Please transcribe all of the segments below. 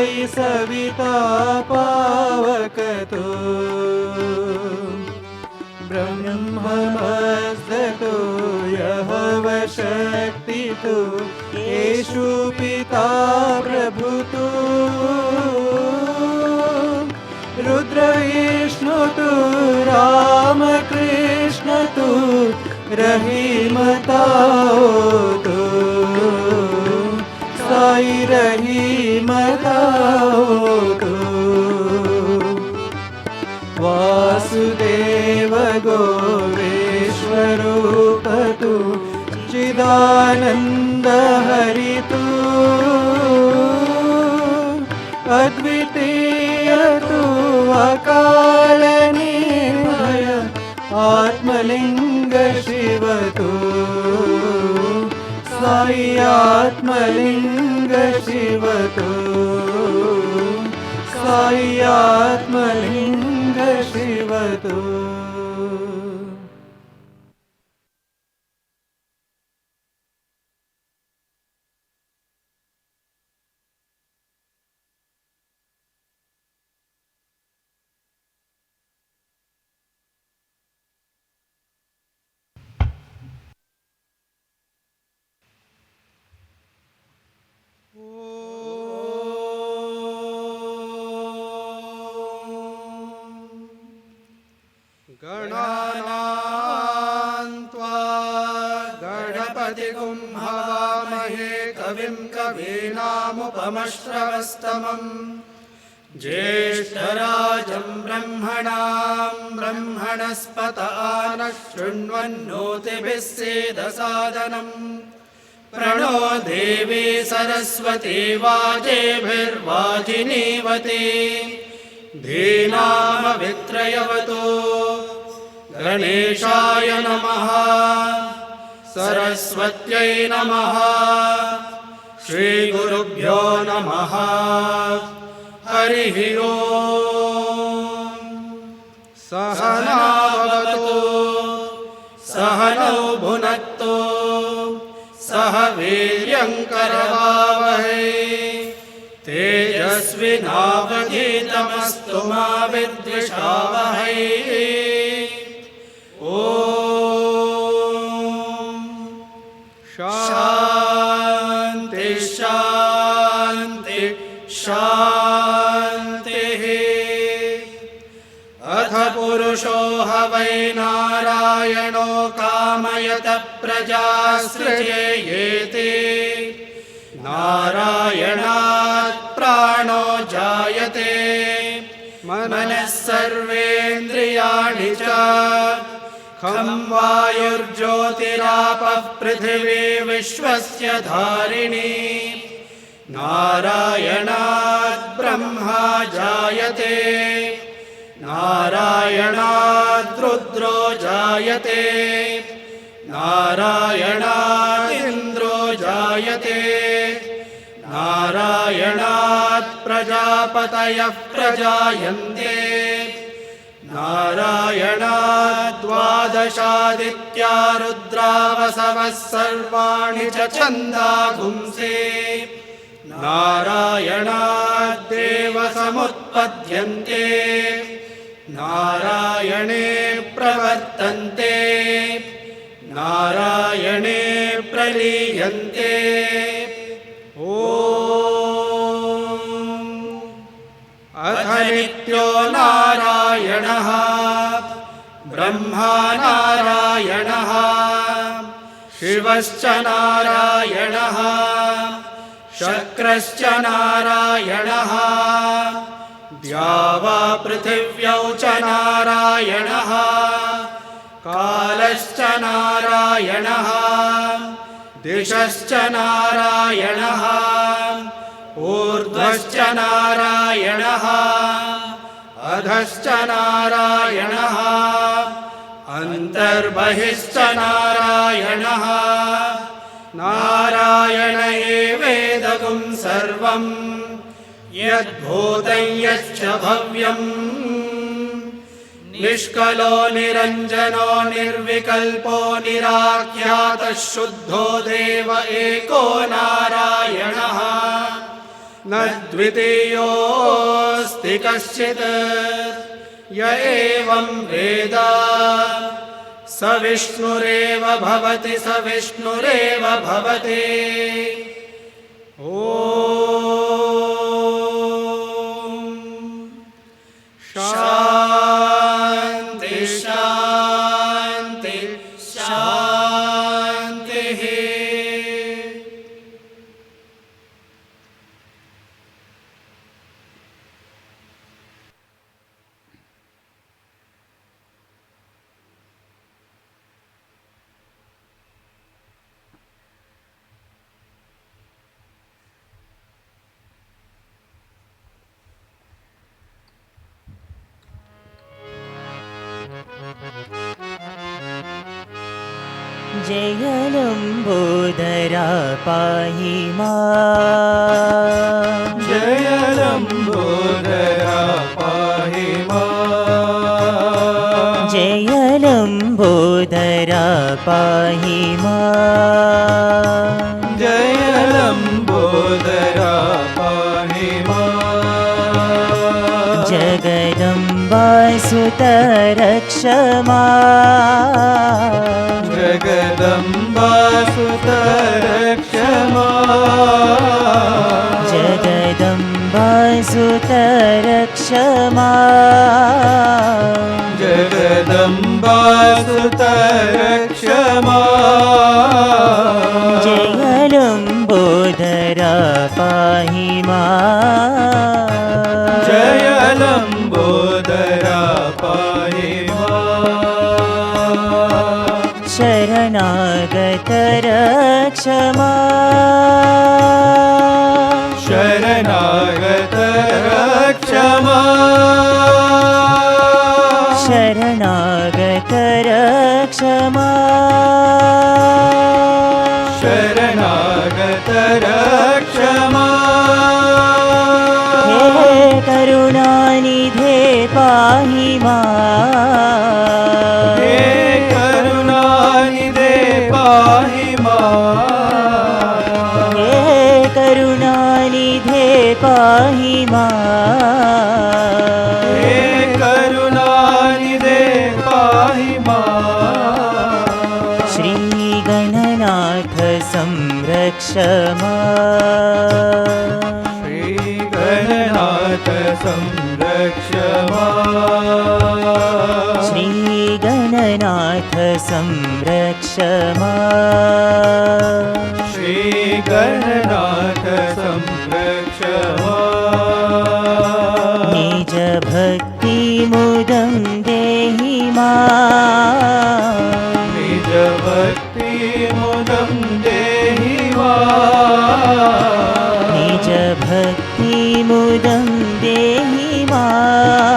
वै सविता पावकतो ब्रह्ममस्ततो यः वशक्तितो येषु पिता प्रभुतो रुद्रविष्णुतु रामकृष्णतु रहीमताओतु साई रहीमताओतु वासुदेव गोवेश्वरूपतु चिदानन्द हरितु अद्वितीयतु अकाल निर्भय आत्मलिंग शिवतु साई आत्मलिंग शिवतु साई आत्मलिंग शिवतु। गणानान्त्वा गणपतिगुं हवामहे कविं कवीनामुपमश्रवस्तमम् ज्येष्ठराजं ब्रह्मणां ब्रह्मणस्पत नः शृण्वन्नोतिभिः सीदसादनम् प्रणो देवी सरस्वती वाजेभिर्वाजिनीवती धीनामवित्रयवतु गणेशाय नमः सरस्वत्यै नमः श्रीगुरुभ्यो नमः हरिः ओम्। सहनावतु सहनौ भुनक्तु सह वीर्यङ्करवावहै तेजस्विनावधीतमस्तु मा विद्विषावहै। ॐ शान्ति शान्ति शान्तिः। अथ पुरुषो ह वै नारायणो कामयत प्रजासृजेयेति नारायणात् प्राणो जायते मनः सर्वेन्द्रियाणि च खं वायुर्ज्योतिरापः पृथिवी विश्वस्य धारिणी नारायणात् ब्रह्मा जायते नारायणात् रुद्रो जायते नारायणात् इन्द्रो जायते नारायणात् प्रजापतयः प्रजायन्ते नारायणात् द्वादशादित्या रुद्रावसवः सर्वाणि च छन्दागुंसे नारायणात् देवसमुत्पद्यन्ते नारायणे प्रवर्तन्ते नारायणे प्रलीयन्ते। ॐ अथ नित्यो नारायणः ब्रह्मा नारायणः शिवश्च नारायणः शक्रश्च नारायणः द्यावा पृथिव्यौ च नारायणः कालश्च नारायणः दिशश्च नारायणः ऊर्ध्वश्च नारायणः अधश्च नारायणः अन्तर्बहिश्च नारायणः नारायण एवेदगुं सर्वं यद्भूतं यच्च भव्यम् निष्कलो निरञ्जनो निर्विकल्पो निराख्यातः शुद्धो देव एको नारायणः न द्वितीयोऽस्ति कश्चित् य एवं वेद स विष्णुरेव भवति स विष्णुरेव भवति। ॐ शान्ति शान्ति शान्तिः। जय लंबोदरा पाहि मां। जय लंबोदरा पाहि मां। जय लंबोदरा पाहि मां। जय लंबोदरा पाहि मां। जगदम्बा सुत रक्ष मां। जगदम्बा सुत रक्ष मां। जगदम्बा सुत रक्ष मां। जगदम्बा सुत रक्ष मां। जय लंबोदरा पाहि मां। जय लंबोदरा पाहि मां। शरणागत रक्ष मां। शरणागत रक्ष मां। शरणागत रक्ष मां। शरणागत रक्ष मां। हे करुणानिधे पाहि मां। हे करुणानिधे पाहि मां। हे करुणानिधे पाहि मां। हे करुणानिधे पाहि मां। श्री गणनाथ संरक्ष मां। श्री गणनाथ संरक्ष मां। श्री गणनाथ संरक्ष मां। श्री गणनाथ संरक्ष मां। निज भक्ति मुदं देहि मां। निज भक्ति मुदं देहि मां। निज भक्ति मुदं देहि मां।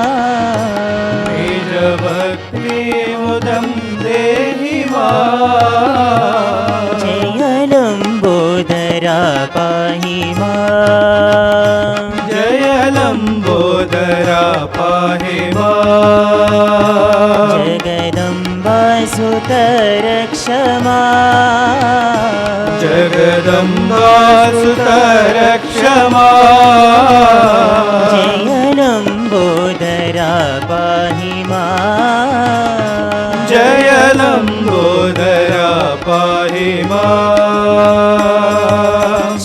निज भक्ति मुदं देहि मां। जय लंबोदरा पाहि मां। जय लंबोदरा पाहि मां। जगदम्बा सुत रक्ष मां। जगदम्बा सुत रक्ष मां। जय लंबोदरा पाहि मां। जय लंबोदरा पाहि मां।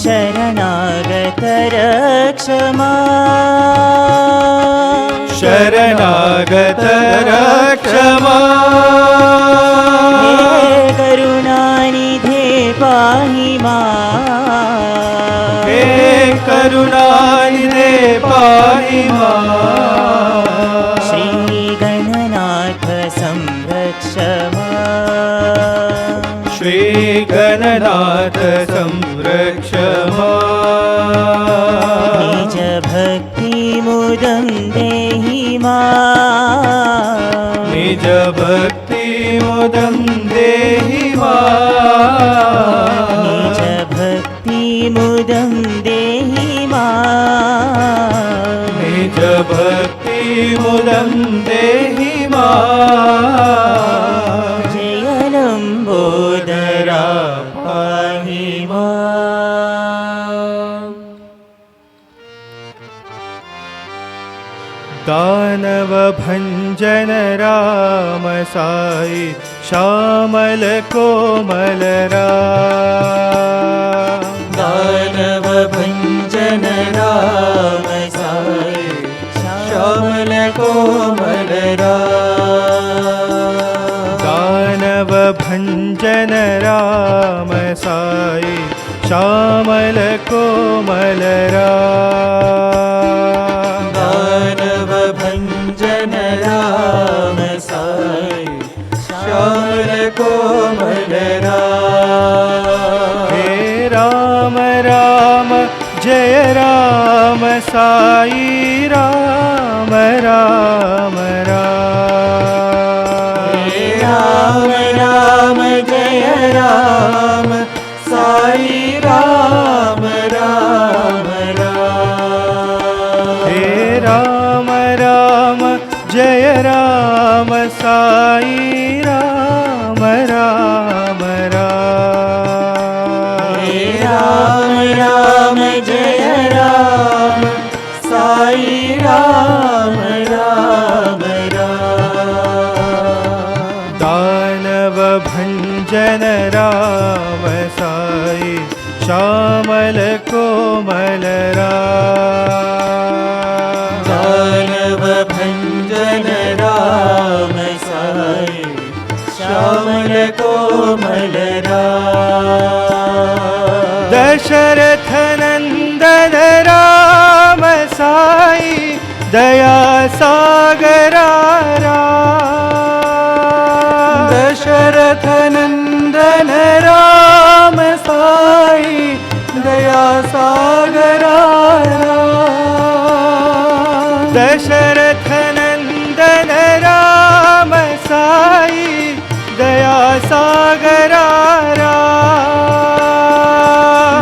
शरणागत रक्ष मां। शरणागत रक्ष मां। हे करुणानिधे पाहि मां। हे करुणानिधे पाहि मां। श्री गणनाथ संरक्ष मां। श्री गणनाथ संरक्ष मां। निज भक्ति मुदं देहि मां। निज भक्ति मुदं देहि मां। निज भक्ति मुदं देहि मां। निज भक्ति मुदं देहि मां। जय लंबोदरा पाहि मां। दानव भंजन राम साई श्यामल कोमल राम। दानव भंजन राम साई श्यामल कोमल राम। दानव भंजन राम साई श्यामल कोमल राम। दानव भंजन राम साई श्यामल कोमल राम। हे राम राम जय राम साई राम राम राम। हे राम राम जय राम साई राम राम राम। हे राम राम जय राम साई राम राम राम। हे राम राम जय राम साई राम राम राम। दानव भंजन राम साई श्यामल कोमल राम। दानव भंजन राम साई श्यामल कोमल राम। दशरथ नंदन राम साई दया सागरा राम। दशरथ नंदन राम साई दया सागरा राम। दशरथ नंदन राम साई दया सागरा राम।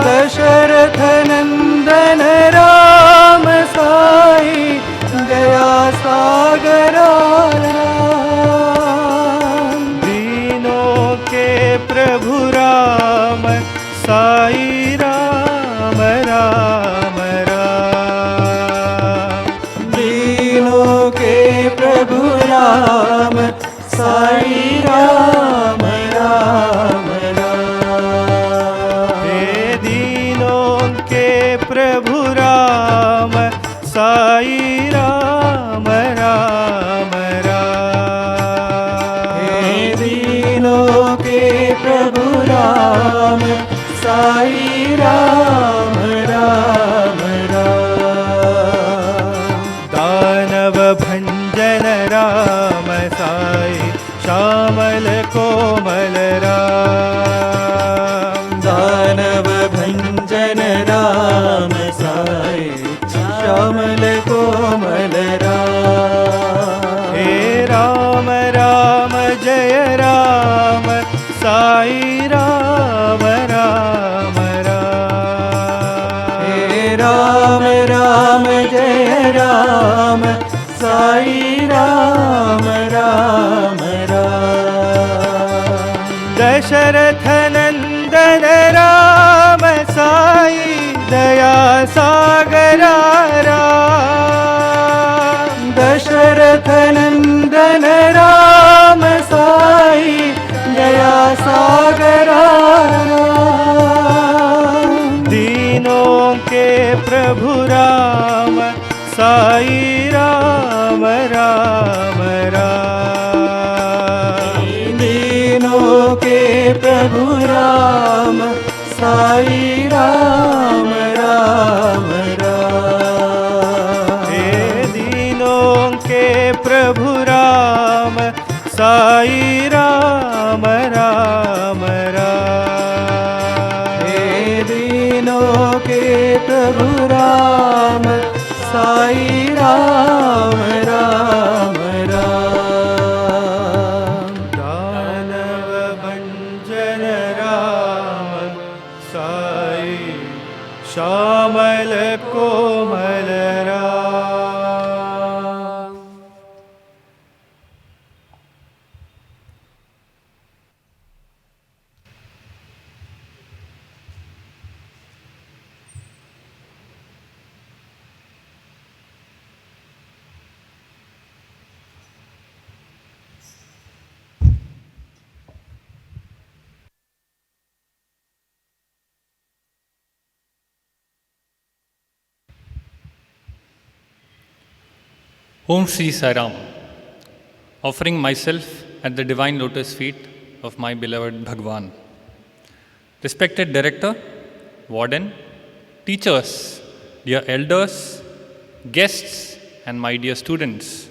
दशरथ नंदन राम साई दया सागरा राम। दीनों के प्रभु राम साई राम राम राम। दीनों के प्रभु राम साई राम राम राम। हे दीनों के प्रभु राम साई राम राम राम। हे दीनों के प्रभु राम साई राम राम राम। दानव भंजन राम साई श्यामल कोमल राम। दानव भंजन राम साई श्यामल कोमल राम। हे राम राम जय राम साई राम राम राम। हे राम राम जय राम साई राम राम राम। दशरथ नंदन राम साई दया सागरा राम। दशरथ नंदन राम साई दया सागरा राम। दीनों के प्रभु राम साई राम राम राम। दीनों के प्रभु राम साई राम राम राम। हे दीनों के प्रभु राम साई राम राम राम। हे दीनों के प्रभु राम साई राम राम राम। दानव भंजन राम साई श्यामल कोमल Ram. Om Shri Sai Ram, offering myself at the divine lotus feet of my beloved Bhagwan. Respected Director, Warden, teachers, dear elders, guests, and my dear students.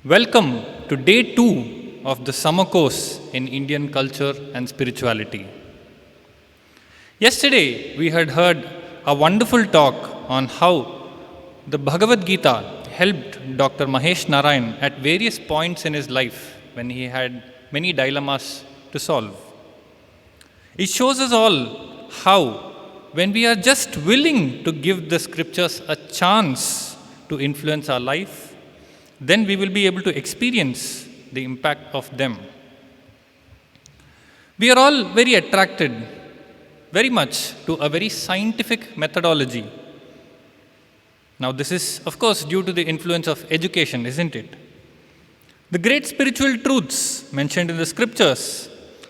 Welcome to day 2 of the summer course in Indian culture and spirituality. Yesterday, we had heard a wonderful talk on how the Bhagavad Gita helped Dr. Mahesh Narayan at various points in his life when he had many dilemmas to solve. It shows us all how, when we are just willing to give the scriptures a chance to influence our life, then we will be able to experience the impact of them. We are all very attracted, very much, to a very scientific methodology. Now, this is, of course, due to the influence of education, isn't it? The great spiritual truths mentioned in the scriptures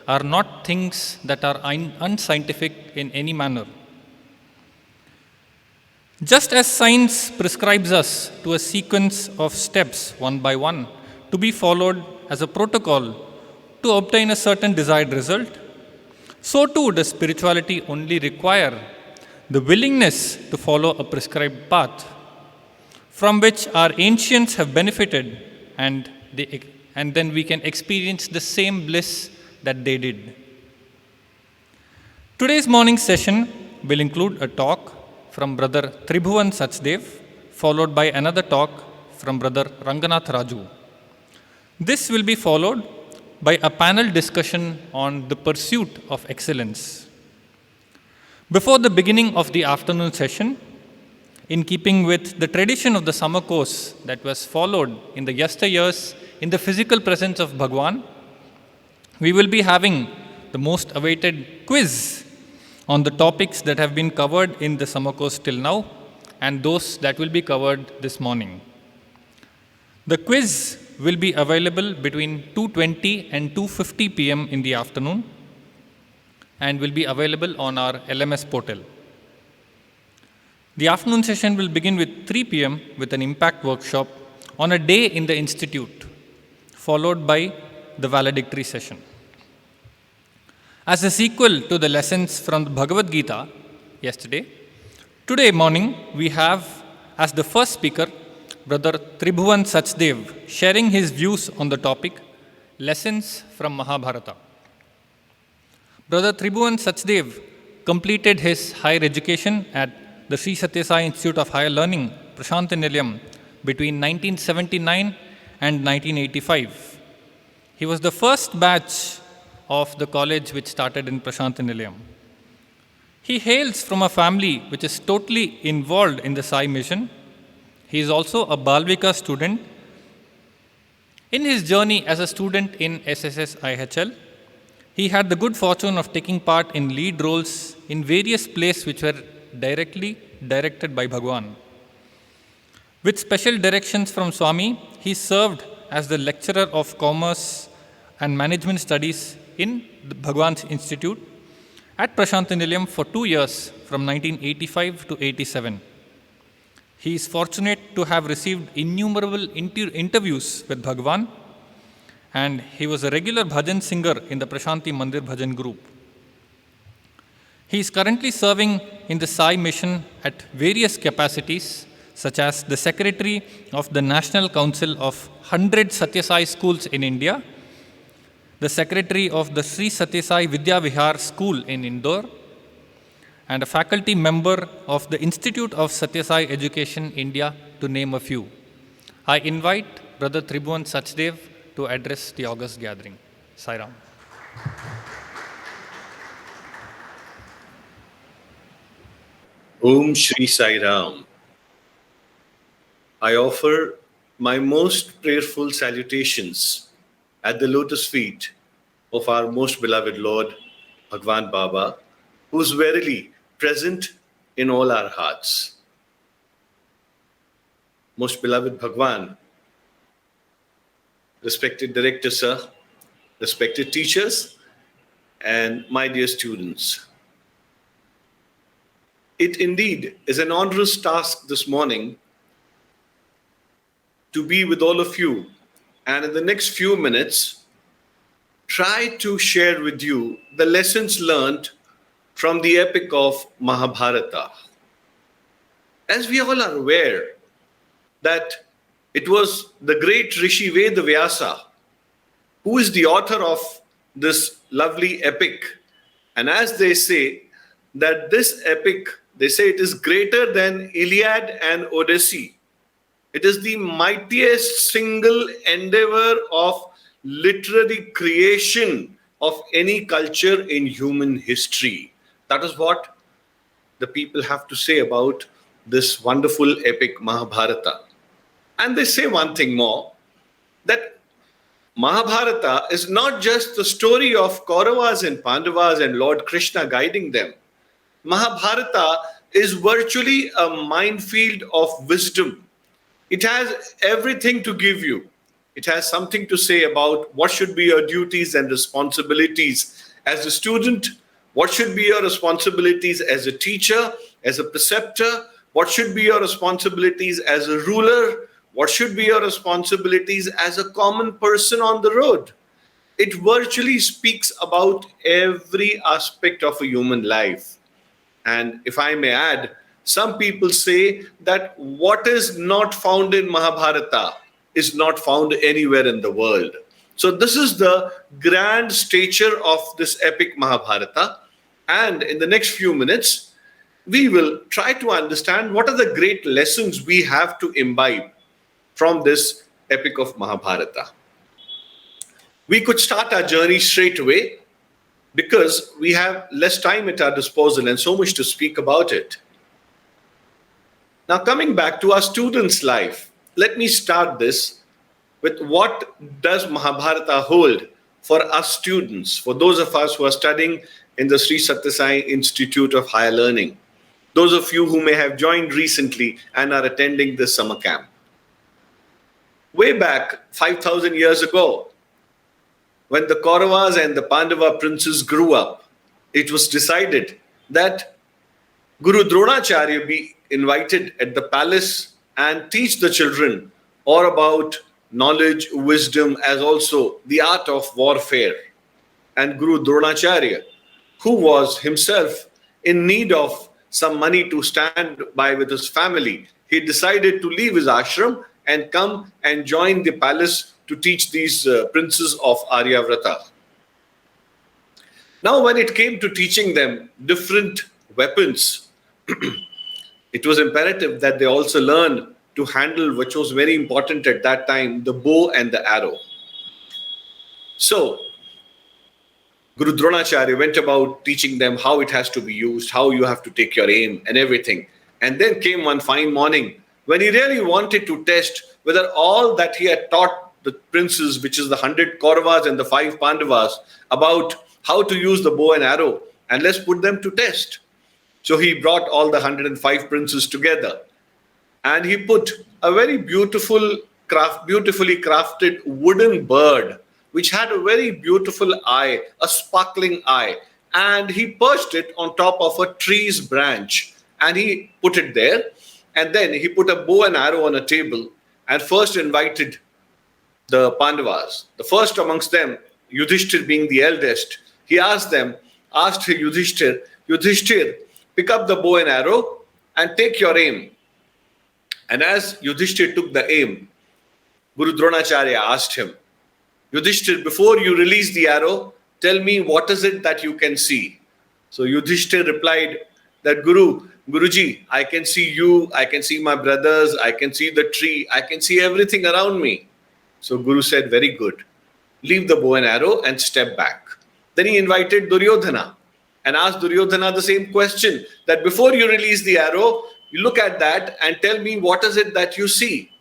are not things that are unscientific in any manner. Just as science prescribes us to a sequence of steps, one by one, to be followed as a protocol to obtain a certain desired result, so too does spirituality only require the willingness to follow a prescribed path, from which our ancients have benefited, and then we can experience the same bliss that they did. Today's morning session will include a talk from Brother Tribhuvan Sachdev, followed by another talk from Brother Ranganath Raju. This will be followed by a panel discussion on the pursuit of excellence. Before the beginning of the afternoon session, in keeping with the tradition of the summer course that was followed in the yesteryears in the physical presence of Bhagwan, we will be having the most awaited quiz on the topics that have been covered in the summer course till now and those that will be covered this morning. The quiz will be available between 2:20 and 2:50 p.m. in the afternoon and will be available on our LMS portal. The afternoon session will begin with 3 p.m. with an impact workshop on a day in the institute, followed by the valedictory session. As a sequel to the lessons from the Bhagavad Gita yesterday, today morning we have as the first speaker Brother Tribhuvan Sachdev sharing his views on the topic Lessons from Mahabharata. Brother Tribhuvan Sachdev completed his higher education at the Sri Satya Sai Institute of Higher Learning, Prashanthi Nilayam, between 1979 and 1985. He was the first batch of the college which started in Prashanthi Nilayam. He hails from a family which is totally involved in the Sai mission. He is also a Balvika student. In his journey as a student in SSS IHL, he had the good fortune of taking part in lead roles in various plays which were directly directed by Bhagwan. With special directions from Swami, he served as the lecturer of commerce and management studies in the Bhagwan's Institute at Prashanthi Nilayam for 2 years from 1985 to 87. He is fortunate to have received innumerable interviews with Bhagwan, and he was a regular bhajan singer in the Prashanthi Mandir Bhajan group. He is currently serving in the Sai mission at various capacities, such as the Secretary of the National Council of 100 Satya Sai schools in India, the Secretary of the Sri Satya Sai Vidya Vihar School in Indore, and a faculty member of the Institute of Satya Sai Education India, to name a few. I invite Brother Tribhuvan Sachdev to address the August gathering. Sai Ram. Om Shri Sai Ram. I offer my most prayerful salutations at the lotus feet of our most beloved Lord, Bhagwan Baba, who is verily present in all our hearts. Most beloved Bhagwan, respected Director Sir, respected teachers, and my dear students. It indeed is an onerous task this morning to be with all of you, and in the next few minutes, try to share with you the lessons learned from the epic of Mahabharata. As we all are aware, that it was the great Rishi Vedavyasa who is the author of this lovely epic. And as they say, that this epic, they say it is greater than Iliad and Odyssey. It is the mightiest single endeavor of literary creation of any culture in human history. That is what the people have to say about this wonderful epic Mahabharata. And they say one thing more, that Mahabharata is not just the story of Kauravas and Pandavas and Lord Krishna guiding them. Mahabharata is virtually a minefield of wisdom. It has everything to give you. It has something to say about what should be your duties and responsibilities as a student, what should be your responsibilities as a teacher, as a preceptor, what should be your responsibilities as a ruler, what should be your responsibilities as a common person on the road. It virtually speaks about every aspect of a human life. And if I may add, some people say that what is not found in Mahabharata is not found anywhere in the world. So this is the grand stature of this epic Mahabharata. And in the next few minutes, we will try to understand what are the great lessons we have to imbibe from this epic of Mahabharata. We could start our journey straight away because we have less time at our disposal and so much to speak about it. Now, coming back to our students' life, let me start this with what does Mahabharata hold for us students, for those of us who are studying in the Sri Sathya Sai Institute of Higher Learning, those of you who may have joined recently and are attending this summer camp. Way back 5,000 years ago, when the Kauravas and the Pandava princes grew up, it was decided that Guru Dronacharya be invited at the palace and teach the children all about knowledge, wisdom, as also the art of warfare. And Guru Dronacharya, who was himself in need of some money to stand by with his family, he decided to leave his ashram and come and join the palace to teach these princes of Aryavrata. Now, when it came to teaching them different weapons, it was imperative that they also learn to handle, which was very important at that time, the bow and the arrow. So, Guru Dronacharya went about teaching them how it has to be used, how you have to take your aim and everything. And then came one fine morning when he really wanted to test whether all that he had taught the princes, which is the 100 Kauravas and the 5 Pandavas, about how to use the bow and arrow, and let's put them to test. So he brought all the 105 princes together and he put a very beautifully crafted wooden bird which had a very beautiful eye, a sparkling eye, and he perched it on top of a tree's branch and he put it there, and then he put a bow and arrow on a table and first invited the Pandavas. The first amongst them, Yudhishthir being the eldest, he asked Yudhishthir, pick up the bow and arrow and take your aim. And as Yudhishthir took the aim, Guru Dronacharya asked him, Yudhishthir, before you release the arrow, tell me what is it that you can see. So Yudhishthir replied that Guruji, I can see you, I can see my brothers, I can see the tree, I can see everything around me. So Guru said, very good. Leave the bow and arrow and step back. Then he invited Duryodhana and asked Duryodhana the same question, that before you release the arrow, you look at that and tell me what is it that you see.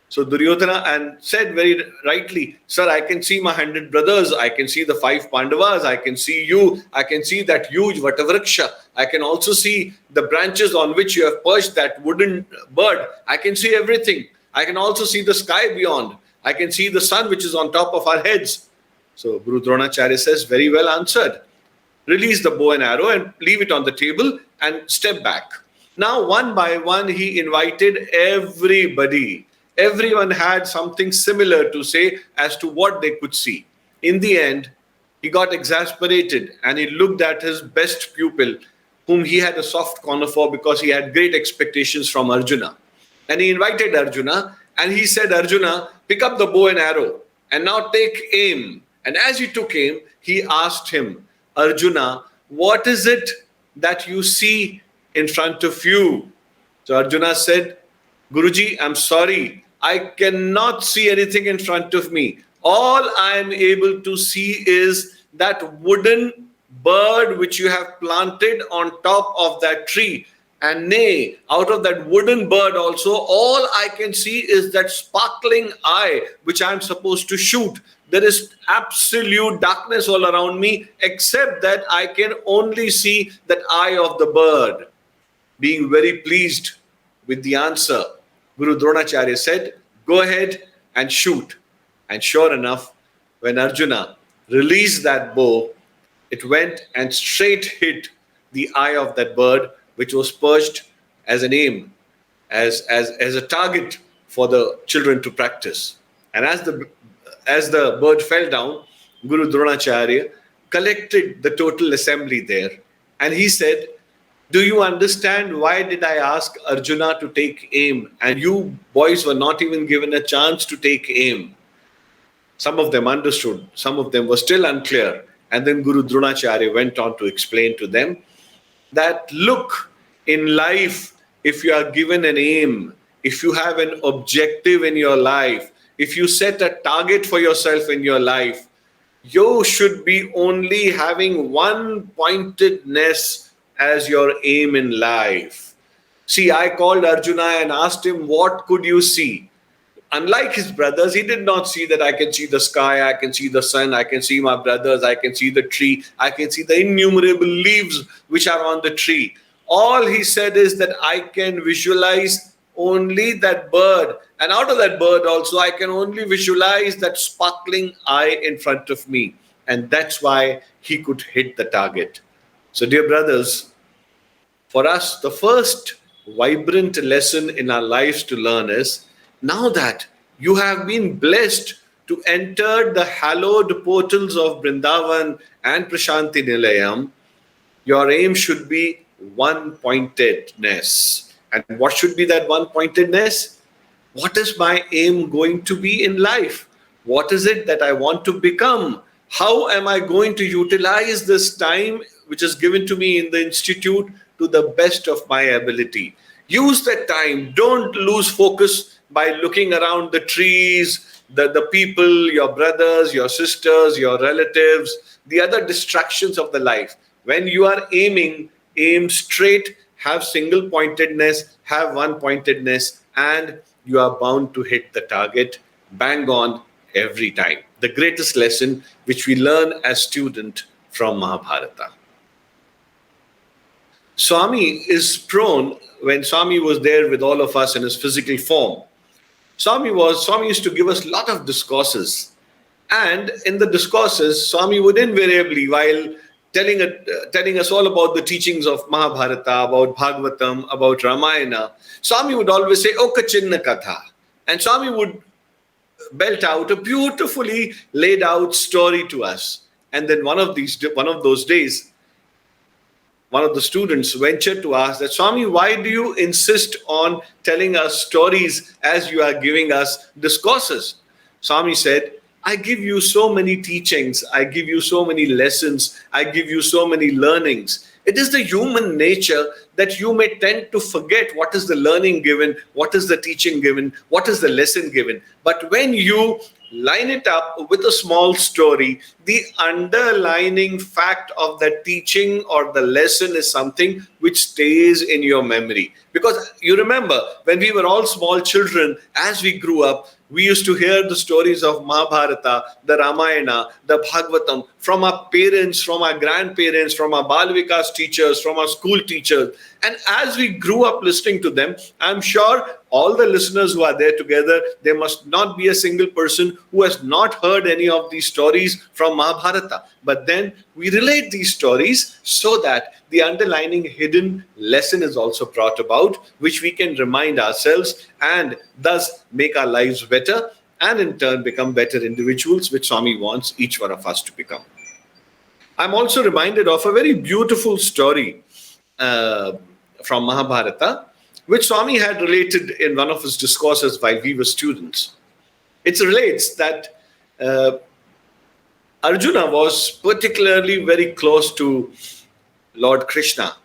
So Duryodhana and said very rightly, sir, I can see my 100 brothers, I can see the 5 Pandavas, I can see you, I can see that huge Vatavriksha, I can also see the branches on which you have perched that wooden bird, I can see everything. I can also see the sky beyond. I can see the sun which is on top of our heads. So Guru Dronacharya says, very well answered. Release the bow and arrow and leave it on the table and step back. Now, one by one, he invited everybody. Everyone had something similar to say as to what they could see. In the end, he got exasperated and he looked at his best pupil, whom he had a soft corner for because he had great expectations from Arjuna. And he invited Arjuna and he said, Arjuna, pick up the bow and arrow and now take aim. And as he took aim, he asked him, Arjuna, what is it that you see in front of you? So Arjuna said, Guruji, I'm sorry, I cannot see anything in front of me. All I am able to see is that wooden bird which you have planted on top of that tree. And nay, out of that wooden bird also, all I can see is that sparkling eye which I am supposed to shoot. There is absolute darkness all around me, except that I can only see that eye of the bird. Being very pleased with the answer, Guru Dronacharya said, go ahead and shoot. And sure enough, when Arjuna released that bow, it went and straight hit the eye of that bird, which was perched as an aim, as a target for the children to practice. And as the bird fell down, Guru Dronacharya collected the total assembly there. And he said, do you understand why did I ask Arjuna to take aim? And you boys were not even given a chance to take aim. Some of them understood, some of them were still unclear. And then Guru Dronacharya went on to explain to them that look, in life, if you are given an aim, if you have an objective in your life, if you set a target for yourself in your life, you should be only having one pointedness as your aim in life. See, I called Arjuna and asked him, what could you see? Unlike his brothers, he did not see that I can see the sky, I can see the sun, I can see my brothers, I can see the tree, I can see the innumerable leaves which are on the tree. All he said is that I can visualize only that bird. And out of that bird also, I can only visualize that sparkling eye in front of me. And that's why he could hit the target. So dear brothers, for us, the first vibrant lesson in our lives to learn is, now that you have been blessed to enter the hallowed portals of Brindavan and Prashanti Nilayam, your aim should be one-pointedness. And what should be that one-pointedness? What is my aim going to be in life? What is it that I want to become? How am I going to utilize this time which is given to me in the institute to the best of my ability? Use that time. Don't lose focus by looking around the trees, the people, your brothers, your sisters, your relatives, the other distractions of the life. When you are aiming, aim straight, have single pointedness, have one pointedness, and you are bound to hit the target bang on every time. The greatest lesson which we learn as student from Mahabharata. Swami is prone, when Swami was there with all of us in his physical form, Swami used to give us a lot of discourses. And in the discourses, Swami would invariably, while telling us all about the teachings of Mahabharata, about Bhagavatam, about Ramayana, Swami would always say, Oka Chinna Katha. And Swami would belt out a beautifully laid out story to us. And then one of those days, one of the students ventured to ask that, Swami, why do you insist on telling us stories as you are giving us discourses? Swami said, I give you so many teachings, I give you so many lessons, I give you so many learnings. It is the human nature that you may tend to forget what is the learning given, what is the teaching given, what is the lesson given. But when you line it up with a small story, the underlining fact of the teaching or the lesson is something which stays in your memory. Because you remember, when we were all small children, as we grew up, we used to hear the stories of Mahabharata, the Ramayana, the Bhagavatam from our parents, from our grandparents, from our Bal Vikas teachers, from our school teachers. And as we grew up listening to them, I'm sure all the listeners who are there together, there must not be a single person who has not heard any of these stories from Mahabharata. But then we relate these stories so that the underlying hidden lesson is also brought about, which we can remind ourselves and thus make our lives better and in turn become better individuals, which Swami wants each one of us to become. I'm also reminded of a very beautiful story from Mahabharata, which Swami had related in one of his discourses while we were students. It relates that Arjuna was particularly very close to Lord Krishna.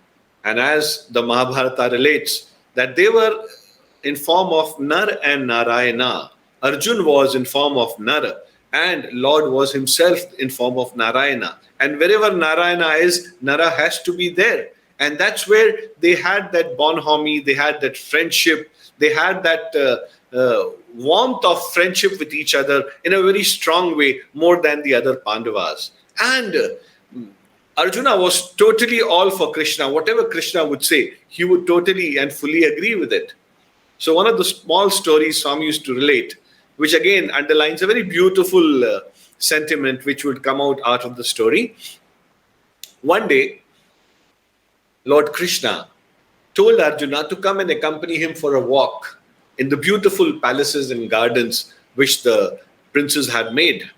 And as the Mahabharata relates, that they were in form of Nar and Narayana. Arjun was in form of Nar, and Lord was himself in form of Narayana. And wherever Narayana is, Nara has to be there. And that's where they had that bonhomie, they had that friendship, they had that warmth of friendship with each other in a very strong way, more than the other Pandavas. And Arjuna was totally all for Krishna. Whatever Krishna would say, he would totally and fully agree with it. So one of the small stories Swami used to relate, which again underlines a very beautiful sentiment which would come out of the story. One day, Lord Krishna told Arjuna to come and accompany him for a walk in the beautiful palaces and gardens which the princes had made.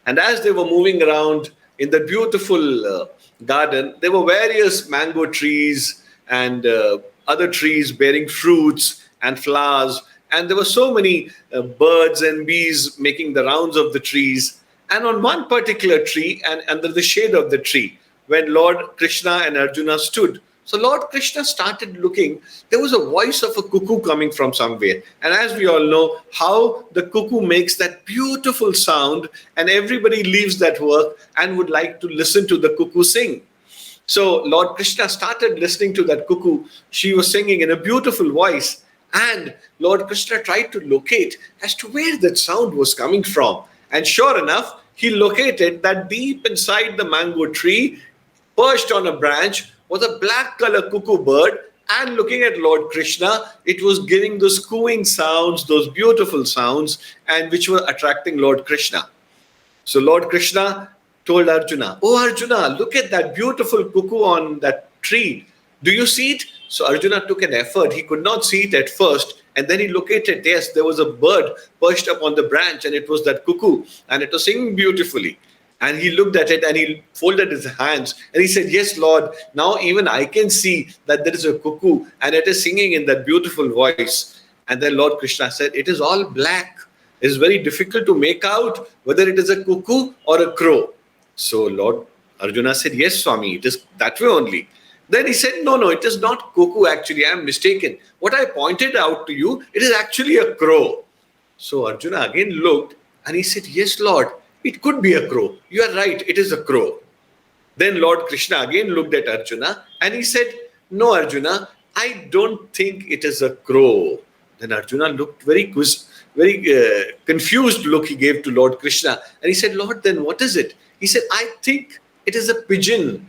And as they were moving around in the beautiful garden, there were various mango trees and other trees bearing fruits and flowers. And there were so many birds and bees making the rounds of the trees. And on one particular tree, and under the shade of the tree, when Lord Krishna and Arjuna stood, so Lord Krishna started looking. There was a voice of a cuckoo coming from somewhere. And as we all know, how the cuckoo makes that beautiful sound, and everybody leaves that work and would like to listen to the cuckoo sing. So Lord Krishna started listening to that cuckoo. She was singing in a beautiful voice. And Lord Krishna tried to locate as to where that sound was coming from. And sure enough, he located that deep inside the mango tree, perched on a branch, was a black color cuckoo bird. And looking at Lord Krishna, it was giving those cooing sounds, those beautiful sounds, and which were attracting Lord Krishna. So Lord Krishna told Arjuna, "Oh Arjuna, look at that beautiful cuckoo on that tree. Do you see it?" So Arjuna took an effort. He could not see it at first. And then he located, yes, there was a bird perched up on the branch, and it was that cuckoo, and it was singing beautifully. And he looked at it and he folded his hands and he said, "Yes, Lord, now even I can see that there is a cuckoo and it is singing in that beautiful voice." And then Lord Krishna said, "It is all black. It is very difficult to make out whether it is a cuckoo or a crow." So Lord Arjuna said, "Yes, Swami, it is that way only." Then he said, "No, it is not cuckoo actually. I am mistaken. What I pointed out to you, it is actually a crow." So Arjuna again looked and he said, "Yes, Lord, it could be a crow. You are right, it is a crow." Then Lord Krishna again looked at Arjuna and he said, "No, Arjuna, I don't think it is a crow." Then Arjuna looked very confused look he gave to Lord Krishna. And he said, "Lord, then what is it?" He said, "I think it is a pigeon."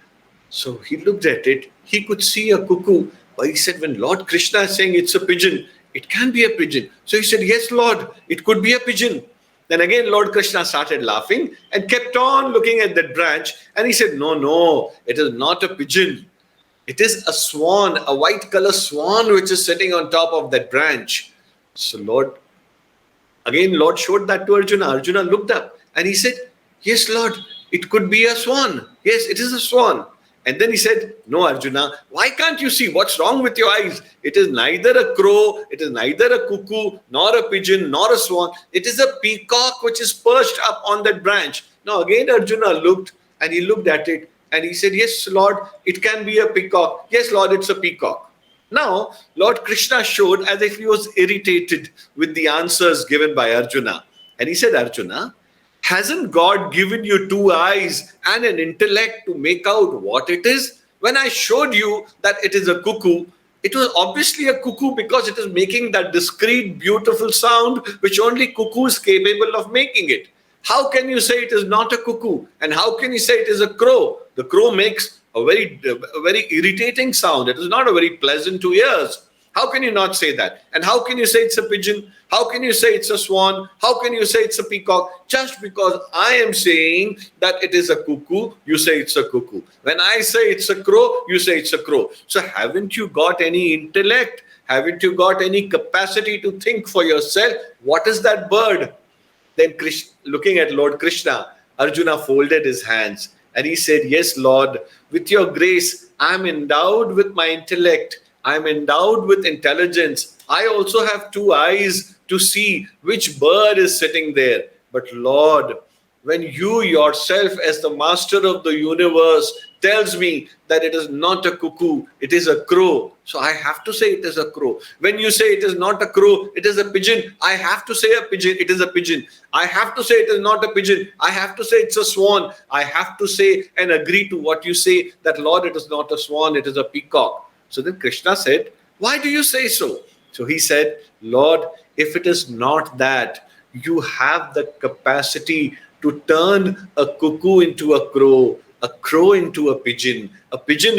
So he looked at it. He could see a cuckoo. But he said, when Lord Krishna is saying it's a pigeon, it can be a pigeon. So he said, "Yes, Lord, it could be a pigeon." Then again, Lord Krishna started laughing and kept on looking at that branch. And he said, No, it is not a pigeon. It is a swan, a white color swan, which is sitting on top of that branch. So Lord showed that to Arjuna. Arjuna looked up and he said, "Yes, Lord, it could be a swan. Yes, it is a swan." And then he said, "No, Arjuna, why can't you see? What's wrong with your eyes? It is neither a crow, it is neither a cuckoo, nor a pigeon, nor a swan. It is a peacock which is perched up on that branch." Now again Arjuna looked and he looked at it and he said, "Yes, Lord, it can be a peacock. Yes, Lord, it's a peacock." Now Lord Krishna showed as if he was irritated with the answers given by Arjuna. And he said, "Arjuna, hasn't God given you two eyes and an intellect to make out what it is? When I showed you that it is a cuckoo, it was obviously a cuckoo because it is making that discreet, beautiful sound which only cuckoo is capable of making it. How can you say it is not a cuckoo? And how can you say it is a crow? The crow makes a very irritating sound. It is not a very pleasant to ears. How can you not say that? And how can you say it's a pigeon? How can you say it's a swan? How can you say it's a peacock? Just because I am saying that it is a cuckoo, you say it's a cuckoo. When I say it's a crow, you say it's a crow. So haven't you got any intellect? Haven't you got any capacity to think for yourself? What is that bird? Then looking at Lord Krishna, Arjuna folded his hands and he said, yes, Lord, with your grace, I'm endowed with my intellect. I'm endowed with intelligence. I also have two eyes to see which bird is sitting there. But Lord, when you yourself as the master of the universe tells me that it is not a cuckoo, it is a crow, so I have to say it is a crow. When you say it is not a crow, it is a pigeon, I have to say a pigeon, it is a pigeon. I have to say it is not a pigeon, I have to say it's a swan. I have to say and agree to what you say that Lord, it is not a swan, it is a peacock. So then Krishna said, why do you say so? So he said, Lord, if it is not that, you have the capacity to turn a cuckoo into a crow into a pigeon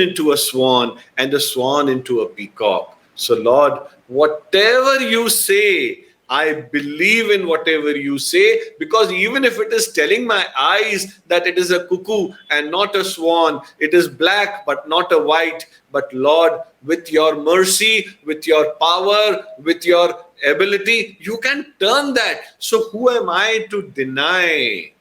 into a swan, and a swan into a peacock. So Lord, whatever you say, I believe in whatever you say, because even if it is telling my eyes that it is a cuckoo and not a swan, it is black but not a white. But Lord, with your mercy, with your power, with your ability, you can turn that. So who am I to deny?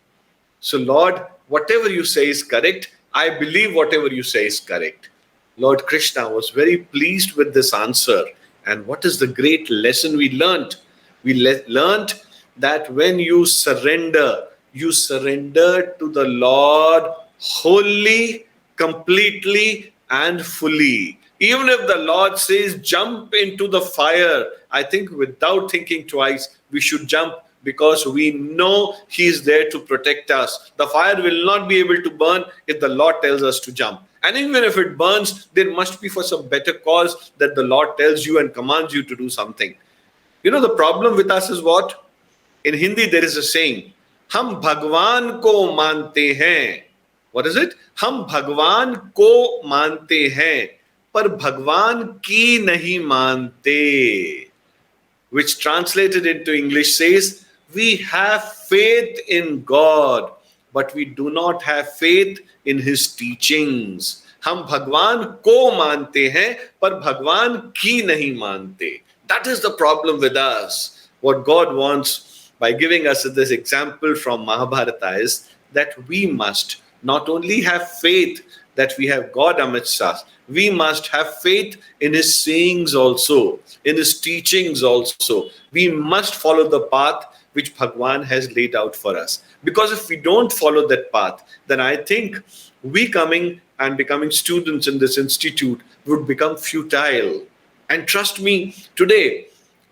So Lord, whatever you say is correct. I believe whatever you say is correct. Lord Krishna was very pleased with this answer. And what is the great lesson we learned? We learned that when you surrender to the Lord wholly, completely, and fully. Even if the Lord says, jump into the fire, I think without thinking twice, we should jump, because we know He is there to protect us. The fire will not be able to burn if the Lord tells us to jump. And even if it burns, there must be for some better cause that the Lord tells you and commands you to do something. You know, the problem with us is what? In Hindi, there is a saying, Hum Bhagwan ko mante hain. What is it? Hum Bhagwan ko mante hain, par Bhagwan ki nahi mante. Which translated into English says, we have faith in God, but we do not have faith in His teachings. Hum Bhagwan ko mante hain, par Bhagwan ki nahi mante. That is the problem with us. What God wants by giving us this example from Mahabharata is that we must not only have faith that we have God amidst us, we must have faith in His sayings also, in His teachings also. We must follow the path which Bhagwan has laid out for us. Because if we don't follow that path, then I think we coming and becoming students in this institute would become futile. And trust me, today,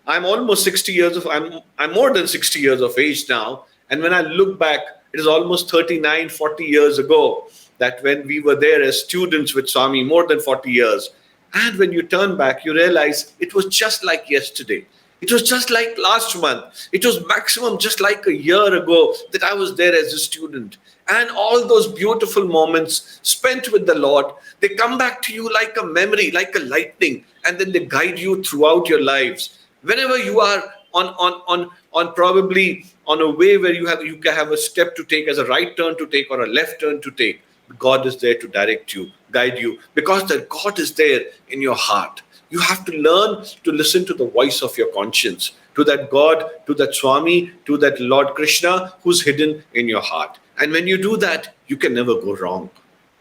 I'm almost 60 years of, I'm more than 60 years of age now. And when I look back, it is almost 39, 40 years ago that when we were there as students with Swami, more than 40 years. And when you turn back, you realize it was just like yesterday. It was just like last month. It was maximum just like a year ago that I was there as a student. And all those beautiful moments spent with the Lord, they come back to you like a memory, like a lightning, and then they guide you throughout your lives. Whenever you are on probably on a way where you can have a step to take, as a right turn to take or a left turn to take, God is there to direct you, guide you, because that God is there in your heart. You have to learn to listen to the voice of your conscience, to that God, to that Swami, to that Lord Krishna who's hidden in your heart. And when you do that, you can never go wrong.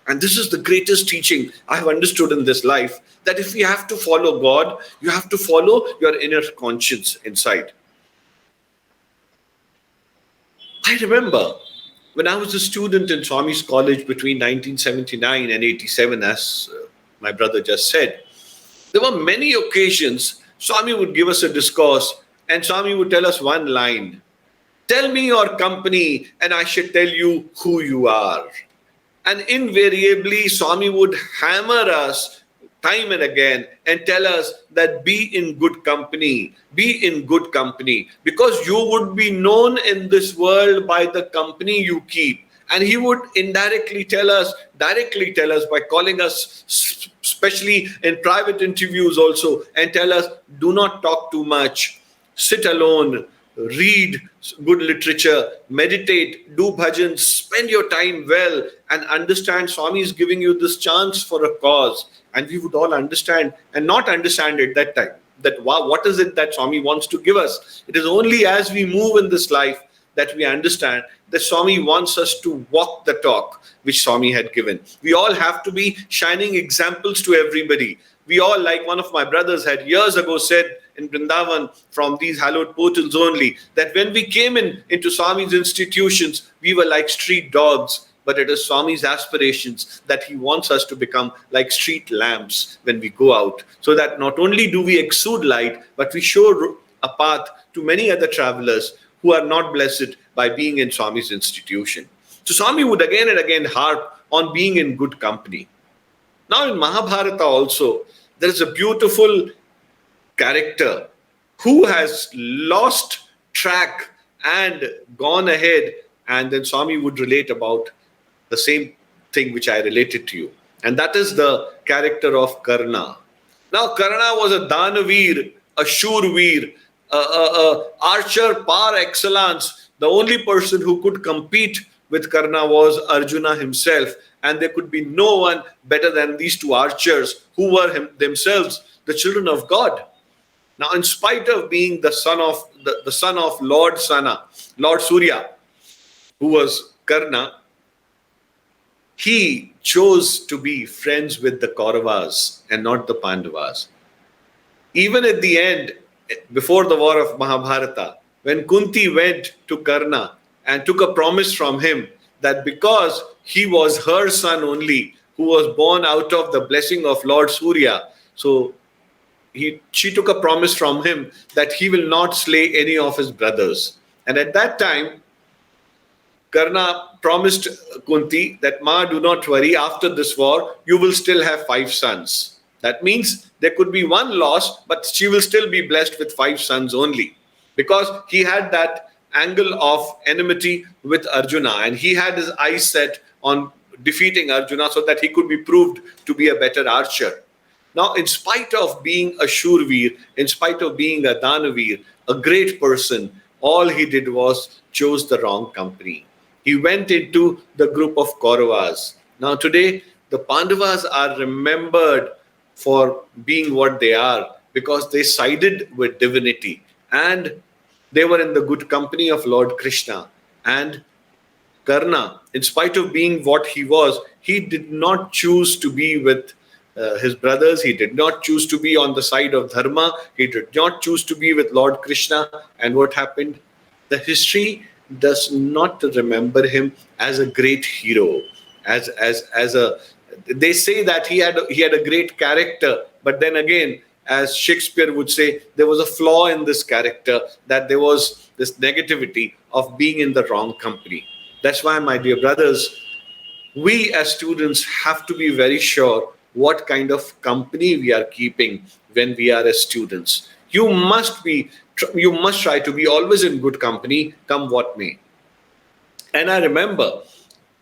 And this is the greatest teaching I have understood in this life, that if you have to follow God, you have to follow your inner conscience inside. I remember when I was a student in Swami's college between 1979 and 87, as my brother just said, there were many occasions Swami would give us a discourse and Swami would tell us one line, tell me your company and I shall tell you who you are. And invariably Swami would hammer us time and again and tell us that be in good company, because you would be known in this world by the company you keep. And he would indirectly tell us, directly tell us by calling us, especially in private interviews also, and tell us, do not talk too much, sit alone, read good literature, meditate, do bhajans, spend your time well, and understand Swami is giving you this chance for a cause. And we would all understand and not understand at that time that wow, what is it that Swami wants to give us. It is only as we move in this life that we understand that Swami wants us to walk the talk which Swami had given. We all have to be shining examples to everybody. We all, like one of my brothers had years ago said in Brindavan from these hallowed portals only, that when we came into Swami's institutions, we were like street dogs. But it is Swami's aspirations that he wants us to become like street lamps when we go out, so that not only do we exude light, but we show a path to many other travelers who are not blessed by being in Swami's institution. So Swami would again and again harp on being in good company. Now in Mahabharata also, there is a beautiful character who has lost track and gone ahead, and then Swami would relate about the same thing which I related to you. And that is the character of Karna. Now Karna was a Danavir, a Shurveer, a archer par excellence. The only person who could compete with Karna was Arjuna himself. And there could be no one better than these two archers who were themselves the children of God. Now, in spite of being the son of Lord Surya, who was Karna, he chose to be friends with the Kauravas and not the Pandavas. Even at the end, before the war of Mahabharata, when Kunti went to Karna and took a promise from him that because he was her son only, who was born out of the blessing of Lord Surya, so she took a promise from him that he will not slay any of his brothers. And at that time, Karna promised Kunti that, Ma, do not worry, after this war, you will still have 5 sons. That means there could be one loss, but she will still be blessed with 5 sons only. Because he had that angle of enmity with Arjuna, and he had his eyes set on defeating Arjuna so that he could be proved to be a better archer. Now, in spite of being a Shurveer, in spite of being a Danavir, a great person, all he did was chose the wrong company. He went into the group of Kauravas. Now today, the Pandavas are remembered for being what they are because they sided with divinity and they were in the good company of Lord Krishna. And Karna, in spite of being what he was, he did not choose to be with his brothers. He did not choose to be on the side of Dharma. He did not choose to be with Lord Krishna. And what happened? The history does not remember him as a great hero, as a. They say that he had a great character, but then again, as Shakespeare would say, there was a flaw in this character, that there was this negativity of being in the wrong company. That's why, my dear brothers, we as students have to be very sure what kind of company we are keeping when we are as students. You must try to be always in good company, come what may. And I remember,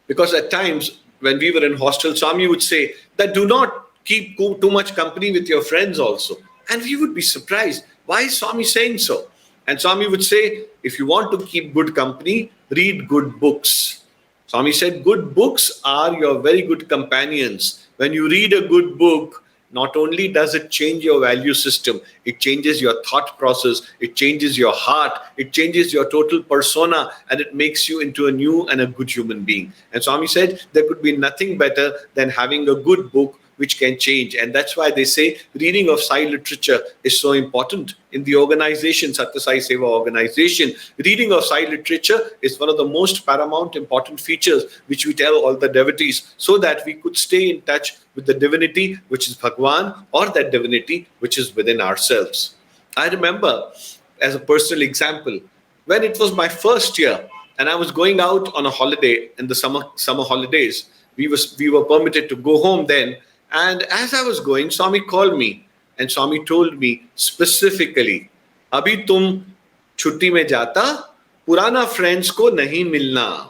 because at times when we were in hostel, Swami would say that do not keep too much company with your friends also. And we would be surprised. Why is Swami saying so? And Swami would say, if you want to keep good company, read good books. Swami said, good books are your very good companions. When you read a good book, not only does it change your value system, it changes your thought process, it changes your heart, it changes your total persona, and it makes you into a new and a good human being. And Swami said there could be nothing better than having a good book which can change. And that's why they say reading of Sai literature is so important. In the organization, Satya Sai Seva organization, reading of Sai literature is one of the most paramount important features which we tell all the devotees, so that we could stay in touch with the divinity which is Bhagwan, or that divinity which is within ourselves. I remember, as a personal example, when it was my first year and I was going out on a holiday in the summer holidays, we were permitted to go home then. And as I was going, Swami called me and Swami told me specifically, "Abhi tum chutti mein jata, purana friends ko nahi milna."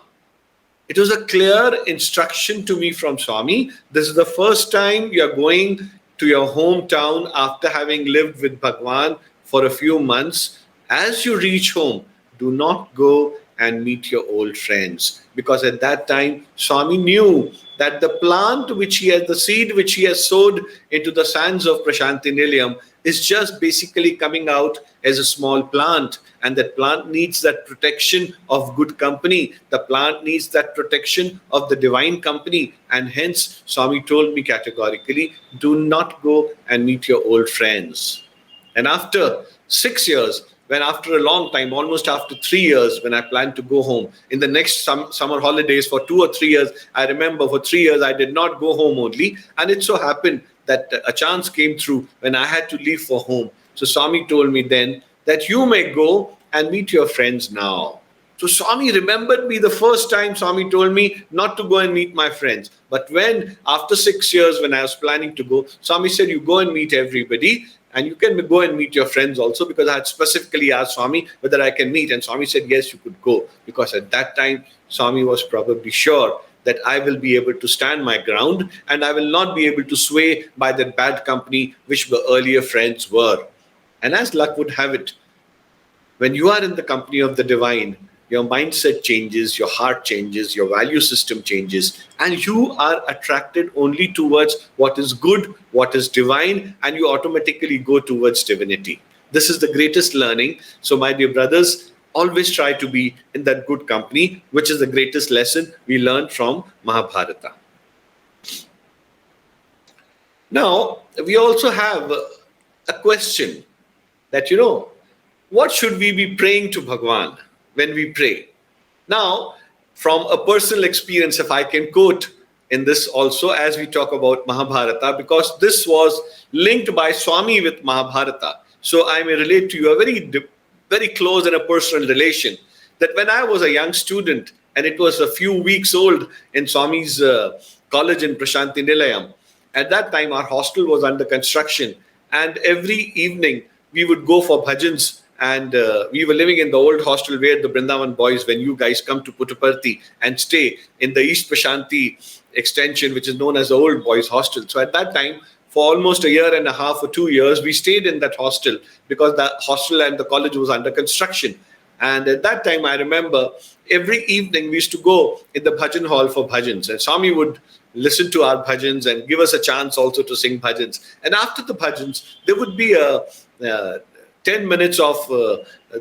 It was a clear instruction to me from Swami. This is the first time you are going to your hometown after having lived with Bhagwan for a few months. As you reach home, do not go and meet your old friends. Because at that time, Swami knew that the plant which he has, the seed which he has sowed into the sands of Prashanti Nilayam is just basically coming out as a small plant, and that plant needs that protection of good company. The plant needs that protection of the divine company, and hence Swami told me categorically, do not go and meet your old friends. And after 6 years, when after a long time, almost after 3 years, when I planned to go home, in the next summer holidays for 2 or 3 years, I remember for 3 years I did not go home only. And it so happened that a chance came through when I had to leave for home. So Swami told me then that you may go and meet your friends now. So Swami remembered me the first time. Swami told me not to go and meet my friends. But when, after 6 years, when I was planning to go, Swami said, you go and meet everybody. And you can go and meet your friends also, because I had specifically asked Swami whether I can meet. And Swami said, yes, you could go. Because at that time, Swami was probably sure that I will be able to stand my ground and I will not be able to sway by that bad company which the earlier friends were. And as luck would have it, when you are in the company of the divine, your mindset changes, your heart changes, your value system changes, and you are attracted only towards what is good, what is divine, and you automatically go towards divinity. This is the greatest learning. So, my dear brothers, always try to be in that good company, which is the greatest lesson we learn from Mahabharata. Now, we also have a question that, what should we be praying to Bhagwan when we pray? Now, from a personal experience, if I can quote in this also, as we talk about Mahabharata, because this was linked by Swami with Mahabharata. So I may relate to you a very close and a personal relation, that when I was a young student and it was a few weeks old in Swami's college in Prashanti Nilayam, at that time our hostel was under construction, and every evening we would go for bhajans. And we were living in the old hostel where the Brindavan boys, when you guys come to Puttaparthi and stay in the East Prashanti extension, which is known as the old boys hostel. So at that time, for almost a year and a half or 2 years, we stayed in that hostel because the hostel and the college was under construction. And at that time, I remember every evening we used to go in the bhajan hall for bhajans. And Swami would listen to our bhajans and give us a chance also to sing bhajans. And after the bhajans, there would be a 10 minutes of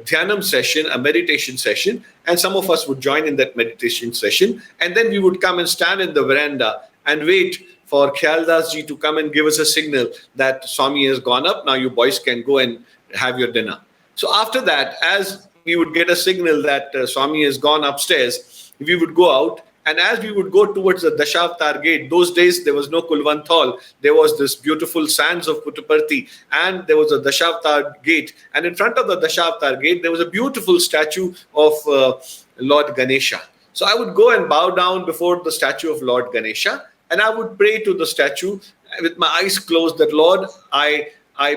dhyanam session, a meditation session, and some of us would join in that meditation session, and then we would come and stand in the veranda and wait for Khyaldas ji to come and give us a signal that Swami has gone up, now you boys can go and have your dinner. So after that, as we would get a signal that Swami has gone upstairs, we would go out. And as we would go towards the Dashavtar gate, those days there was no Kulwant Hall. There was this beautiful sands of Puttaparthi, and there was a Dashavtar gate. And in front of the Dashavtar gate, there was a beautiful statue of Lord Ganesha. So I would go and bow down before the statue of Lord Ganesha, and I would pray to the statue with my eyes closed that, Lord, I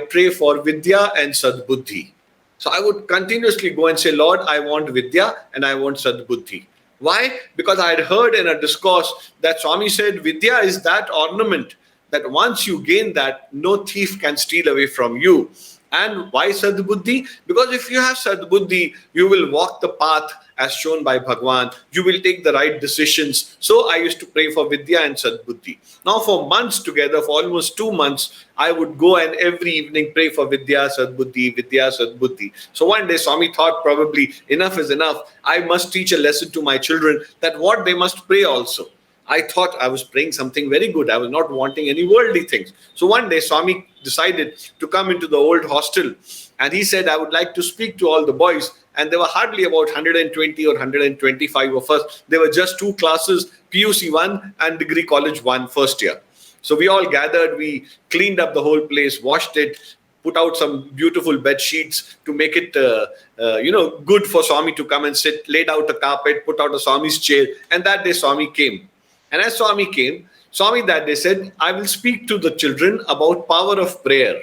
pray for Vidya and Sadbuddhi. So I would continuously go and say, Lord, I want Vidya and I want Sadbuddhi. Why? Because I had heard in a discourse that Swami said, Vidya is that ornament that once you gain that, no thief can steal away from you. And why Sadbuddhi? Because if you have Sadbuddhi, you will walk the path as shown by Bhagwan. You will take the right decisions. So I used to pray for Vidya and Sadbuddhi. Now for months together, for almost 2 months, I would go and every evening pray for Vidya, Sadbuddhi, Vidya, Sadbuddhi. So one day Swami thought probably enough is enough. I must teach a lesson to my children that what they must pray also. I thought I was praying something very good. I was not wanting any worldly things. So one day Swami decided to come into the old hostel, and he said, I would like to speak to all the boys. And there were hardly about 120 or 125 of us. There were just 2 classes, PUC 1 and Degree College 1 first year. So we all gathered, we cleaned up the whole place, washed it, put out some beautiful bed sheets to make it, good for Swami to come and sit, laid out a carpet, put out a Swami's chair. And that day Swami came. And as Swami came, Swami that day said, I will speak to the children about power of prayer.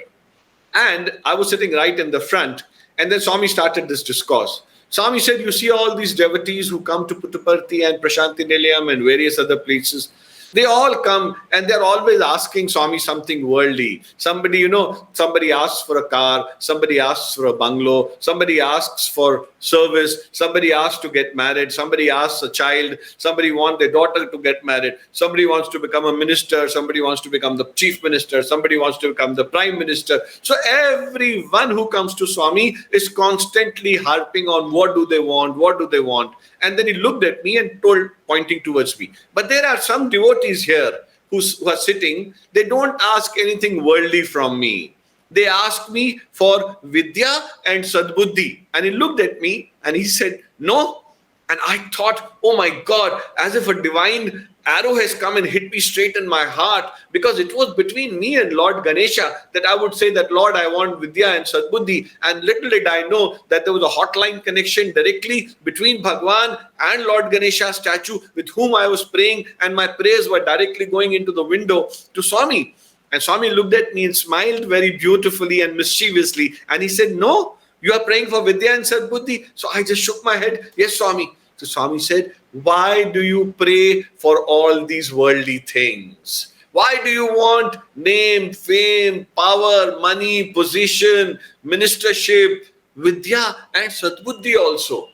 And I was sitting right in the front. And then Swami started this discourse. Swami said, you see all these devotees who come to Puttaparthi and Prashanti Nilayam and various other places. They all come and they're always asking Swami something worldly. Somebody, somebody asks for a car, somebody asks for a bungalow, somebody asks for service, somebody asks to get married, somebody asks a child, somebody wants their daughter to get married, somebody wants to become a minister, somebody wants to become the chief minister, somebody wants to become the prime minister. So everyone who comes to Swami is constantly harping on what do they want. And then he looked at me and told, pointing towards me, but there are some devotees here who are sitting, they don't ask anything worldly from me. They ask me for Vidya and Sadbuddhi. And he looked at me and he said, no. And I thought, oh my God, as if a divine arrow has come and hit me straight in my heart, because it was between me and Lord Ganesha that I would say that, Lord, I want Vidya and Sadbuddhi. And little did I know that there was a hotline connection directly between Bhagwan and Lord Ganesha's statue with whom I was praying, and my prayers were directly going into the window to Swami. And Swami looked at me and smiled very beautifully and mischievously. And he said, no, you are praying for Vidya and Sadbuddhi. So I just shook my head. Yes, Swami. So Swami said, why do you pray for all these worldly things? Why do you want name, fame, power, money, position, ministership, Vidya and Sadbuddhi also?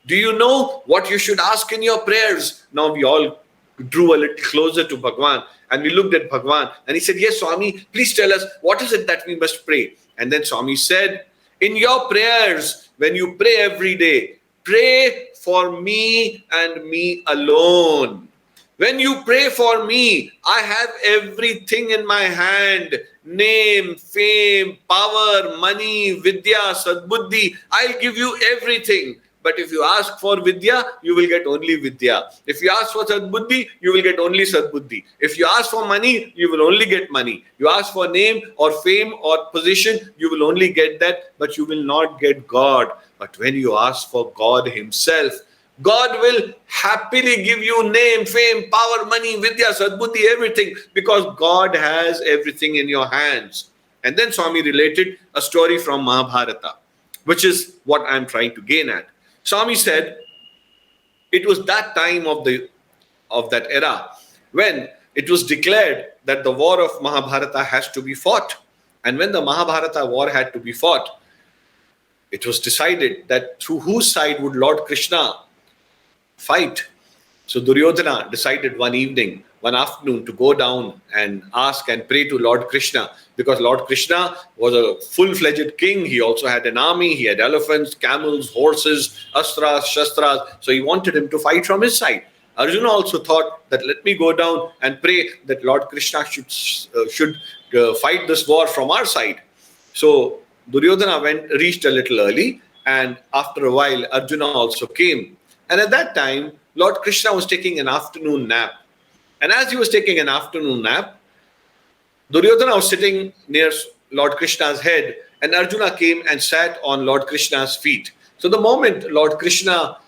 Do you know what you should ask in your prayers? Now we all drew a little closer to Bhagwan and we looked at Bhagwan and he said, yes, Swami, please tell us, what is it that we must pray? And then Swami said, in your prayers, when you pray every day, pray for me and me alone. When you pray for me, I have everything in my hand. Name, fame, power, money, Vidya, Sadbuddhi. I'll give you everything. But if you ask for Vidya, you will get only Vidya. If you ask for Sadbuddhi, you will get only Sadbuddhi. If you ask for money, you will only get money. You ask for name or fame or position, you will only get that, but you will not get God. But when you ask for God Himself, God will happily give you name, fame, power, money, Vidya, Sadbuddhi, everything, because God has everything in your hands. And then Swami related a story from Mahabharata, which is what I'm trying to gain at. Swami said, it was that time of that era when it was declared that the war of Mahabharata has to be fought. And when the Mahabharata war had to be fought, it was decided that through whose side would Lord Krishna fight. So Duryodhana decided one afternoon to go down and ask and pray to Lord Krishna, because Lord Krishna was a full-fledged king. He also had an army. He had elephants, camels, horses, astras, shastras. So he wanted him to fight from his side. Arjuna also thought that let me go down and pray that Lord Krishna should fight this war from our side. So Duryodhana reached a little early, and after a while Arjuna also came. And at that time, Lord Krishna was taking an afternoon nap. And as he was taking an afternoon nap, Duryodhana was sitting near Lord Krishna's head, and Arjuna came and sat on Lord Krishna's feet. So the moment Lord Krishna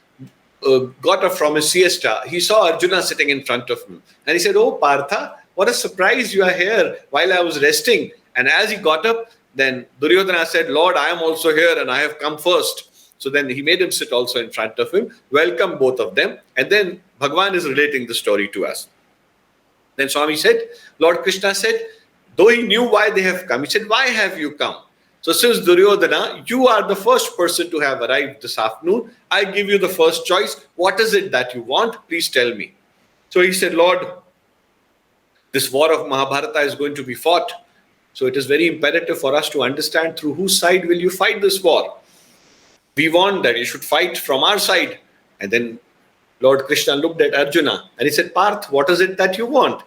got up from his siesta, he saw Arjuna sitting in front of him. And he said, oh, Partha, what a surprise, you are here while I was resting. And as he got up, then Duryodhana said, Lord, I am also here and I have come first. So then he made him sit also in front of him, welcome both of them. And then Bhagwan is relating the story to us. Then Swami said, Lord Krishna said, though he knew why they have come, he said, why have you come? So since Duryodhana, you are the first person to have arrived this afternoon, I give you the first choice. What is it that you want? Please tell me. So he said, Lord, this war of Mahabharata is going to be fought. So it is very imperative for us to understand through whose side will you fight this war. We want that you should fight from our side. And then Lord Krishna looked at Arjuna and he said, Parth, what is it that you want?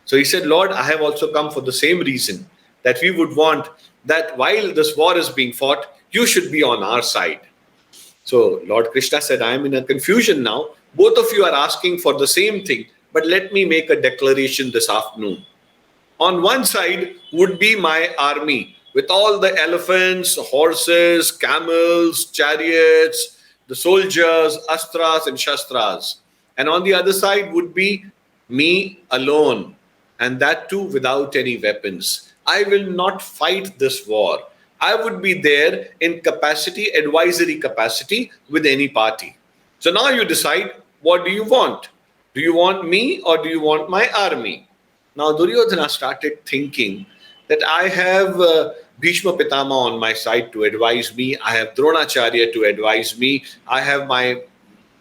So he said, Lord, I have also come for the same reason, that we would want that while this war is being fought, you should be on our side. So Lord Krishna said, I am in a confusion now. Both of you are asking for the same thing, but let me make a declaration this afternoon. On one side would be my army, with all the elephants, horses, camels, chariots, the soldiers, astras and shastras. And on the other side would be me alone, and that too without any weapons. I will not fight this war. I would be there in capacity, advisory capacity with any party. So now you decide, what do you want? Do you want me or do you want my army? Now Duryodhana started thinking that I have Bhishma Pitama on my side to advise me. I have Dronacharya to advise me. I have my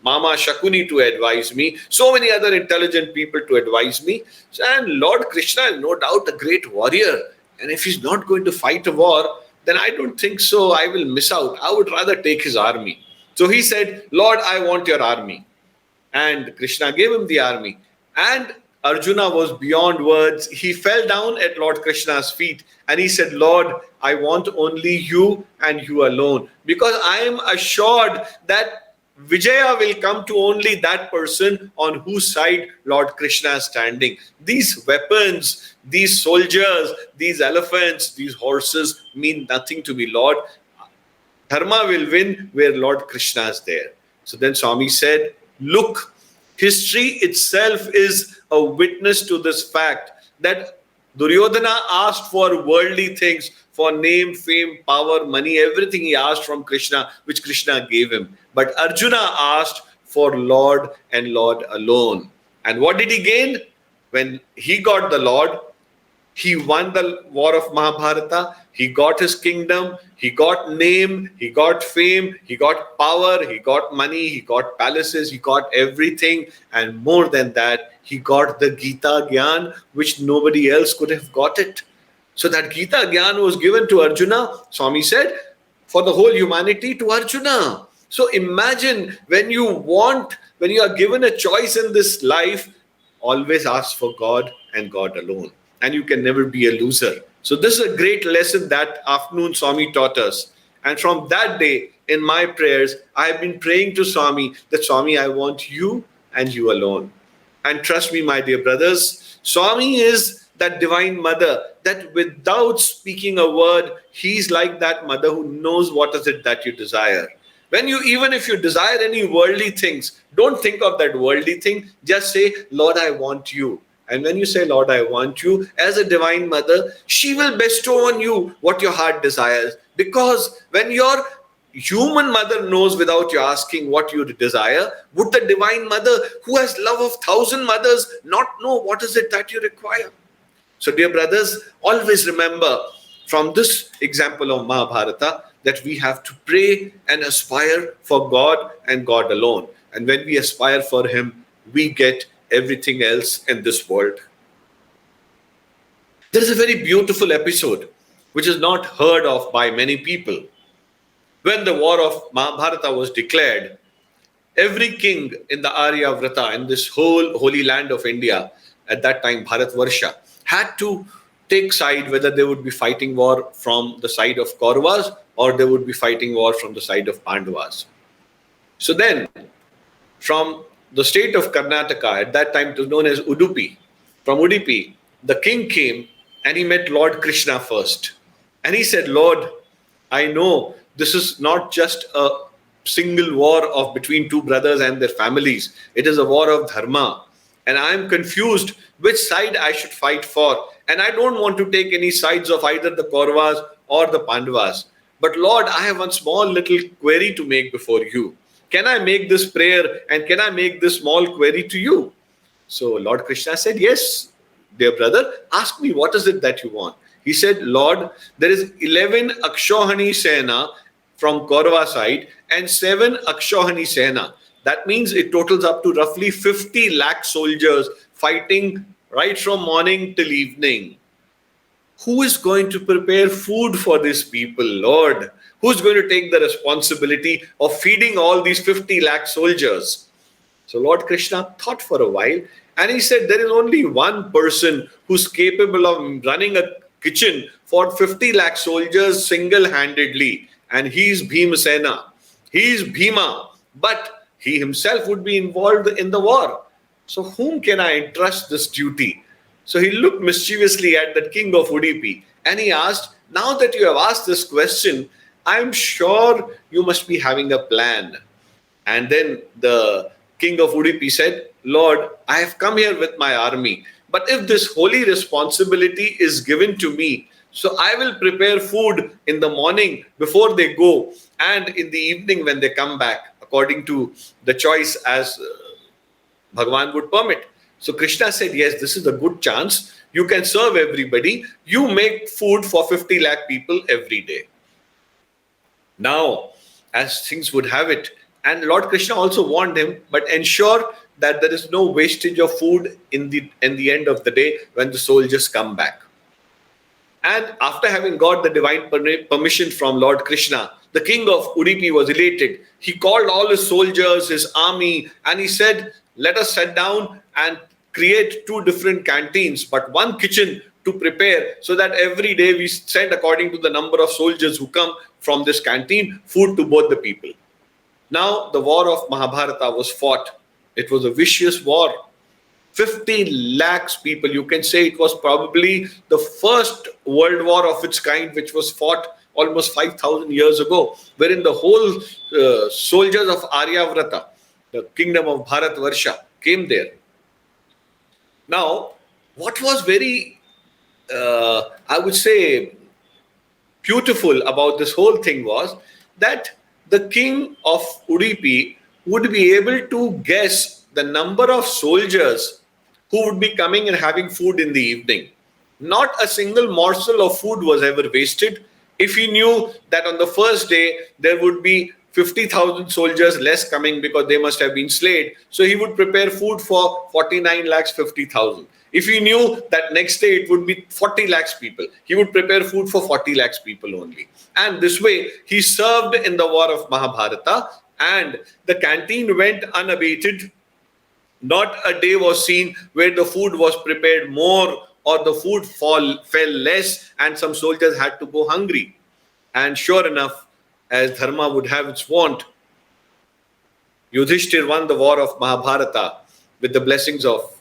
Mama Shakuni to advise me, so many other intelligent people to advise me. And Lord Krishna is no doubt a great warrior. And if he's not going to fight a war, then I don't think so. I will miss out. I would rather take his army. So he said, Lord, I want your army. And Krishna gave him the army. And Arjuna was beyond words. He fell down at Lord Krishna's feet and he said, Lord, I want only you and you alone, because I am assured that Vijaya will come to only that person on whose side Lord Krishna is standing. These weapons, these soldiers, these elephants, these horses mean nothing to me, Lord. Dharma will win where Lord Krishna is there. So then Swami said, look, history itself is a witness to this fact that Duryodhana asked for worldly things, for name, fame, power, money, everything he asked from Krishna, which Krishna gave him. But Arjuna asked for Lord and Lord alone. And what did he gain? When he got the Lord, he won the war of Mahabharata, he got his kingdom, he got name, he got fame, he got power, he got money, he got palaces, he got everything. And more than that, he got the Gita Gyan, which nobody else could have got it. So that Gita Gyan was given to Arjuna, Swami said, for the whole humanity, to Arjuna. So imagine when you are given a choice in this life, always ask for God and God alone. And you can never be a loser. So this is a great lesson that afternoon Swami taught us. And from that day, in my prayers, I have been praying to Swami that Swami, I want you and you alone. And trust me, my dear brothers, Swami is that divine mother that without speaking a word, he's like that mother who knows what is it that you desire. Even if you desire any worldly things, don't think of that worldly thing. Just say, Lord, I want you. And when you say, Lord, I want you, as a divine mother, she will bestow on you what your heart desires. Because when your human mother knows without you asking what you desire, would the divine mother, who has love of 1,000 mothers, not know what is it that you require? So dear brothers, always remember from this example of Mahabharata that we have to pray and aspire for God and God alone. And when we aspire for Him, we get everything else in this world. There is a very beautiful episode which is not heard of by many people. When the war of Mahabharata was declared, every king in the Aryavrata, in this whole holy land of India, at that time Bharatvarsha, had to take side whether they would be fighting war from the side of Kauravas or they would be fighting war from the side of Pandavas. So then, from the state of Karnataka, at that time it was known as Udupi. From Udupi, the king came and he met Lord Krishna first. And he said, Lord, I know this is not just a single war of between two brothers and their families. It is a war of dharma. And I am confused which side I should fight for. And I don't want to take any sides of either the Kauravas or the Pandavas. But Lord, I have one small little query to make before you. Can I make this prayer and can I make this small query to you? So Lord Krishna said, yes, dear brother, ask me what is it that you want. He said, Lord, there is 11 Akshohani Sena from Kaurava side and 7 Akshohani Sena. That means it totals up to roughly 50 lakh soldiers fighting right from morning till evening. Who is going to prepare food for these people, Lord? Who's going to take the responsibility of feeding all these 50 lakh soldiers? So Lord Krishna thought for a while and he said, there is only one person who's capable of running a kitchen for 50 lakh soldiers single-handedly, and he's Bhimasena. He's Bhima, but he himself would be involved in the war. So whom can I entrust this duty? So he looked mischievously at the king of Udupi and he asked, now that you have asked this question, I'm sure you must be having a plan. And then the king of Udupi said, Lord, I have come here with my army. But if this holy responsibility is given to me, So I will prepare food in the morning before they go, and in the evening when they come back, according to the choice as Bhagavan would permit. So Krishna said, yes, this is a good chance. You can serve everybody. You make food for 50 lakh people every day. Now, as things would have it, and Lord Krishna also warned him, but ensure that there is no wastage of food in the end of the day when the soldiers come back. And after having got the divine permission from Lord Krishna, the king of Udupi was elated. He called all his soldiers, his army, and he said, let us sit down and create two different canteens, but one kitchen to prepare, so that every day we send, according to the number of soldiers who come from this canteen, food to both the people. Now, the war of Mahabharata was fought. It was a vicious war. 50 lakhs people. You can say it was probably the first world war of its kind, which was fought almost 5,000 years ago, wherein the whole soldiers of Aryavrata, the kingdom of Bharatvarsha, came there. Now, what was very, I would say, beautiful about this whole thing was that the king of Udupi would be able to guess the number of soldiers who would be coming and having food in the evening. Not a single morsel of food was ever wasted. If he knew that on the first day there would be 50,000 soldiers less coming because they must have been slayed, so he would prepare food for 49 lakhs 50,000. If he knew that next day it would be 40 lakhs people, he would prepare food for 40 lakhs people only. And this way, he served in the war of Mahabharata, and the canteen went unabated. Not a day was seen where the food was prepared more or the food fell less and some soldiers had to go hungry. And sure enough, as Dharma would have its wont, Yudhishthir won the war of Mahabharata with the blessings of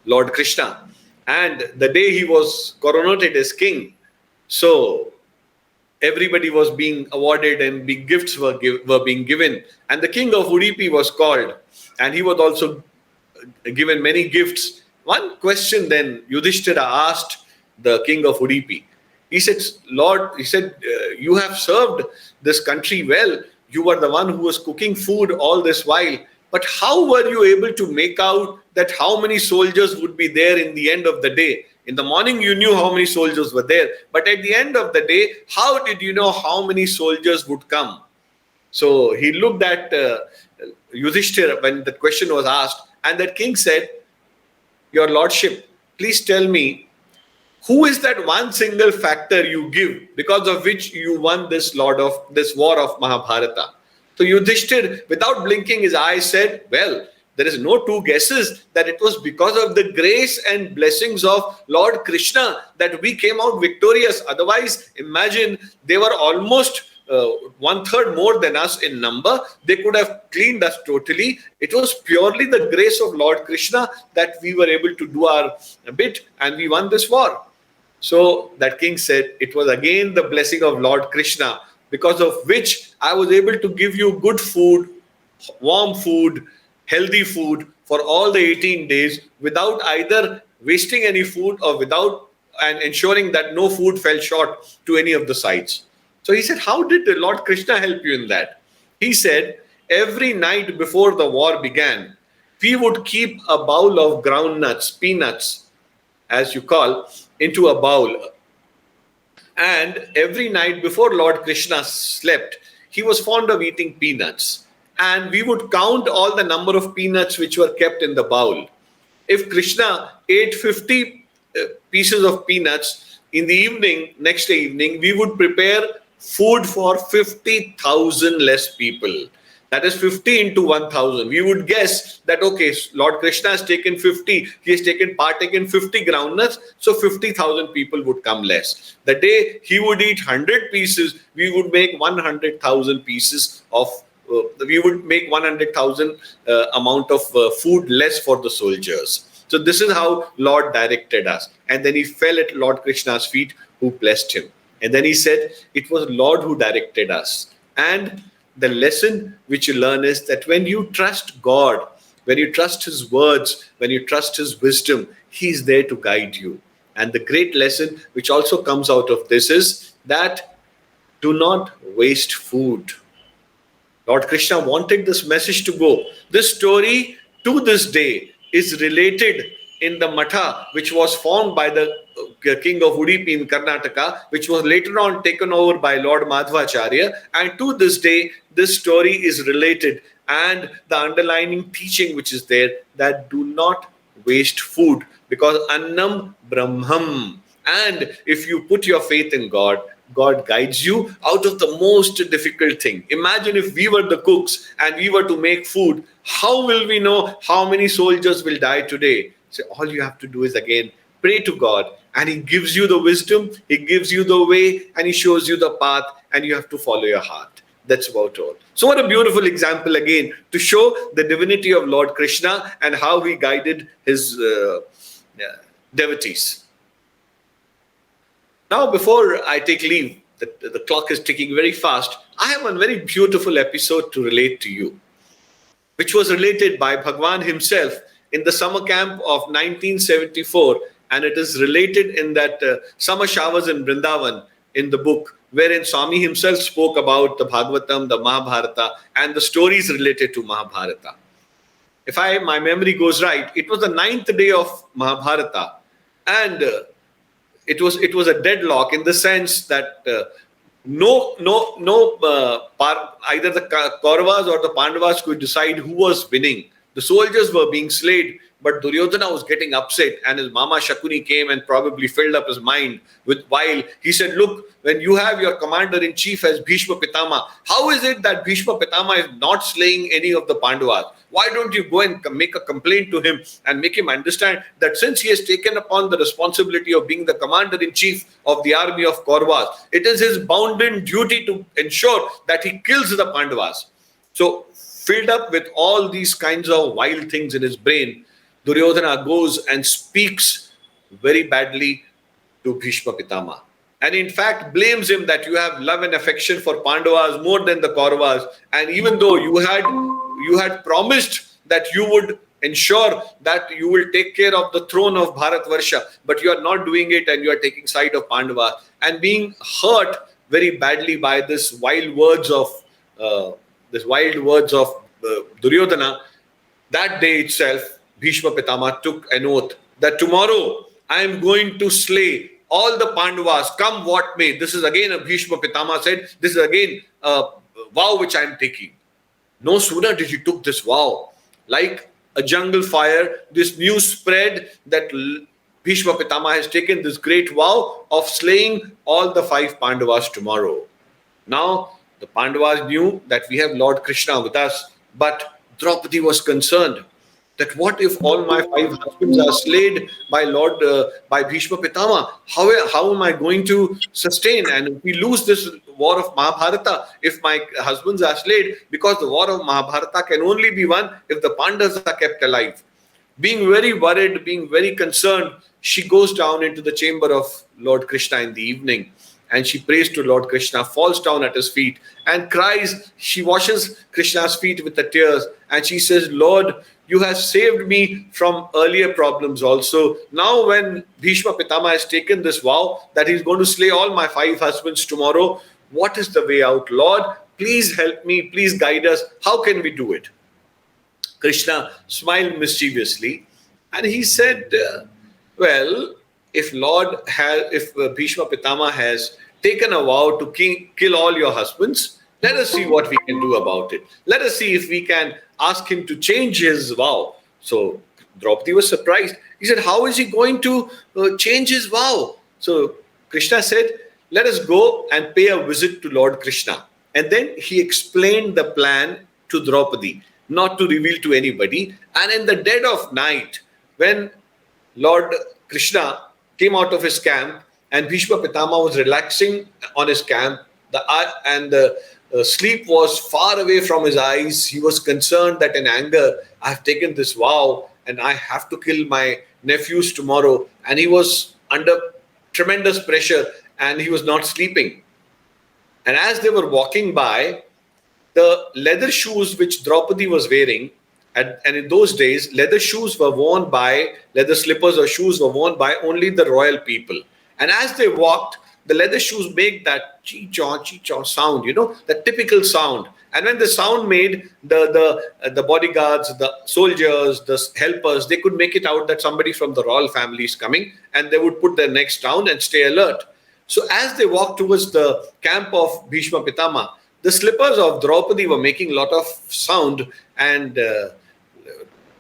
Lord Krishna. And the day he was coronated as king, so everybody was being awarded and big gifts were being given. And the king of Udupi was called, and he was also given many gifts. One question then Yudhishthira asked the king of Udupi. He said, Lord, you have served this country well. You were the one who was cooking food all this while. But how were you able to make out that how many soldiers would be there in the end of the day? In the morning, you knew how many soldiers were there. But at the end of the day, how did you know how many soldiers would come? So he looked at Yudhishthira when the question was asked. And that king said, Your Lordship, please tell me, who is that one single factor you give because of which you won this war of Mahabharata? So Yudhishthir, without blinking his eyes, said, well, there is no two guesses that it was because of the grace and blessings of Lord Krishna that we came out victorious. Otherwise, imagine they were almost 1/3 more than us in number. They could have cleaned us totally. It was purely the grace of Lord Krishna that we were able to do our bit and we won this war. So that king said, it was again the blessing of Lord Krishna, because of which I was able to give you good food, warm food, healthy food for all the 18 days without either wasting any food or and ensuring that no food fell short to any of the sides. So he said, how did the Lord Krishna help you in that? He said, every night before the war began, we would keep a bowl of groundnuts, peanuts, as you call, into a bowl. And every night before Lord Krishna slept, he was fond of eating peanuts. And we would count all the number of peanuts which were kept in the bowl. If Krishna ate 50 pieces of peanuts, in the evening, next day evening, we would prepare food for 50,000 less people. That is 50 into 1,000. We would guess that, okay, Lord Krishna has taken 50, he has partaken 50 groundnuts, so 50,000 people would come less. The day he would eat 100 pieces, we would make 100,000 pieces of, we would make 100,000 amount of food less for the soldiers. So this is how Lord directed us. And then he fell at Lord Krishna's feet, who blessed him. And then he said, it was Lord who directed us. And the lesson which you learn is that when you trust God, when you trust his words, when you trust his wisdom, he's there to guide you. And the great lesson which also comes out of this is that do not waste food. Lord Krishna wanted this message to go. This story to this day is related in the Matha, which was formed by the king of Udupi in Karnataka, which was later on taken over by Lord Madhvacharya. And to this day, this story is related. And the underlying teaching which is there, that do not waste food, because Annam Brahmam. And if you put your faith in God, God guides you out of the most difficult thing. Imagine if we were the cooks and we were to make food, how will we know how many soldiers will die today? So all you have to do is again pray to God, and He gives you the wisdom, He gives you the way, and He shows you the path, and you have to follow your heart. That's about all. So what a beautiful example again to show the divinity of Lord Krishna and how He guided His devotees. Now, before I take leave, the clock is ticking very fast. I have a very beautiful episode to relate to you, which was related by Bhagwan himself in the summer camp of 1974, and it is related in that summer showers in Brindavan in the book, wherein Swami himself spoke about the Bhagavatam, the Mahabharata, and the stories related to Mahabharata. If my memory goes right, it was the 9th day of Mahabharata, and it was a deadlock in the sense that either the Kauravas or the Pandavas could decide who was winning. The soldiers were being slayed, but Duryodhana was getting upset, and his Mama Shakuni came and probably filled up his mind while he said, look, when you have your commander-in-chief as Bhishma Pitama, how is it that Bhishma Pitama is not slaying any of the Pandavas? Why don't you go and make a complaint to him and make him understand that since he has taken upon the responsibility of being the commander-in-chief of the army of Kauravas, it is his bounden duty to ensure that he kills the Pandavas. So, filled up with all these kinds of wild things in his brain, Duryodhana goes and speaks very badly to Bhishma Pitama. And in fact, blames him that you have love and affection for Pandavas more than the Kauravas. And even though you had promised that you would ensure that you will take care of the throne of Bharatvarsha, but you are not doing it, and you are taking side of Pandavas, and being hurt very badly by this wild words of Duryodhana. That day itself, Bhishma Pitama took an oath that tomorrow I am going to slay all the Pandavas, come what may. This is again a Bhishma Pitama said, this is again a vow which I am taking. No sooner did he took this vow, like a jungle fire, this news spread that Bhishma Pitama has taken this great vow of slaying all the 5 Pandavas tomorrow. Now, the Pandavas knew that we have Lord Krishna with us, but Draupadi was concerned that what if all my 5 husbands are slayed by Bhishma Pitama? How am I going to sustain? And if we lose this war of Mahabharata, if my husbands are slayed, because the war of Mahabharata can only be won if the Pandavas are kept alive. Being very worried, being very concerned, she goes down into the chamber of Lord Krishna in the evening, and she prays to Lord Krishna, falls down at his feet and cries. She washes Krishna's feet with the tears, and she says, Lord, you have saved me from earlier problems also. Now when Bhishma Pitama has taken this vow that he's going to slay all my 5 husbands tomorrow, what is the way out? Lord, please help me, please guide us. How can we do it? Krishna smiled mischievously, and he said, well, if Bhishma Pitama has taken a vow to kill all your husbands, let us see what we can do about it. Let us see if we can ask him to change his vow. So Draupadi was surprised. He said, how is he going to change his vow? So Krishna said, let us go and pay a visit to Lord Krishna. And then he explained the plan to Draupadi, not to reveal to anybody. And in the dead of night, when Lord Krishna came out of his camp and Bhishma Pitama was relaxing on his camp, the sleep was far away from his eyes. He was concerned that in anger, I have taken this vow and I have to kill my nephews tomorrow. And he was under tremendous pressure and he was not sleeping. And as they were walking by, the leather shoes which Draupadi was wearing And in those days, leather slippers or shoes were worn by only the royal people. And as they walked, the leather shoes make that chee-chaw sound, that typical sound. And when the sound made, the bodyguards, the soldiers, the helpers, they could make it out that somebody from the royal family is coming, and they would put their necks down and stay alert. So as they walked towards the camp of Bhishma Pitama, the slippers of Draupadi were making a lot of sound, and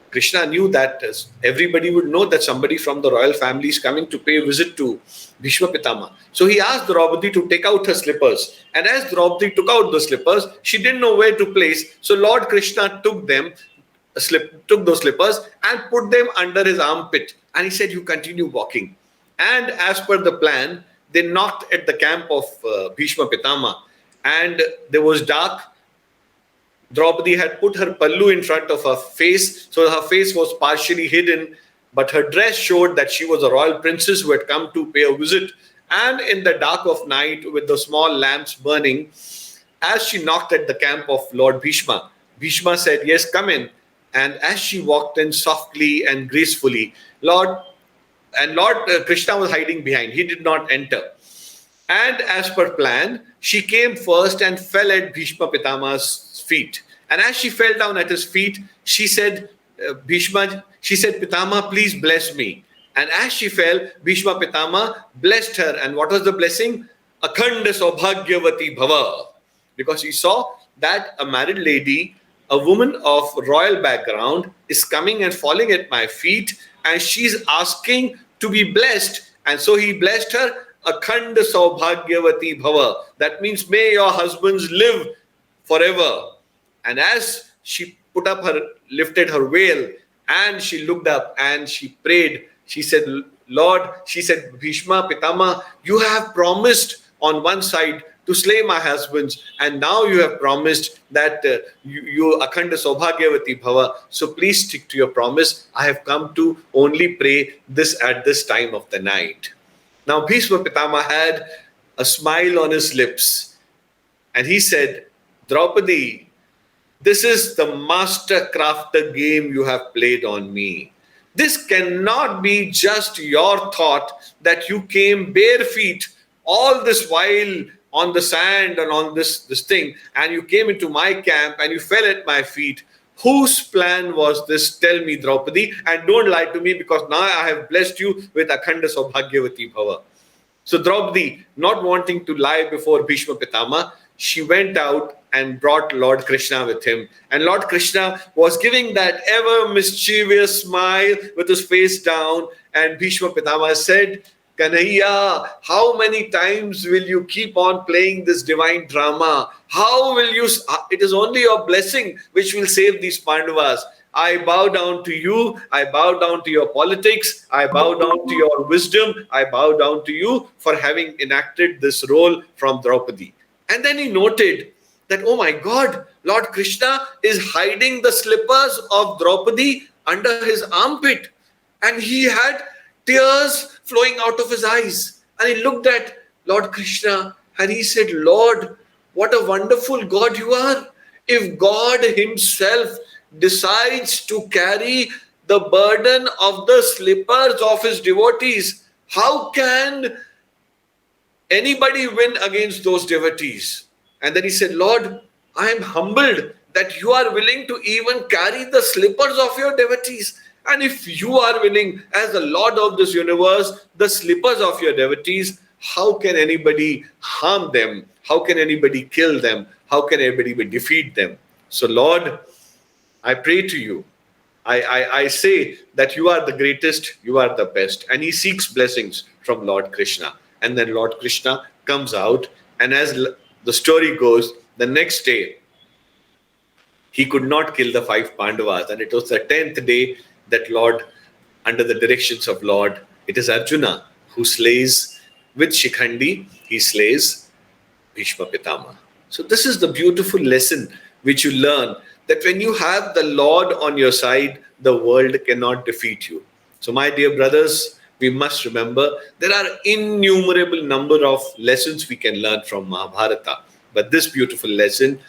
Krishna knew that everybody would know that somebody from the royal family is coming to pay a visit to Bhishma Pitama. So he asked Draupadi to take out her slippers. And as Draupadi took out the slippers, she didn't know where to place. So Lord Krishna took those slippers and put them under his armpit. And he said, "You continue walking." And as per the plan, they knocked at the camp of Bhishma Pitama. And there was dark. Draupadi had put her pallu in front of her face, so her face was partially hidden, but her dress showed that she was a royal princess who had come to pay a visit. And in the dark of night, with the small lamps burning, as she knocked at the camp of Lord Bhishma, Bhishma said, "Yes, come in." And as she walked in softly and gracefully, Lord Krishna was hiding behind. He did not enter. And as per plan, she came first and fell at Bhishma Pitama's feet. And as she fell down at his feet, she said, "Pitama, please bless me." And as she fell, Bhishma Pitama blessed her. And what was the blessing? Akhanda Saubhagyavati Bhava. Because he saw that a married lady, a woman of royal background, is coming and falling at my feet, and she's asking to be blessed. And so he blessed her, Akhanda Saubhagyavati Bhava. That means, may your husbands live forever. And as she lifted her veil, and she looked up and she prayed, she said, "Bhishma Pitama, you have promised on one side to slay my husbands, and now you have promised that you Akhanda Saubhagyavati Bhava. So please stick to your promise. I have come to only pray this at this time of the night." Now Bhishma Pitama had a smile on his lips, and he said, "Draupadi, this is the master crafter game you have played on me. This cannot be just your thought that you came bare feet all this while on the sand and on this thing, and you came into my camp and you fell at my feet. Whose plan was this? Tell me, Draupadi, and don't lie to me, because now I have blessed you with Akhanda Saubhagyavati Bhava." So Draupadi, not wanting to lie before Bhishma Pitama, she went out and brought Lord Krishna with him. And Lord Krishna was giving that ever mischievous smile with his face down. And Bhishma Pitama said, "Kanhaiya, how many times will you keep on playing this divine drama? How will you? It is only your blessing which will save these Pandavas. I bow down to you. I bow down to your politics. I bow down to your wisdom. I bow down to you for having enacted this role from Draupadi." And then he noted that, oh my God, Lord Krishna is hiding the slippers of Draupadi under his armpit. And he had tears flowing out of his eyes. And he looked at Lord Krishna and he said, "Lord, what a wonderful God you are. If God himself decides to carry the burden of the slippers of his devotees, how can anybody win against those devotees?" And then he said, "Lord, I am humbled that you are willing to even carry the slippers of your devotees. And if you are willing, as the Lord of this universe, the slippers of your devotees, how can anybody harm them? How can anybody kill them? How can anybody defeat them? So Lord, I pray to you. I say that you are the greatest, you are the best." And he seeks blessings from Lord Krishna. And then Lord Krishna comes out, and as the story goes, the next day, he could not kill the 5 Pandavas. And it was the 10th day that Lord, under the directions of Lord, it is Arjuna who slays with Shikhandi, he slays Bhishma Pitama. So this is the beautiful lesson which you learn, that when you have the Lord on your side, the world cannot defeat you. So my dear brothers, we must remember there are innumerable number of lessons we can learn from Mahabharata. But this beautiful lesson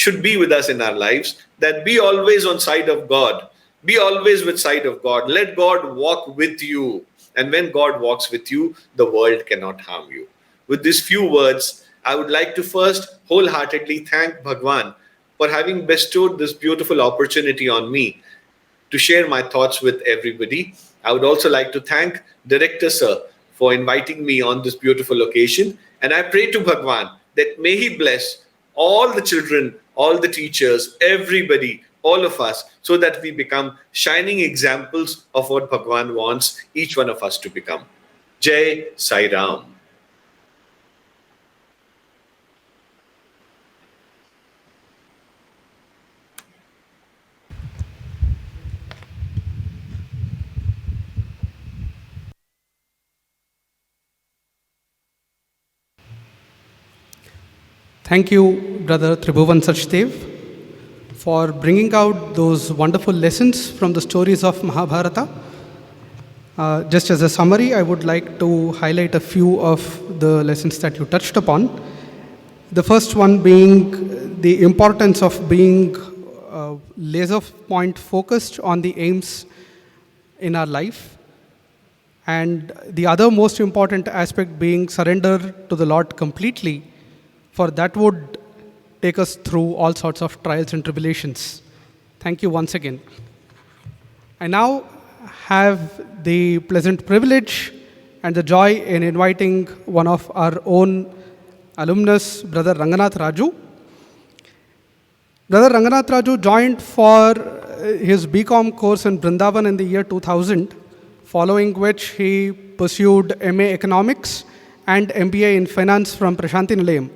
should be with us in our lives, that be always on side of God. Be always with side of God. Let God walk with you. And when God walks with you, the world cannot harm you. With these few words, I would like to first wholeheartedly thank Bhagwan for having bestowed this beautiful opportunity on me to share my thoughts with everybody. I would also like to thank Director Sir for inviting me on this beautiful occasion. And I pray to Bhagwan that may he bless all the children, all the teachers, everybody, all of us, so that we become shining examples of what Bhagwan wants each one of us to become. Jai Sai Ram. Thank you, Brother Tribhuvan Sachdev, for bringing out those wonderful lessons from the stories of Mahabharata. Just as a summary, I would like to highlight a few of the lessons that you touched upon. The first one being the importance of being laser point focused on the aims in our life. And the other most important aspect being surrender to the Lord completely, for that would take us through all sorts of trials and tribulations. Thank you once again. I now have the pleasant privilege and the joy in inviting one of our own alumnus, Brother Ranganath Raju. Brother Ranganath Raju joined for his BCom course in Brindavan in the year 2000, following which he pursued MA Economics and MBA in Finance from Prashanthi Nilayam.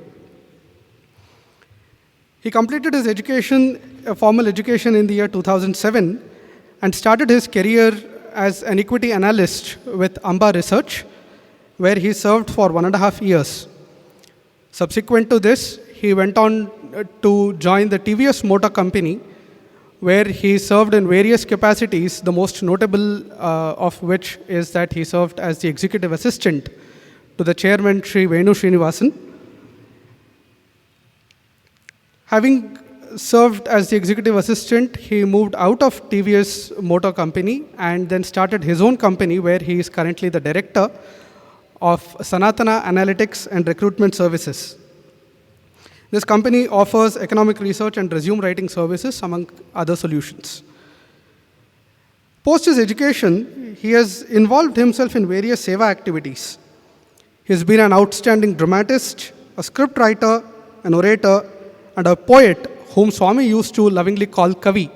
He completed his education, formal education in the year 2007 and started his career as an equity analyst with Amba Research, where he served for 1.5 years. Subsequent to this, he went on to join the TVS Motor Company, where he served in various capacities, the most notable of which is that he served as the executive assistant to the chairman, Sri Venu Srinivasan. Having served as the executive assistant, he moved out of TVS Motor Company and then started his own company, where he is currently the director of Sanatana Analytics and Recruitment Services. This company offers economic research and resume writing services, among other solutions. Post his education, he has involved himself in various seva activities. He has been an outstanding dramatist, a script writer, an orator, and a poet whom Swami used to lovingly call Kavi.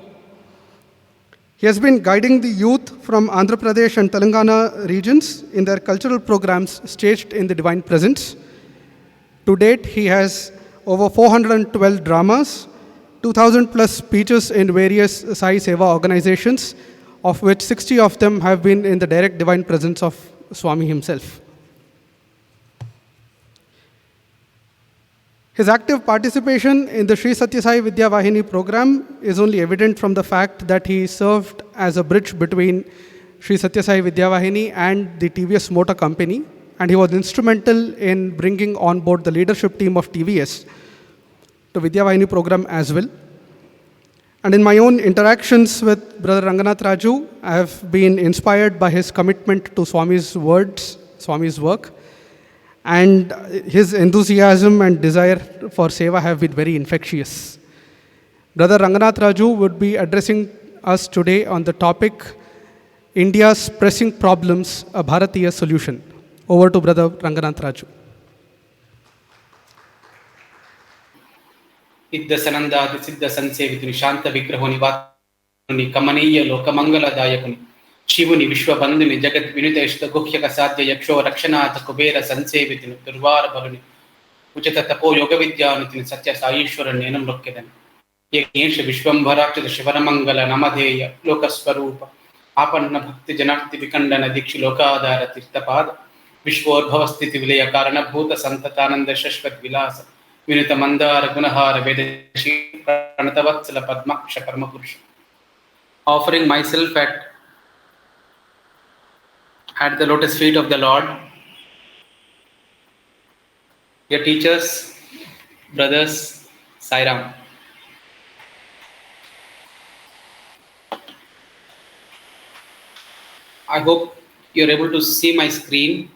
He has been guiding the youth from Andhra Pradesh and Telangana regions in their cultural programs staged in the Divine Presence. To date, he has over 412 dramas, 2,000 plus speeches in various Sai Seva organizations, of which 60 of them have been in the direct Divine Presence of Swami himself. His active participation in the Sri Satya Sai Vidya Vahini program is only evident from the fact that he served as a bridge between Sri Satya Sai Vidya Vahini and the TVS Motor Company, and he was instrumental in bringing on board the leadership team of TVS to Vidya Vahini program as well. And in my own interactions with Brother Ranganath Raju, I have been inspired by his commitment to Swami's words, Swami's work, and his enthusiasm and desire for seva have been very infectious. Brother Ranganath Raju would be addressing us today on the topic, India's Pressing Problems, a Bharatiya Solution. Over to Brother Ranganath Raju. ಇದ್ದ ಸನಂದಾದಿ ಸಿದ್ಧ ಸಂಸೇವಿತುನಿ ಶಾಂತ ವಿಗ್ರಹೋ ನಿವಾತುನಿ ಕಮನೀಯ ಲೋಕಮಂಗಲದಾಯಕುನಿ ಶಿವುನಿ ವಿಶ್ವಬಂಧುನಿ ಜಗತ್ ವಿನುತೇಷ್ಟ ಗುಹ್ಯಕ ಸಾಧ್ಯ ಯಕ್ಷೋ ರಕ್ಷಣಾಥ ಕುಬೇರ ಸಂಸೇವಿತುನಿ ದುರ್ವಾರ ಬಲುನಿ ಉಚಿತ ತಪೋ ಯೋಗ ವಿದ್ಯಾನುತಿನಿ ಸತ್ಯ ಸಾಯೀಶ್ವರ ನೇನಂ ರೊಕ್ಕೆದನು ಯಜ್ಞೇಶ ವಿಶ್ವಂಭರಾಕ್ಷತ ಶಿವನಮಂಗಲ ನಮಧೇಯ ಲೋಕಸ್ವರೂಪ ಆಪನ್ನ ಭಕ್ತಿ ಜನಾರ್ತಿ ವಿಖಂಡನ ದೀಕ್ಷಿ ಲೋಕಾಧಾರ ತೀರ್ಥಪಾದ ವಿಶ್ವೋದ್ಭವ ಸ್ಥಿತಿ ವಿಲಯ ಕಾರಣಭೂತ ಸಂತತಾನಂದ ಶಶ್ವತ್ ವಿಲಾಸ ವಿನುತ ಮಂದಾರ ಗುಣಹಾರ ವೇದ ಪ್ರಣತವತ್ಸಲ ಪದ್ಮಾಕ್ಷ ಪರಮಪುರುಷ. Offering myself at the lotus feet of the Lord, dear teachers, brothers, Sai Ram. I hope you're able to see my screen.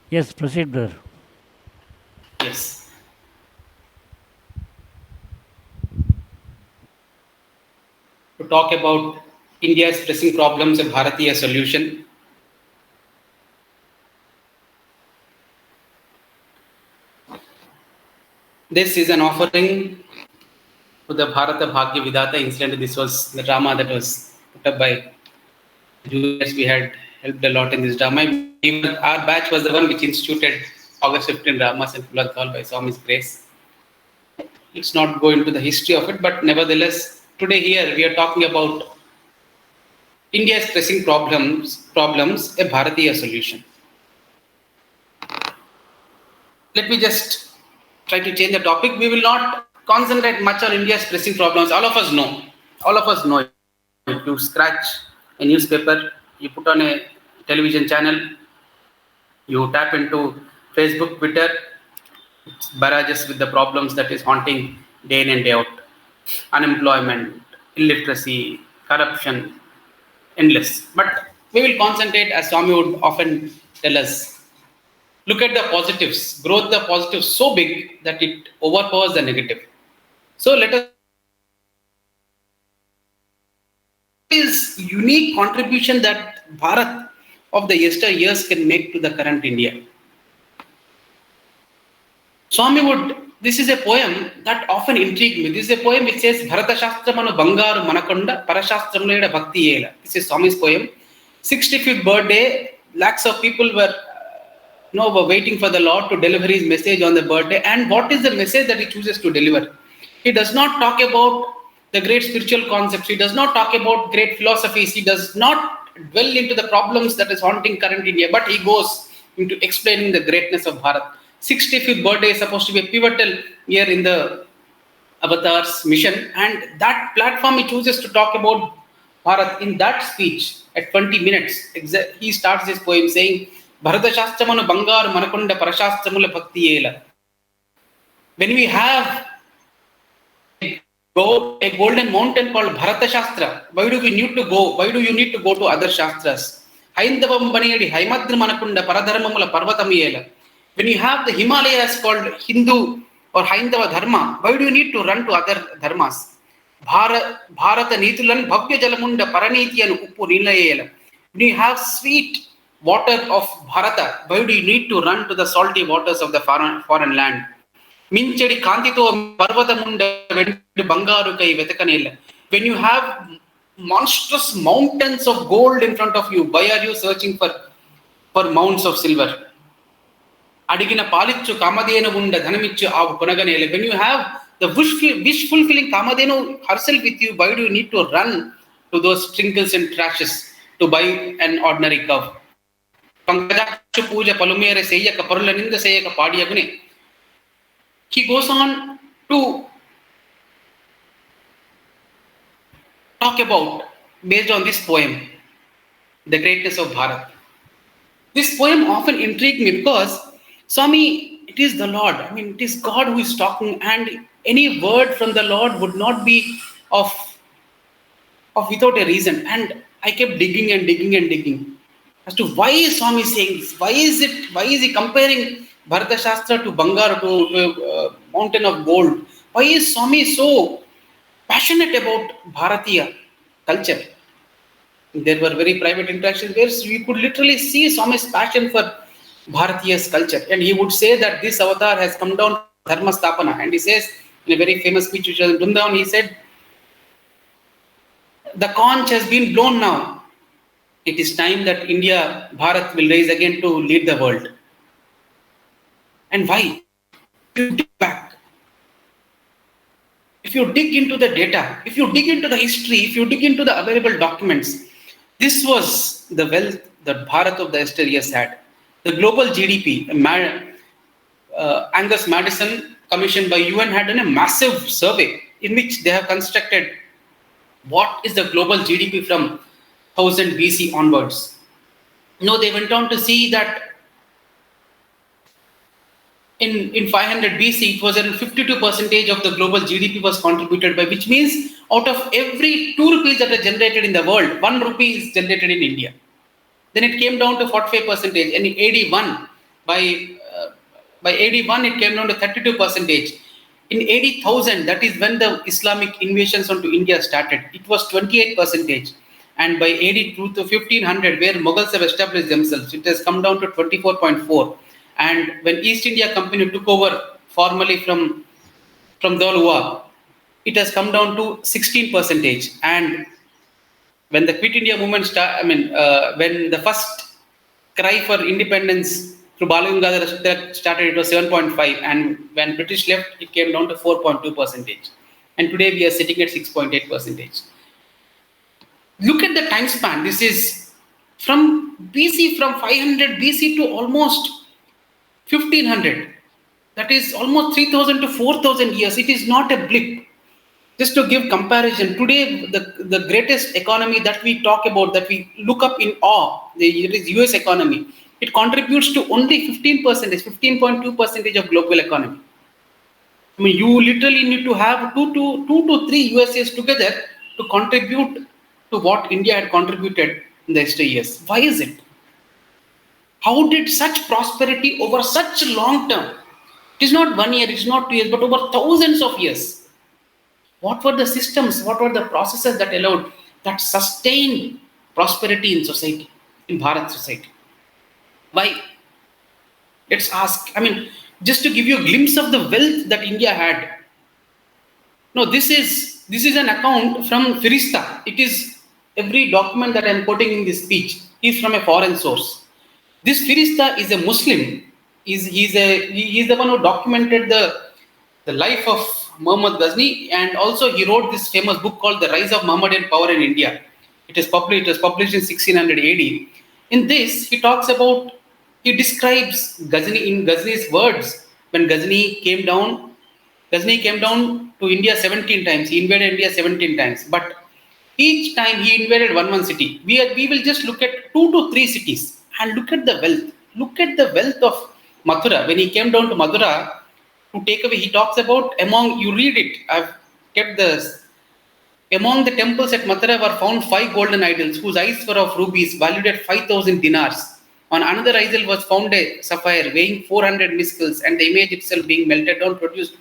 Yes, proceed, brother. Yes. To talk about India's pressing problems and Bharatiya solution. This is an offering to the Bharata Bhagya Vidata. Incidentally, this was the drama that was put up by juniors. We had helped a lot in this drama. Even our batch was the one which instituted August 15 dramas and Fulanthal by Swami's grace. Let's not go into the history of it, but nevertheless, today here we are talking about India's pressing problems, a Bharatiya solution. Let me just try to change the topic. We will not concentrate much on India's pressing problems. All of us know. All of us know it. You scratch a newspaper, you put on a television channel, you tap into Facebook, Twitter, it's barrages with the problems that is haunting day in and day out. Unemployment, illiteracy, corruption, endless. But we will concentrate, as Swami would often tell us, look at the positives, growth the positives so big that it overpowers the negative. So let us is unique contribution that Bharat of the yesteryears can make to the current India. Swami would, this is a poem that often intrigued me. This is a poem which says, Bharata Shastramanu Bangaru Manakonda, Parashastramuleda Bhakti Yela. This is Swami's poem. 65th birthday, lakhs of people were waiting for the Lord to deliver his message on the birthday. And what is the message that he chooses to deliver? He does not talk about the great spiritual concepts. He does not talk about great philosophies. He does not dwell into the problems that is haunting current India, but he goes into explaining the greatness of Bharat. 65th birthday is supposed to be a pivotal year in the Avatar's mission, and that platform he chooses to talk about Bharat. In that speech, at 20 minutes, he starts his poem saying, Bharata Shastramanu Bangaru Manakonda Parashastramula Bhakti Yela. When we have a golden mountain called Bharata Shastra, why do we need to go? Why do you need to go to other Shastras? Haindavam Baniyadi Haimadra Manakunda Paradharmamula Parvatamiyela. When you have the Himalayas called Hindu or Haindava Dharma, why do you need to run to other dharmas? Bharata Nitulan Bhavya Jalamunda Paranitiyan Uppu Nilayela. When you have sweet water of Bharata, why do you need to run to the salty waters of the foreign land? Minchedi Kantito Parvatamunda Bangaru Kai Vetakanela. When you have monstrous mountains of gold in front of you, why are you searching for mounds of silver? Adigina Palichu Kamadena Bunda Dhanamichu Av Punaganele. When you have the wish fulfilling Kamadeno herself with you, why do you need to run to those trinkles and trashes to buy an ordinary cow? Pankajachu Puja Palumere Sayaka Parulaninda Sayaka Padiagune. He goes on to talk about, based on this poem, the greatness of Bharat. This poem often intrigued me because Swami, it is the Lord. I mean, it is God who is talking, and any word from the Lord would not be of without a reason. And I kept digging and digging and digging as to why is Swami saying this? Why is he comparing Bharata Shastra to Bangar, to mountain of gold? Why is Swami so passionate about Bharatiya culture? There were very private interactions where we could literally see Swami's passion for Bharatiya's culture. And he would say that this avatar has come down Dharma Stapana. And he says in a very famous speech which was in Brindavan, he said, the conch has been blown now. It is time that India, Bharat will rise again to lead the world. And why? If you dig back, if you dig into the data, if you dig into the history, if you dig into the available documents, this was the wealth that Bharat of the yesteryears had. The global GDP, Angus Madison, commissioned by UN, had done a massive survey in which they have constructed what is the global GDP from 1000 BC onwards. They went on to see that in 500 BC, it was around 52% of the global GDP was contributed by, which means out of every 2 rupees that are generated in the world, 1 rupee is generated in India. Then it came down to 45%, and in AD 1, by AD 1 it came down to 32%. In AD 1000, that is when the Islamic invasions onto India started, it was 28%. And by AD 2 to 1500, where Mughals have established themselves, it has come down to 24.4. And when East India Company took over formally from Dolwa, it has come down to 16%. And when the Quit India movement when the first cry for independence through Balagangadhar started, it was 7.5, and when British left, it came down to 4.2%. And today we are sitting at 6.8%. Look at the time span. This is from BC, from 500 BC to almost 1500. That is almost 3000 to 4000 years. It is not a blip. Just to give comparison, today the greatest economy that we talk about, that we look up in awe, it is US economy. It contributes to only 15%, 15.2% of global economy. I mean, you literally need to have two to three USAs together to contribute to what India had contributed in the extra years. Why is it? How did such prosperity over such long term? It is not 1 year, it is not 2 years, but over thousands of years. What were the systems, what were the processes that allowed, that sustained prosperity in society, in Bharat society? Why? Let's ask. I mean, just to give you a glimpse of the wealth that India had. No, this is an account from Firista. It is every document that I am quoting in this speech is from a foreign source. This Firista is a Muslim. He is the one who documented the life of Muhammad Ghazni, and also he wrote this famous book called The Rise of Muhammadan Power in India. It was published in 1600 AD. In this, he describes Ghazni in Ghazni's words. When Ghazni came down to India 17 times. He invaded India 17 times. But each time he invaded one city. We will just look at 2 to 3 cities and look at the wealth. Look at the wealth of Mathura. When he came down to Mathura, to take away, he talks about you read it, I've kept this. Among the temples at Mathura were found 5 golden idols whose eyes were of rubies valued at 5,000 dinars. On another idol was found a sapphire weighing 400 miscals, and the image itself being melted down produced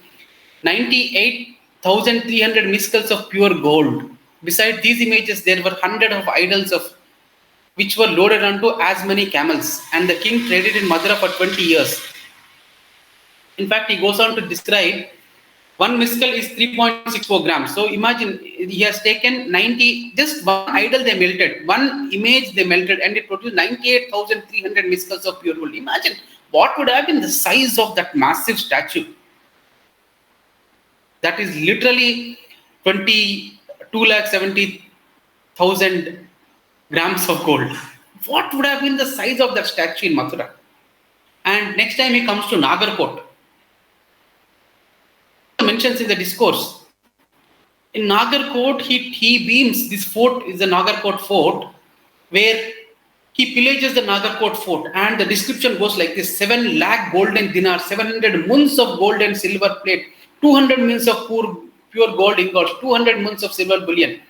98,300 miscals of pure gold. Beside these images, there were hundreds of idols which were loaded onto as many camels, and the king traded in Mathura for 20 years. In fact, he goes on to describe 1 miscal is 3.64 grams. So imagine he has taken just one idol they melted, one image they melted, and it produced 98,300 miscals of pure gold. Imagine what would have been the size of that massive statue. That is literally 270,000 grams of gold. What would have been the size of that statue in Mathura? And next time he comes to Nagarkot, mentions in the discourse. In Nagarkot, he beams, this fort is the Nagarkot fort, where he pillages the Nagarkot fort, and the description goes like this: 7 lakh golden dinars, 700 muns of gold and silver plate, 200 muns of pure gold ingots, 200 muns of silver bullion.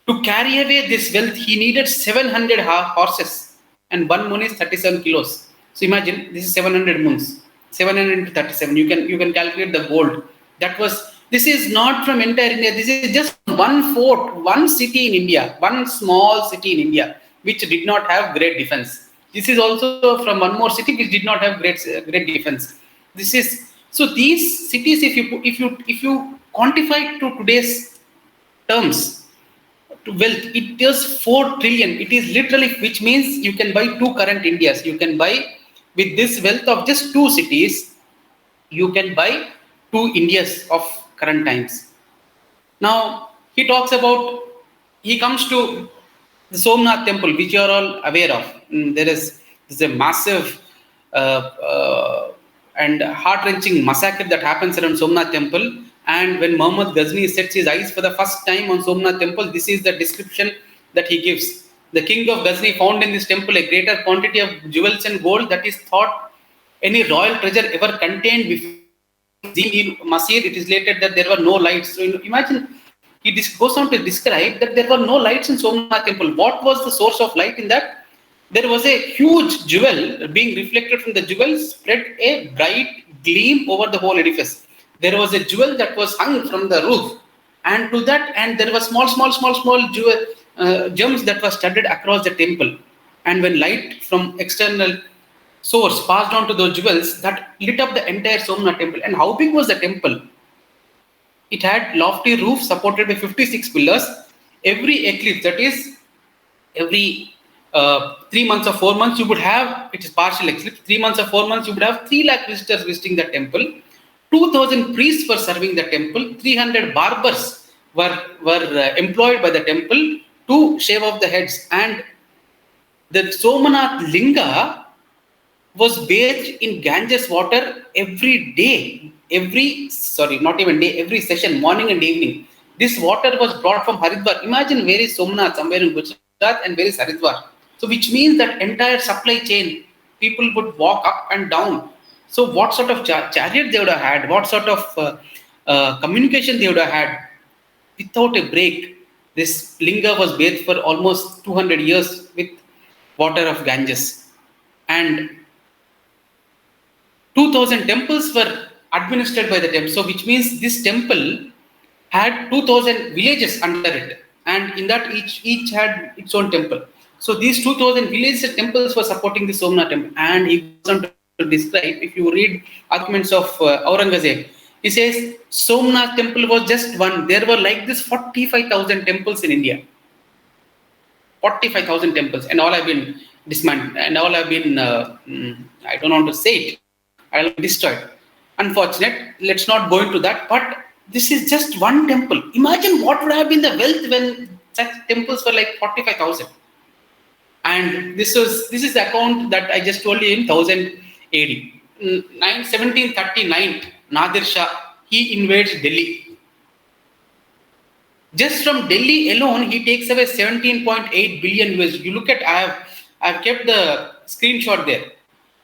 To carry away this wealth, he needed 700 horses, and 1 mun is 37 kilos. So imagine, this is 700 muns, 700 into 37. You can calculate the gold. This is not from entire India. This is just one fort, one city in India, one small city in India, which did not have great defense. This is also from one more city which did not have great defense. So these cities, if you quantify to today's terms, to wealth, it is 4 trillion. It is literally, which means you can buy 2 current Indias. You can buy, with this wealth of just 2 cities, you can buy 2 Indias of current times. Now, he comes to the Somnath temple, which you are all aware of. There's a massive and heart-wrenching massacre that happens around Somnath temple. And when Muhammad Ghazni sets his eyes for the first time on Somnath temple, this is the description that he gives. The king of Ghazni found in this temple a greater quantity of jewels and gold that is thought any royal treasure ever contained before Masir, it is related that there were no lights. So imagine, he goes on to describe that there were no lights in Somnath temple. What was the source of light in that? There was a huge jewel being reflected from the jewel, spread a bright gleam over the whole edifice. There was a jewel that was hung from the roof, and to that, and there were small jewel gems that were studded across the temple. And when light from external source passed on to those jewels, that lit up the entire Somnath temple. And how big was the temple? It had lofty roof supported by 56 pillars. Every eclipse, that is, every 3 months or 4 months, you would have, it is partial eclipse, 3 months or 4 months, you would have 3 lakh visitors visiting the temple. 2,000 priests were serving the temple. 300 barbers were employed by the temple to shave off the heads. And the Somanath Linga was bathed in Ganges water every day, every session, morning and evening. This water was brought from Haridwar. Imagine where is Somnath, somewhere in Gujarat, and where is Haridwar. So which means that entire supply chain, people would walk up and down. So what sort of chariot they would have had, what sort of communication they would have had. Without a break, this linga was bathed for almost 200 years with water of Ganges. And 2,000 temples were administered by the temple. So which means this temple had 2,000 villages under it. And in that each had its own temple. So these 2,000 villages and temples were supporting the Somnath temple. And he goes on to describe, if you read arguments of Aurangzeb, he says Somnath temple was just one. There were like this 45,000 temples in India. 45,000 temples, and all have been dismantled, and all have been, I don't want to say it, I'll be destroyed. Unfortunate, let's not go into that, but this is just one temple. Imagine what would have been the wealth when such temples were like 45,000. And this is the account that I just told you in 1000 AD. 1739, Nadir Shah, he invades Delhi. Just from Delhi alone, he takes away 17.8 billion US. You look at, I've kept the screenshot there.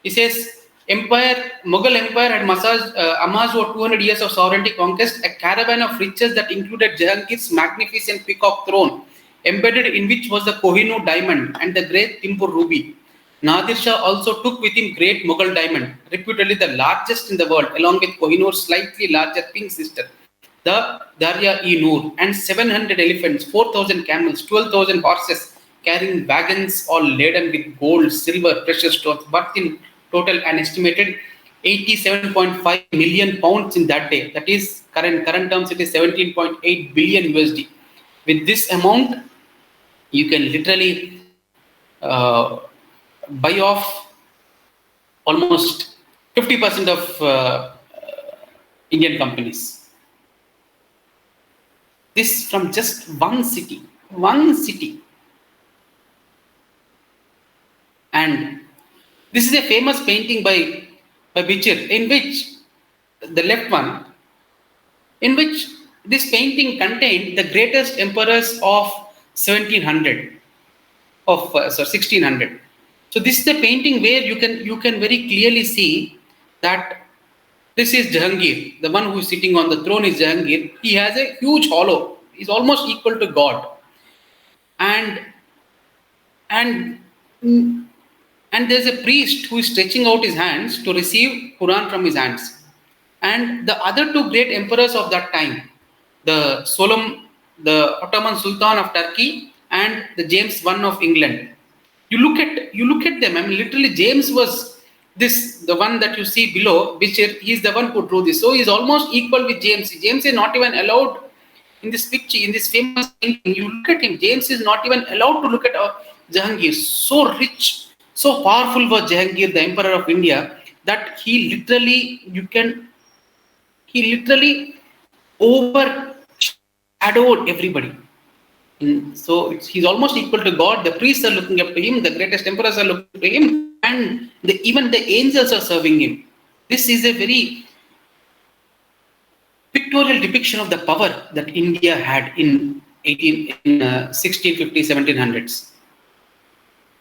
He says, Mughal Empire had amassed over 200 years of sovereignty conquest, a caravan of riches that included Jahangir's magnificent peacock throne, embedded in which was the Kohinoor diamond and the great Timbur ruby. Nadir Shah also took with him great Mughal diamond, reputedly the largest in the world, along with Kohinoor's slightly larger pink sister, the Darya-e-Noor, and 700 elephants, 4,000 camels, 12,000 horses, carrying wagons all laden with gold, silver, precious stones, worth in total an estimated 87.5 million pounds in that day. That is, current terms, it is 17.8 billion USD. With this amount, you can literally buy off almost 50% of Indian companies. This from just one city. And this is a famous painting by Bichir, in which the left one, in which this painting contained the greatest emperors of 1600. So this is the painting where you can very clearly see that this is Jahangir, the one who is sitting on the throne is Jahangir. He has a huge hollow. He's almost equal to God. And there's a priest who is stretching out his hands to receive Quran from his hands. And the other two great emperors of that time, the Ottoman Sultan of Turkey and the James I of England. You look at them. I mean, literally, James was the one that you see below, which he's the one who drew this. So he's almost equal with James. James is not even allowed in this picture, in this famous painting. You look at him. James is not even allowed to look at Jahangir. So rich, so powerful was Jahangir, the Emperor of India, that he literally overshadowed everybody. So he's almost equal to God. The priests are looking up to him. The greatest emperors are looking to him. And even the angels are serving him. This is a very pictorial depiction of the power that India had in 1650s, 1700s.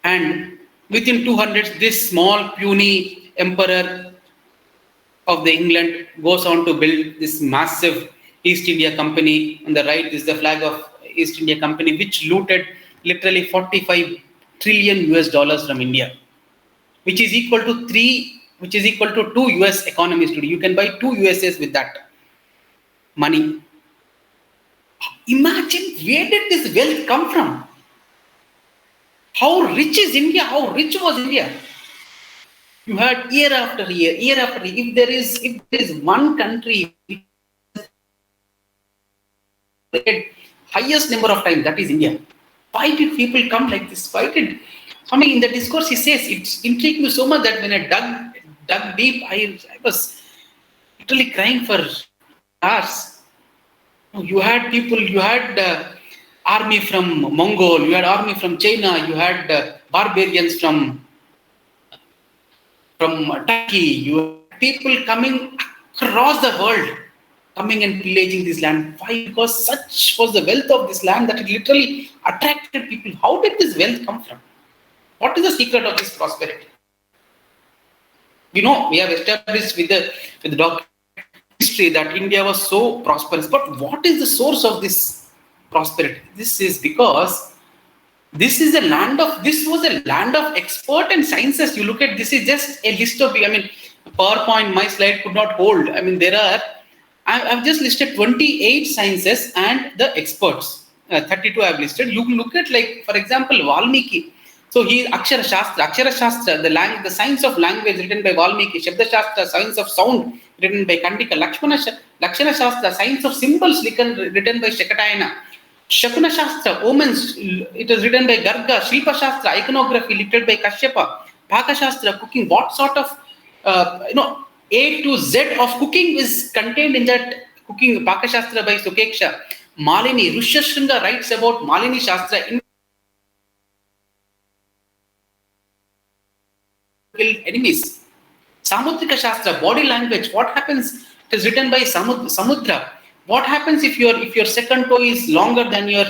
And within 200s, this small puny emperor of the England goes on to build this massive East India Company. On the right is the flag of East India Company, which looted literally 45 trillion US dollars from India, which is equal to two US economies today. You can buy two USAs with that money. Imagine, where did this wealth come from? How rich is India? How rich was India? You had year after year, year after year. If there is one country which highest number of times, that is India. Why did people come like this? Why did, I mean, in the discourse he says, it intrigued me so much that when I dug deep, I was literally crying for hours. You had people, you had army from Mongol, you had army from China, you had barbarians from Turkey, you had people coming across the world, coming and pillaging this land. Why? Because such was the wealth of this land that it literally attracted people. How did this wealth come from? What is the secret of this prosperity? We know, we have established with the document history that India was so prosperous. But what is the source of this prosperity? This is because this was a land of expert and sciences. You look at, this is just a list of, I mean, PowerPoint, my slide could not hold. I mean, I've just listed 28 sciences and the experts. 32 I've listed. You can look at, like, for example, Valmiki. So he Akshara Shastra, the science of language written by Valmiki, Shabda Shastra, science of sound written by Kandika, Lakshana Shastra, science of symbols written by Shakatayana, Shakuna Shastra, omens, it is written by Garga, Shilpa Shastra, iconography written by Kashyapa, Paka Shastra, cooking, what sort of A to Z of cooking is contained in that cooking, Paka Shastra by Sukeksha. Malini, Rishyashringa writes about Malini Shastra, enemies. Samudrika Shastra, body language, what happens? It is written by Samudra. What happens if your second toe is longer than your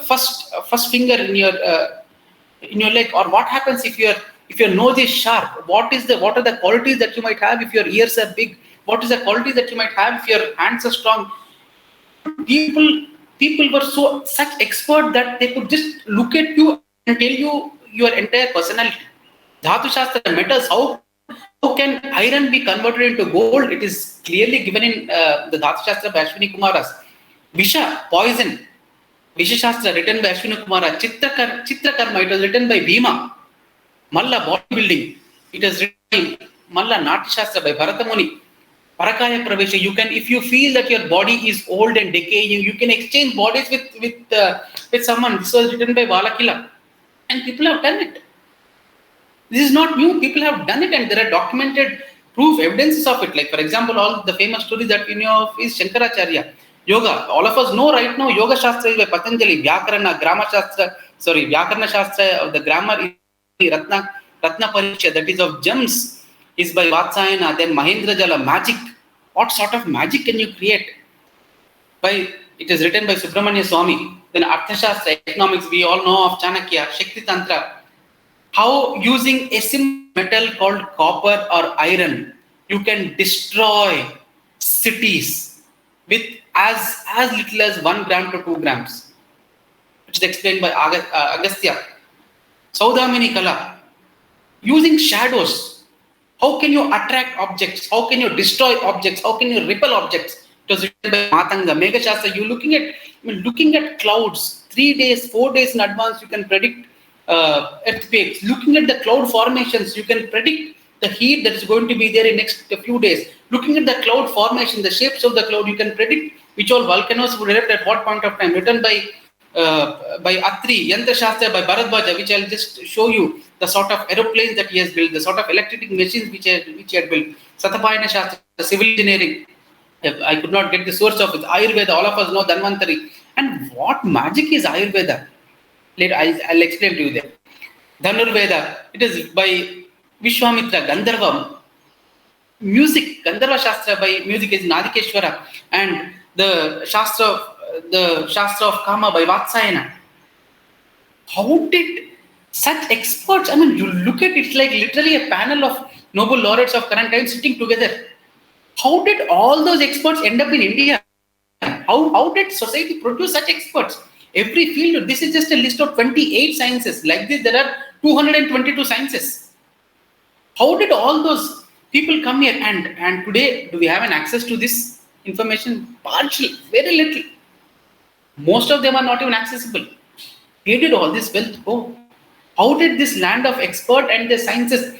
first finger in your leg? Or what happens if your nose is sharp? What are the qualities that you might have if your ears are big? What is the qualities that you might have if your hands are strong? People were such expert that they could just look at you and tell you your entire personality. Dhatu Shastra, metals, how can iron be converted into gold? It is clearly given in the Dhatu Shastra by Ashwini Kumaras. Visha, poison. Visha Shastra written by Ashwini Kumara. Chitrakarma, it was written by Bhima. Malla, bodybuilding. It is written by Malla, Natya Shastra by Bharatamuni. Parakaya Pravesha, if you feel that your body is old and decaying, you can exchange bodies with someone. This was written by Valakila. And people have done it. This is not new. People have done it, and there are documented proof evidences of it. Like, for example, all the famous stories that we know of is Shankaracharya. Yoga. All of us know right now, Yoga Shastra is by Patanjali. Vyakarana Shastra of the grammar is Ratna Pariksha, that is of gems, is by Vatsayana. Then Mahendra Jala, magic. What sort of magic can you create? It is written by Subramanya Swami. Then Arthashastra, economics, we all know of Chanakya, Shakti Tantra. How using a simple metal called copper or iron, you can destroy cities with as little as 1 gram to 2 grams, which is explained by Agastya. Saudamini Kala, using shadows, how can you attract objects? How can you destroy objects? How can you repel objects? It was written by Matanga. Mega Shastra, you're looking at clouds 3 days, 4 days in advance, you can predict earthquakes. Looking at the cloud formations, you can predict the heat that is going to be there in next few days. Looking at the cloud formation, the shapes of the cloud, you can predict which all volcanoes would erupt at what point of time. Written by Atri, Yantra Shastra by Bharadwaja, which I'll just show you the sort of aeroplanes that he has built, the sort of electric machines which he had built. Satapayana Shastra, civil engineering. I could not get the source of it. Ayurveda, all of us know Dhanvantari. And what magic is Ayurveda? Later, I'll explain to you there. Dhanurveda, it is by Vishwamitra. Gandharva, music, Gandharva Shastra by music is Nadikeshwara, and the Shastra of Kama by Vatsayana. How did such experts, you look at it, like literally a panel of Nobel laureates of current time sitting together. How did all those experts end up in India? How did society produce such experts? Every field, this is just a list of 28 sciences. Like this, there are 222 sciences. How did all those people come here? And today, do we have an access to this information? Partial, very little. Most of them are not even accessible. Where did all this wealth go? How did this land of expert and the sciences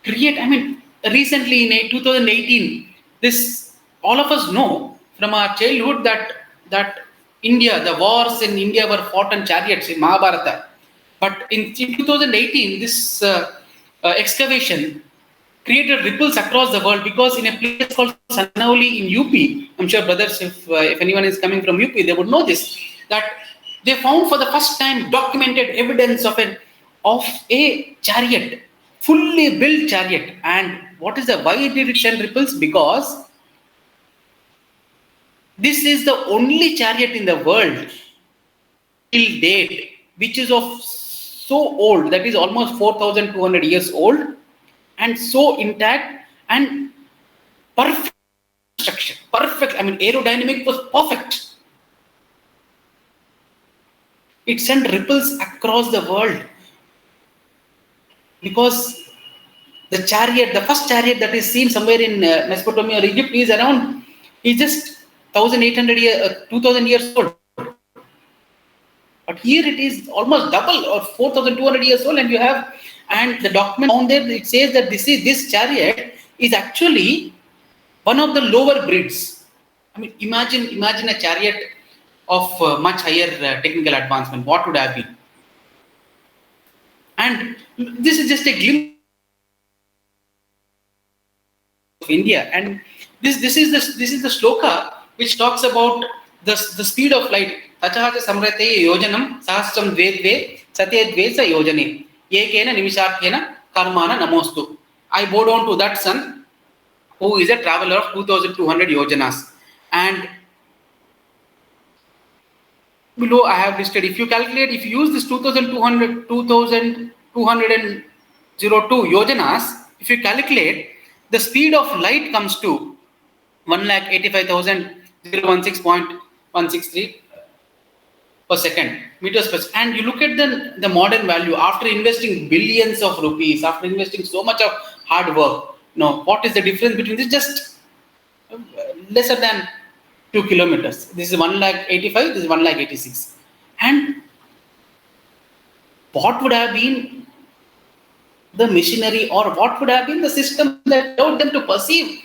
create? I mean, recently in 2018, this all of us know from our childhood that India, the wars in India were fought on chariots in Mahabharata. But in 2018, this excavation created ripples across the world, because in a place called Sanauli in UP, I'm sure brothers, if anyone is coming from UP, they would know this, that they found for the first time documented evidence of a chariot, fully built chariot. And what is why did it send ripples? Because this is the only chariot in the world till date which is of so old, that is almost 4,200 years old, and so intact and perfect structure. Perfect. I mean, aerodynamic was perfect. It sent ripples across the world because the chariot, the first chariot that is seen somewhere in Mesopotamia or Egypt is just 2,000 years old. But here it is almost double, or 4,200 years old, and the document found there, it says that this chariot is actually one of the lower breeds. I mean, imagine a chariot of much higher technical advancement. What would have been? And this is just a glimpse of India, and this is the shloka which talks about the speed of light. Tachahaja samrate yojanam sahasram dvedve satye dvesa yojane ekena nimisharthena karmana namostu. I bow down to that son who is a traveler of 2,200 yojanas. And below I have listed, if you use this 2,202 yojanas, if you calculate, the speed of light comes to 1,85,016.163 per second, meters per second. And you look at the modern value, after investing billions of rupees, after investing so much of hard work, what is the difference between this? Just lesser than 2 kilometers. This is 1,85,000, this is 1,86,000. And what would have been the machinery, or what would have been the system that allowed them to perceive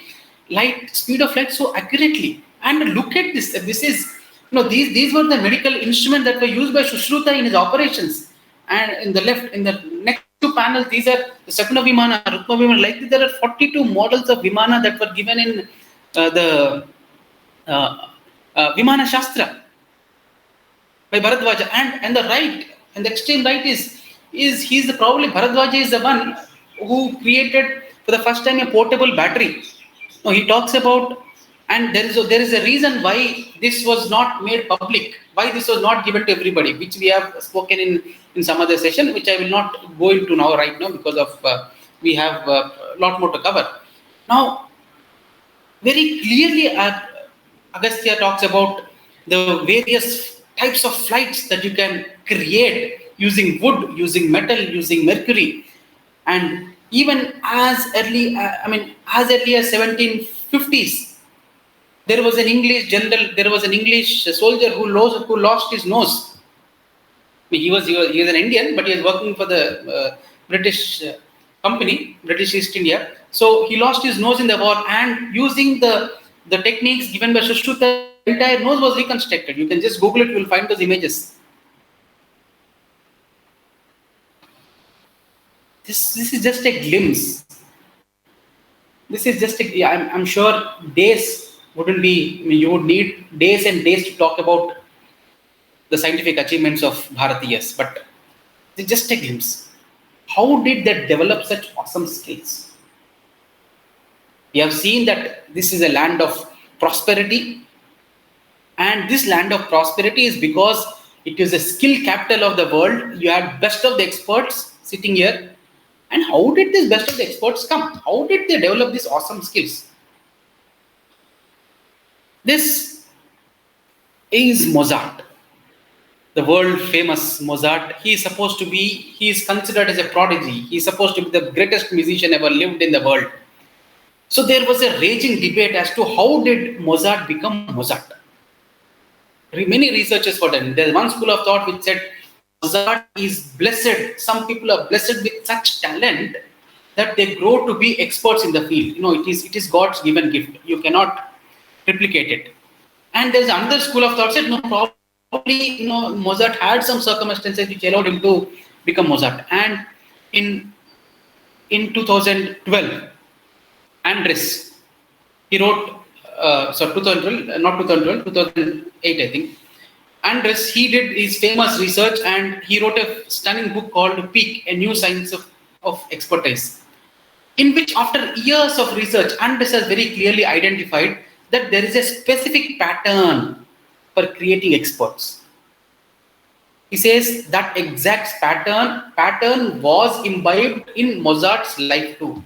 light, speed of light so accurately? And look at this. This is, these were the medical instruments that were used by Sushruta in his operations. And in the next two panels, these are the Sakuna Vimana, Rukma Vimana. Like this, there are 42 models of Vimana that were given in the Vimana Shastra by Bharadwaja. And the right, and the extreme right probably Bharadwaja is the one who created for the first time a portable battery. He talks about, and there is a reason why this was not made public, why this was not given to everybody, which we have spoken in some other session, which I will not go into right now because of we have a lot more to cover. Now, very clearly, Agastya talks about the various types of flights that you can create using wood, using metal, using mercury, and even as early as 1750s, there was an English soldier who lost his nose. I mean, he was an Indian, but he was working for the British company, British East India. So he lost his nose in the war, and using the techniques given by Sushruta, the entire nose was reconstructed. You can just Google it, you will find those images. This is just a glimpse. This is just I'm sure days wouldn't be, you would need days and days to talk about the scientific achievements of Bharatiyas, but it's just a glimpse. How did they develop such awesome skills? We have seen that this is a land of prosperity, and this land of prosperity is because it is a skill capital of the world. You had best of the experts sitting here. And how did this best of the experts come? How did they develop these awesome skills? This is Mozart, the world famous Mozart. He is considered as a prodigy. He is supposed to be the greatest musician ever lived in the world. So there was a raging debate as to how did Mozart become Mozart. Many researchers were done. There's one school of thought which said Mozart is blessed. Some people are blessed with such talent that they grow to be experts in the field. It is God's given gift. You cannot replicate it. And there's another school of thought said no, probably Mozart had some circumstances which allowed him to become Mozart. And in 2012, Andres, he wrote 2012, not 2012, 2008, I think. Andres, he did his famous research and he wrote a stunning book called Peak, a New Science of Expertise, in which after years of research, Andres has very clearly identified that there is a specific pattern for creating experts. He says that exact pattern was imbibed in Mozart's life too.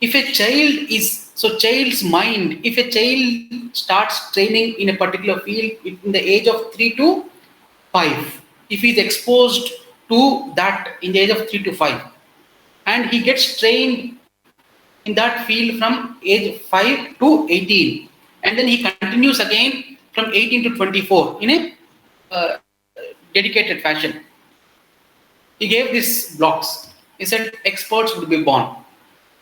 If a child's mind, if a child starts training in a particular field in the age of 3 to 5, if he is exposed to that in the age of 3 to 5, and he gets trained in that field from age 5 to 18, and then he continues again from 18 to 24 in a dedicated fashion. He gave these blocks. He said experts would be born.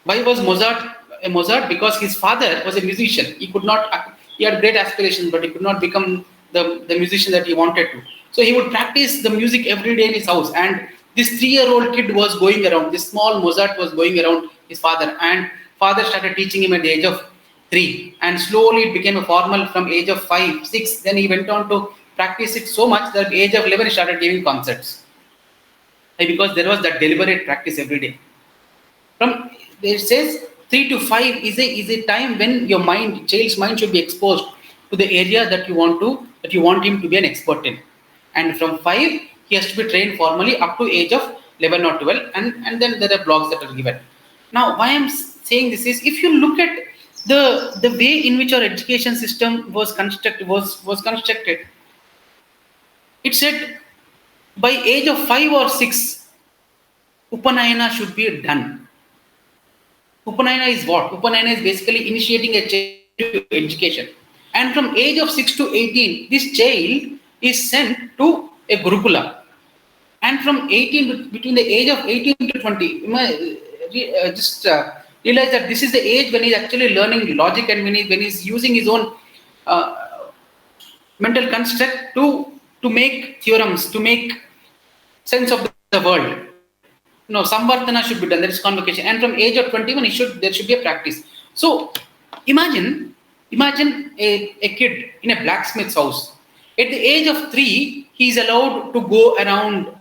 Why was Mozart a Mozart? Because his father was a musician. He had great aspirations, but he could not become the musician that he wanted to. So he would practice the music every day in his house. And this 3-year-old kid was going around, this small Mozart was going around his father. And father started teaching him at the age of 3. And slowly it became a formal from age of 5, 6. Then he went on to practice it so much that at the age of 11 he started giving concerts. Because there was that deliberate practice every day. It says 3 to 5 is a time when your child's mind should be exposed to the area that you want him to be an expert in. And from 5, he has to be trained formally up to age of 11 or 12, and then there are blocks that are given. Now, why I'm saying this is, if you look at the way in which our education system was constructed, it said by age of 5 or 6, Upanayana should be done. Upanayana is what? Upanayana is basically initiating a child to education. And from age of 6 to 18, this child is sent to a Gurukula. And from between the age of 18 to 20, realize that this is the age when he's actually learning logic and when he's using his own mental construct to make theorems, to make sense of the world. Samvartana should be done, there is convocation. And from age of 21, there should be a practice. So imagine a kid in a blacksmith's house. At the age of 3, he is allowed to go around.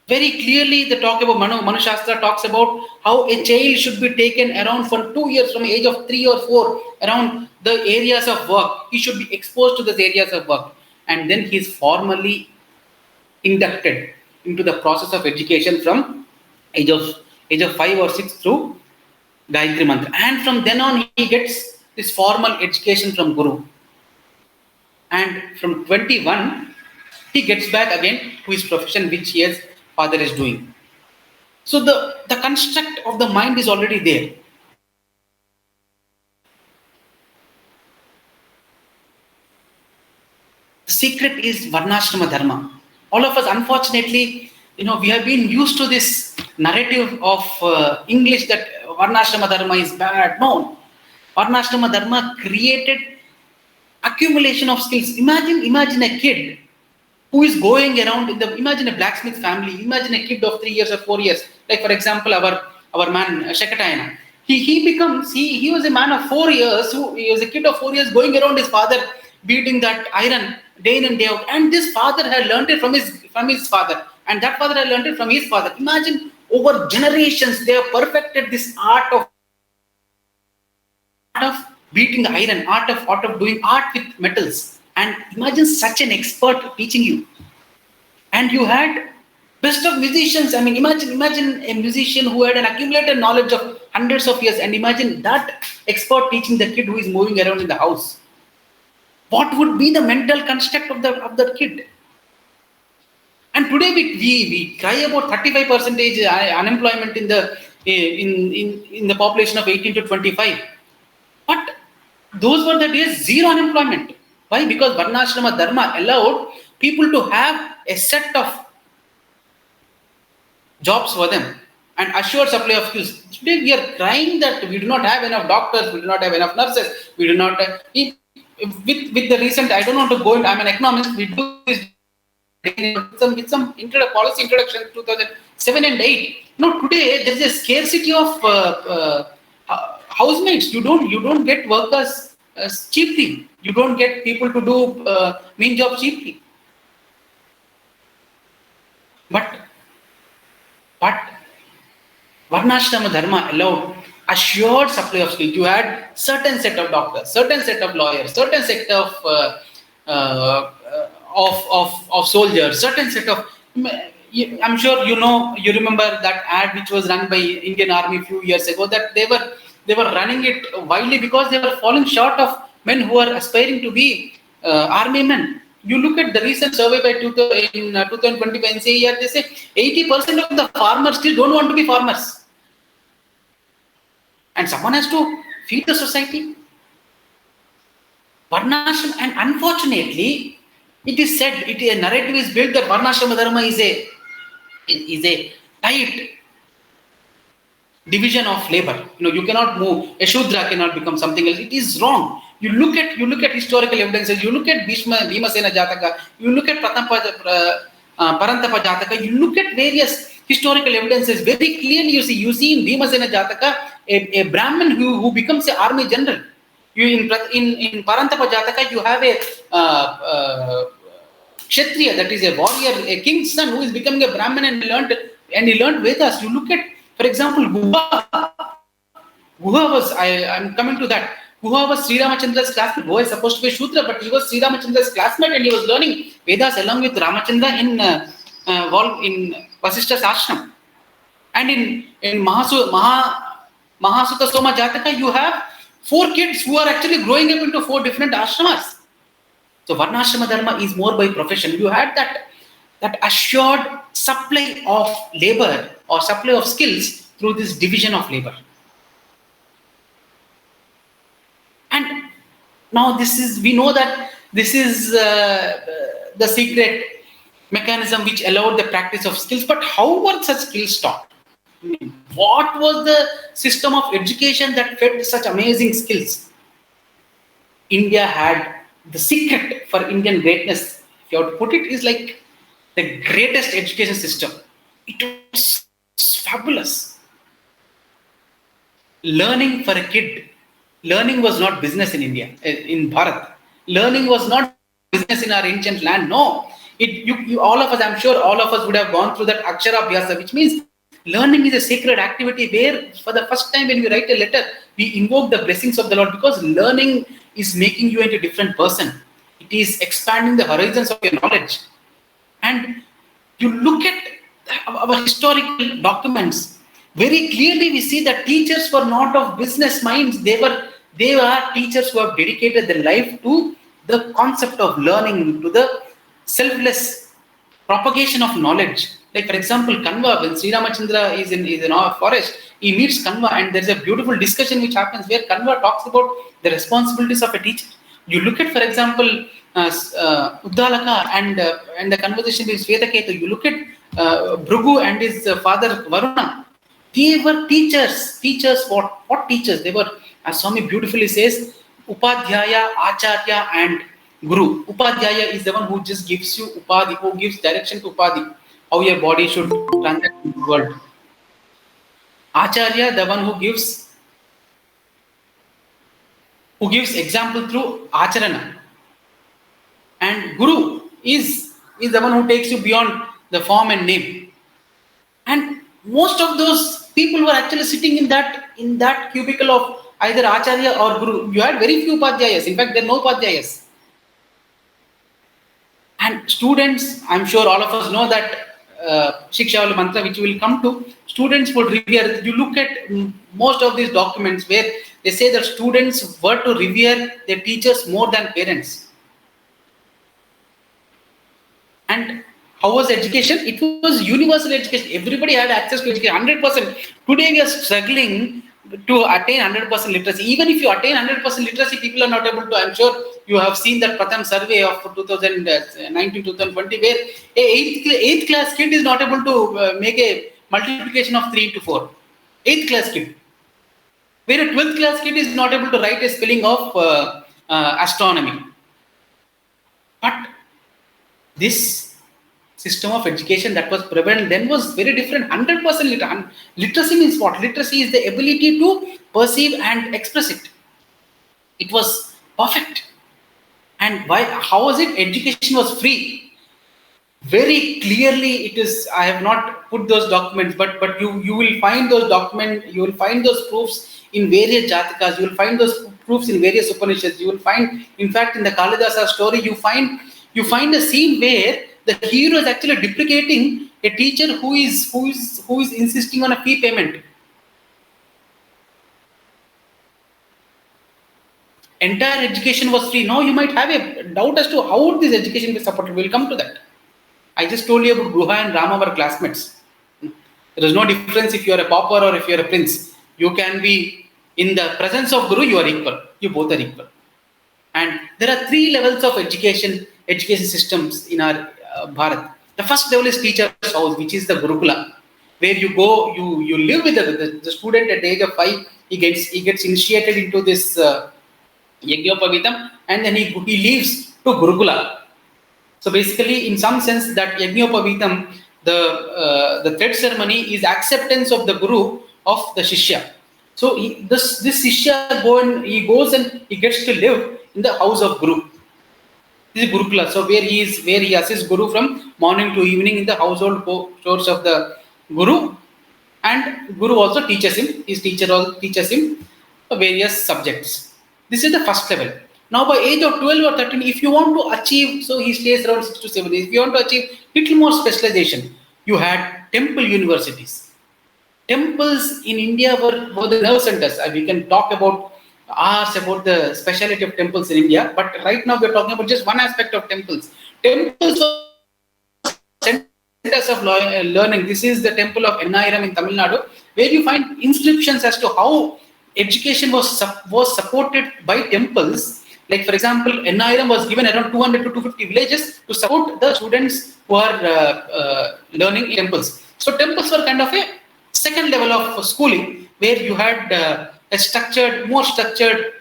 Very clearly, the talk about Manu Shastra talks about how a child should be taken around for 2 years from age of 3 or 4 around the areas of work. He should be exposed to those areas of work. And then he is formally inducted into the process of education from age of 5 or 6 through Gayatri Mantra. And from then on, he gets this formal education from Guru. And from 21, he gets back again to his profession, which his father is doing. So the construct of the mind is already there. The secret is Varnashrama Dharma. All of us, unfortunately, we have been used to this narrative of English that Varnashrama Dharma is bad. No. Varnashrama Dharma created accumulation of skills. Imagine a kid who is going around imagine a blacksmith family, imagine a kid of 3 years or 4 years. Like, for example, our man, Shekatayana. He was a man of 4 years, he was a kid of 4 years going around his father, beating that iron day in and day out. And this father had learned it from his father. And that father had learned it from his father. Imagine, over generations, they have perfected this art of beating the iron, art of doing art with metals. And imagine such an expert teaching you. And you had best of musicians. I mean, imagine a musician who had an accumulated knowledge of hundreds of years. And imagine that expert teaching the kid who is moving around in the house. What would be the mental construct of the kid? And today we cry about 35% unemployment in the population of 18 to 25. But those were the days zero unemployment. Why? Because Varnashrama Dharma allowed people to have a set of jobs for them and assured supply of skills. Today we are crying that we do not have enough doctors, we do not have enough nurses, we do not have, with the recent, I don't want to go into, I'm an economist, we do this with some policy introduction in 2007 and 8. No, today there is a scarcity of housemates. You don't get workers cheaply. You don't get people to do mean job cheaply. But Varnashrama Dharma allowed assured supply of skills. You had certain set of doctors, certain set of lawyers, certain set of soldiers, certain set of. I'm sure you remember that ad which was run by Indian Army a few years ago, that they were running it widely because they were falling short of men who are aspiring to be army men. You look at the recent survey by 2025 NCAR, they say 80% of the farmers still don't want to be farmers. And someone has to feed the society. Varnashram, and unfortunately, it is said, a narrative is built that Varnashrama Dharma is a tight division of labor. You cannot move. A Shudra cannot become something else. It is wrong. You look at historical evidences. You look at Bhimasena Jataka. You look at Parantapa Jataka. You look at various historical evidences. Very clearly, you see in Bhimasena Jataka a Brahmin who becomes an army general. In Parantapa Jataka, you have a Kshatriya, that is a warrior, a king's son who is becoming a Brahmin and he learned Vedas. You look at, for example, Guha was, I'm coming to that. Guha was Sri Ramachandra's classmate. Guha is supposed to be Shudra, but he was Sri Ramachandra's classmate and he was learning Vedas along with Ramachandra in Vasishta's ashram. And in Mahasuta Soma Jataka, you have 4 kids who are actually growing up into 4 different ashramas. So Varnashrama Dharma is more by profession. You had that assured supply of labor or supply of skills through this division of labor. And now we know that this is the secret mechanism which allowed the practice of skills. But how were such skills taught? What was the system of education that fed such amazing skills? India had the secret for Indian greatness, if you have to put it, is like the greatest education system. It was fabulous. Learning for a kid, learning was not business in India, in Bharat. Learning was not business in our ancient land. No, all of us, I'm sure all of us would have gone through that Akshara Abhyasa, which means learning is a sacred activity where for the first time when we write a letter, we invoke the blessings of the Lord, because learning is making you into a different person. It is expanding the horizons of your knowledge. And you look at our historical documents, very clearly we see that teachers were not of business minds. They are teachers who have dedicated their life to the concept of learning, to the selfless propagation of knowledge. Like for example, Kanva, when Sri Ramachandra is in our forest, he meets Kanva and there's a beautiful discussion which happens where Kanva talks about the responsibilities of a teacher. You look at, for example, Uddalaka and the conversation with Svetaketu. You look at Bhrigu and his father Varuna. They were teachers. Teachers, what teachers? They were, as Swami beautifully says, Upadhyaya, Acharya and Guru. Upadhyaya is the one who just gives you Upadhi, who gives direction to Upadhi, how your body should transact in the world. Acharya, the one who gives example through Acharana. And Guru is the one who takes you beyond the form and name. And most of those people were actually sitting in that cubicle of either Acharya or Guru. You had very few Upadhyayas. In fact, there are no Upadhyayas. And students, I'm sure all of us know that Shiksha Mantra, which we will come to, students would revere. You look at most of these documents where they say that students were to revere their teachers more than parents. And how was education? It was universal education. Everybody had access to education, 100%. Today we are struggling to attain 100% literacy. Even if you attain 100% literacy, people are not able to. I'm sure you have seen that Pratham survey of 2019-2020, where a eighth class kid is not able to make a multiplication of 3 into 4. 8th class kid. Where a 12th class kid is not able to write a spelling of astronomy. But this system of education that was prevalent then was very different. 100% literacy means what? Literacy is the ability to perceive and express it. It was perfect. And why? How was it? Education was free. Very clearly it is. I have not put those documents, but you will find those documents, you will find those proofs in various Jatakas, you will find those proofs in various Upanishads, you will find, in fact, in the Kalidasa story, you find a scene where the hero is actually deprecating a teacher who is insisting on a fee payment. Entire education was free. Now you might have a doubt as to how would this education be supported. We'll come to that. I just told you about Gruha and Rama were classmates. There is no difference if you are a pauper or if you are a prince. You can be in the presence of Guru, you are equal. You both are equal. And there are 3 levels of education systems in our Bharat. The first level is teacher's house, which is the Gurukula, where you go, you live with the student at the age of 5. He gets initiated into this Yajnaopavitam, and then he leaves to Gurukula. So basically, in some sense, that Yajnaopavitam, the thread ceremony is acceptance of the Guru of the Shishya. So this Shishya goes and he gets to live in the house of Guru. This is Gurukula. So where he assists Guru from morning to evening in the household chores of the Guru, and Guru also teaches him. His teacher also teaches him various subjects. This is the first level. Now by age of 12 or 13, if you want to achieve, so he stays around 6 to 7 days. If you want to achieve little more specialization, you had temple universities. Temples in India were the nerve centers. We can talk about hours about the speciality of temples in India, but right now we are talking about just one aspect of temples. Temples are centers of learning. This is the temple of Ennairam in Tamil Nadu, where you find inscriptions as to how education was supported by temples. Like, for example, Ennairam was given around 200 to 250 villages to support the students who are learning in temples. So temples were kind of a second level of schooling, where you had a more structured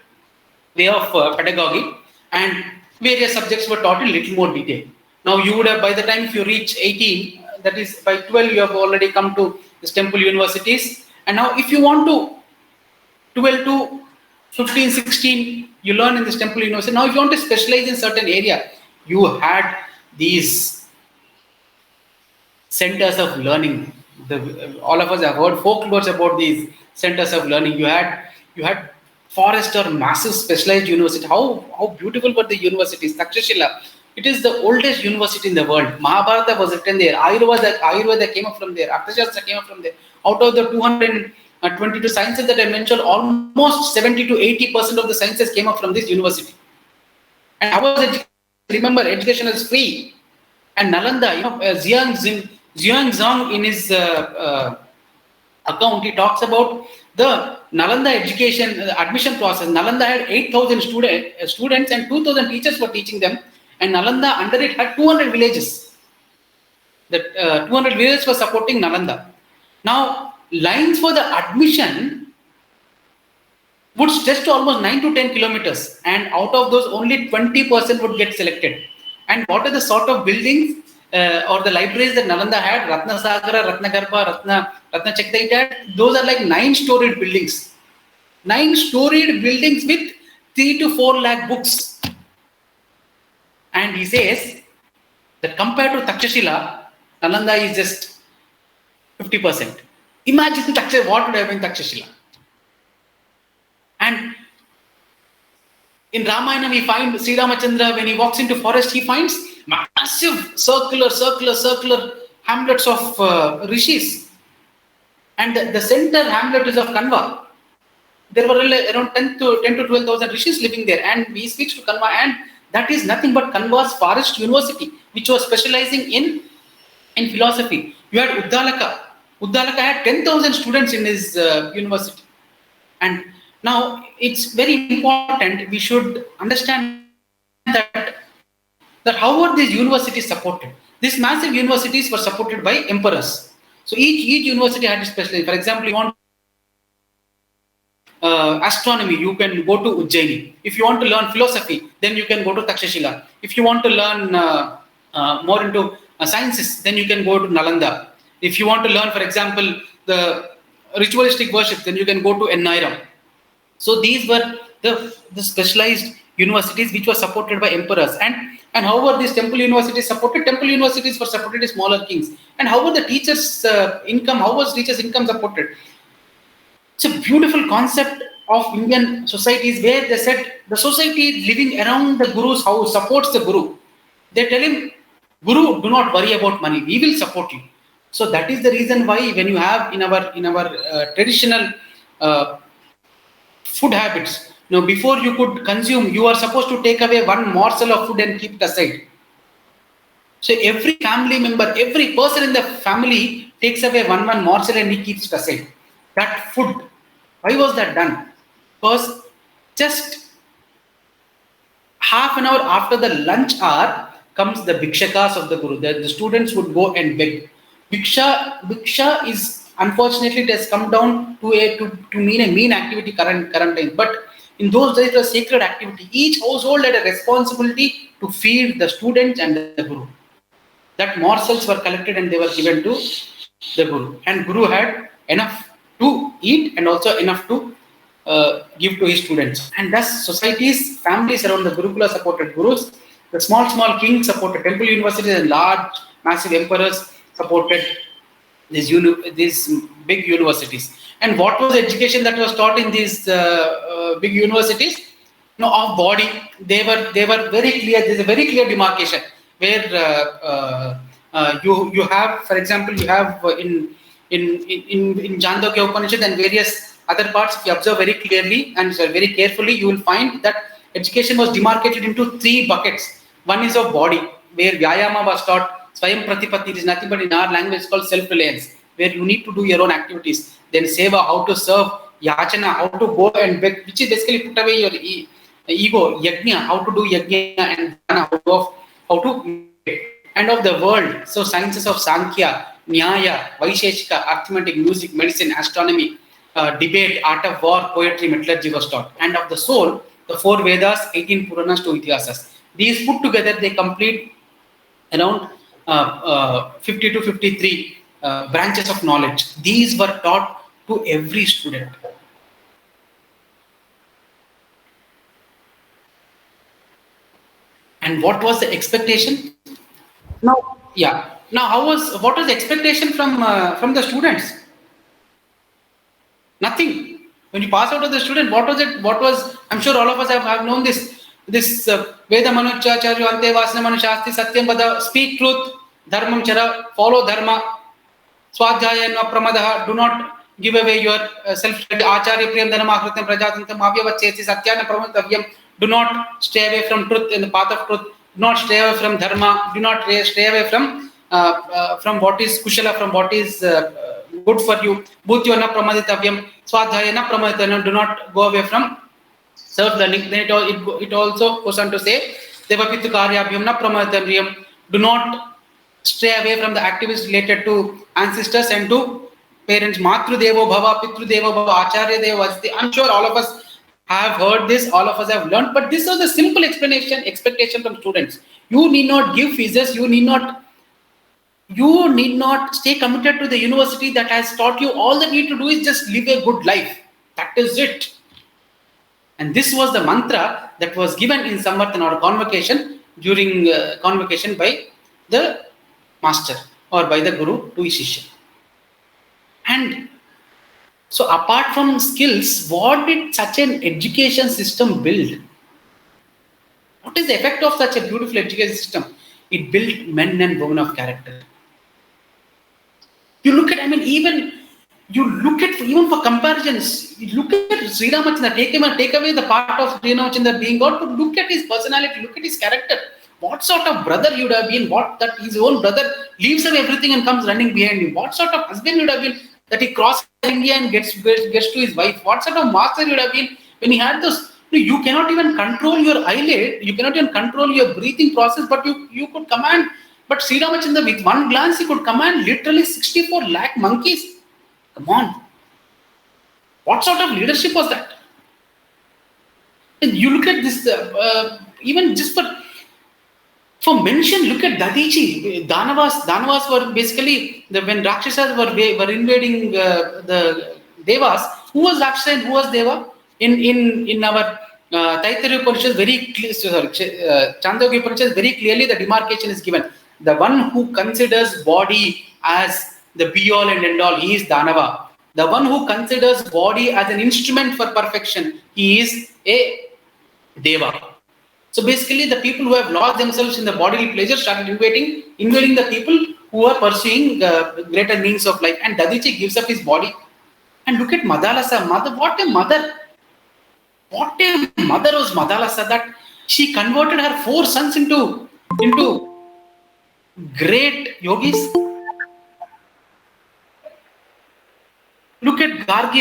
way of pedagogy, and various subjects were taught in little more detail. Now you would have, by the time if you reach 18, that is by 12, you have already come to these temple universities. And now if you want to 12 to 15, 16, you learn in this temple university. Now if you want to specialize in certain area, you had these centers of learning. All of us have heard folklores about these centers of learning. You had forest or massive specialized university. How beautiful were the universities? Takshashila, it is the oldest university in the world. Mahabharata was written there. Ayurveda came up from there. Arthashastra came up from there. Out of the 222 sciences that I mentioned, almost 70 to 80% of the sciences came up from this university. And I was educated. Remember, education is free. And Nalanda, Zhuangzong in his account, he talks about the Nalanda education admission process. Nalanda had 8,000 students and 2,000 teachers were teaching them. And Nalanda under it had 200 villages. The 200 villages were supporting Nalanda. Now, lines for the admission would stretch to almost 9 to 10 kilometers. And out of those, only 20% would get selected. And what are the sort of buildings or the libraries that Nalanda had? Ratna Sagara, Ratna Garbha, Ratna Chakta, had. Those are like 9-storied buildings. 9-storied buildings with 3 to 4 lakh books. And he says that compared to Takshashila, Nalanda is just 50%. Imagine what would have been Takshashila. And in Ramayana, we find Sri Ramachandra, when he walks into forest, he finds massive circular hamlets of rishis, and the center hamlet is of Kanva. There were around 10 to 12,000 rishis living there, and we speak to Kanva, and that is nothing but Kanva's forest university, which was specializing in philosophy. You had Uddalaka. Uddalaka had 10,000 students in his university. And now it's very important, we should understand that how are these universities supported? These massive universities were supported by emperors. So each university had a specialty. For example, you want astronomy, you can go to Ujjaini. If you want to learn philosophy, then you can go to Takshashila. If you want to learn more into sciences, then you can go to Nalanda. If you want to learn, for example, the ritualistic worship, then you can go to Ennairam. So these were the specialized universities which were supported by emperors. And how were these temple universities supported? Temple universities were supported by smaller kings. And how were the teachers' income? How was teachers' income supported? It's a beautiful concept of Indian societies where they said the society living around the Guru's house supports the Guru. They tell him, Guru, do not worry about money. We will support you. So that is the reason why when you have in our traditional food habits, before you could consume, you are supposed to take away one morsel of food and keep it aside. So every family member, every person in the family takes away one morsel and he keeps it aside. That food, why was that done? Because just half an hour after the lunch hour comes the bhikshakas of the Guru. The students would go and beg. Bhiksha is, unfortunately, it has come down to mean a mean activity current time. But in those days, it was a sacred activity. Each household had a responsibility to feed the students and the Guru. That morsels were collected and they were given to the Guru. And Guru had enough to eat and also enough to give to his students. And thus, societies, families around the Gurukula supported Gurus. The small kings supported temple universities, and large, massive emperors supported these big universities. And what was the education that was taught in these big universities? Of body. They were very clear. There's a very clear demarcation where you have, for example, you have in Chandogya Upanishad and various other parts. If you observe very clearly and very carefully, you will find that education was demarcated into 3 buckets. One is of body, where Vyayama was taught. Swayam Pratipatti, it is nothing but in our language it's called self-reliance, where you need to do your own activities. Then Seva, how to serve. Yachana, how to go and beg, which is basically put away your ego. Yajna, how to do yajna, and how to and of the world. So sciences of Sankhya, Nyaya, Vaisheshika, arithmetic, music, medicine, astronomy, debate, art of war, poetry, metallurgy was taught. And of the soul, the 4 Vedas, 18 Puranas, 2 Itihasas. These put together, they complete around 50 to 53 branches of knowledge. These were taught to every student. And what was the expectation? Now, what was the expectation from the students? Nothing. When you pass out of the student, what was it? I'm sure all of us have known this Veda Manuchacharya Ante Vasana Manushasti Satyam Pada, speak truth, Dharmam Chara, follow Dharma, Swadhyaya na Pramadaha, do not give away your self-study, Acharya Priyam Dhanamakhritam Prajatantam Avyavachesi Satyana Pramatavyam, do not stay away from truth in the path of truth, do not stay away from Dharma, do not stay away from what is Kushala, from what is good for you, Bhutyona Pramaditavyam, Swadhyayana Pramaditana, do not go away from self-learning. Then it also goes on to say, Devapitu Karyabhyam na Pramaditanyam, do not stay away from the activities related to ancestors and to parents. Matru Devo Bhava, Pitru Devo Bhava, Acharya Devo Vasti. I'm sure all of us have heard this, all of us have learned, but this was a simple expectation from students. You need not give fees, you need not stay committed to the university that has taught you. All that you need to do is just live a good life. That is it. And this was the mantra that was given in Samvartana or convocation during convocation by the master or by the Guru to his Shishya. And so apart from skills, what did such an education system build? What is the effect of such a beautiful education system? It built men and women of character. even you look at, even for comparisons, you look at Sri Ramachandra, take away the part of Sri Ramachandra being God, but look at his personality, look at his character. What sort of brother he would have been, what that his own brother leaves away everything and comes running behind him. What sort of husband he would have been that he crosses India and gets to his wife. What sort of master he would have been when he had those. You cannot even control your eyelid, you cannot even control your breathing process, but you could command. But Sri Ramachandra, with one glance, he could command literally 64 lakh monkeys. Come on. What sort of leadership was that? And you look at this, even just for mention, look at Dadichi. Danavas were basically, when Rakshasas were invading the Devas, who was Rakshasa and who was Deva? In our Taittiriya Upanishad, Chandogya Upanishad, very clearly the demarcation is given. The one who considers body as the be-all and end-all, he is Danava. The one who considers body as an instrument for perfection, he is a Deva. So basically, the people who have lost themselves in the bodily pleasure started invading the people who are pursuing greater means of life. And Dadichi gives up his body. And look at Madalasa. What a mother! What a mother was Madalasa, that she converted her 4 sons into great yogis. Look at Gargi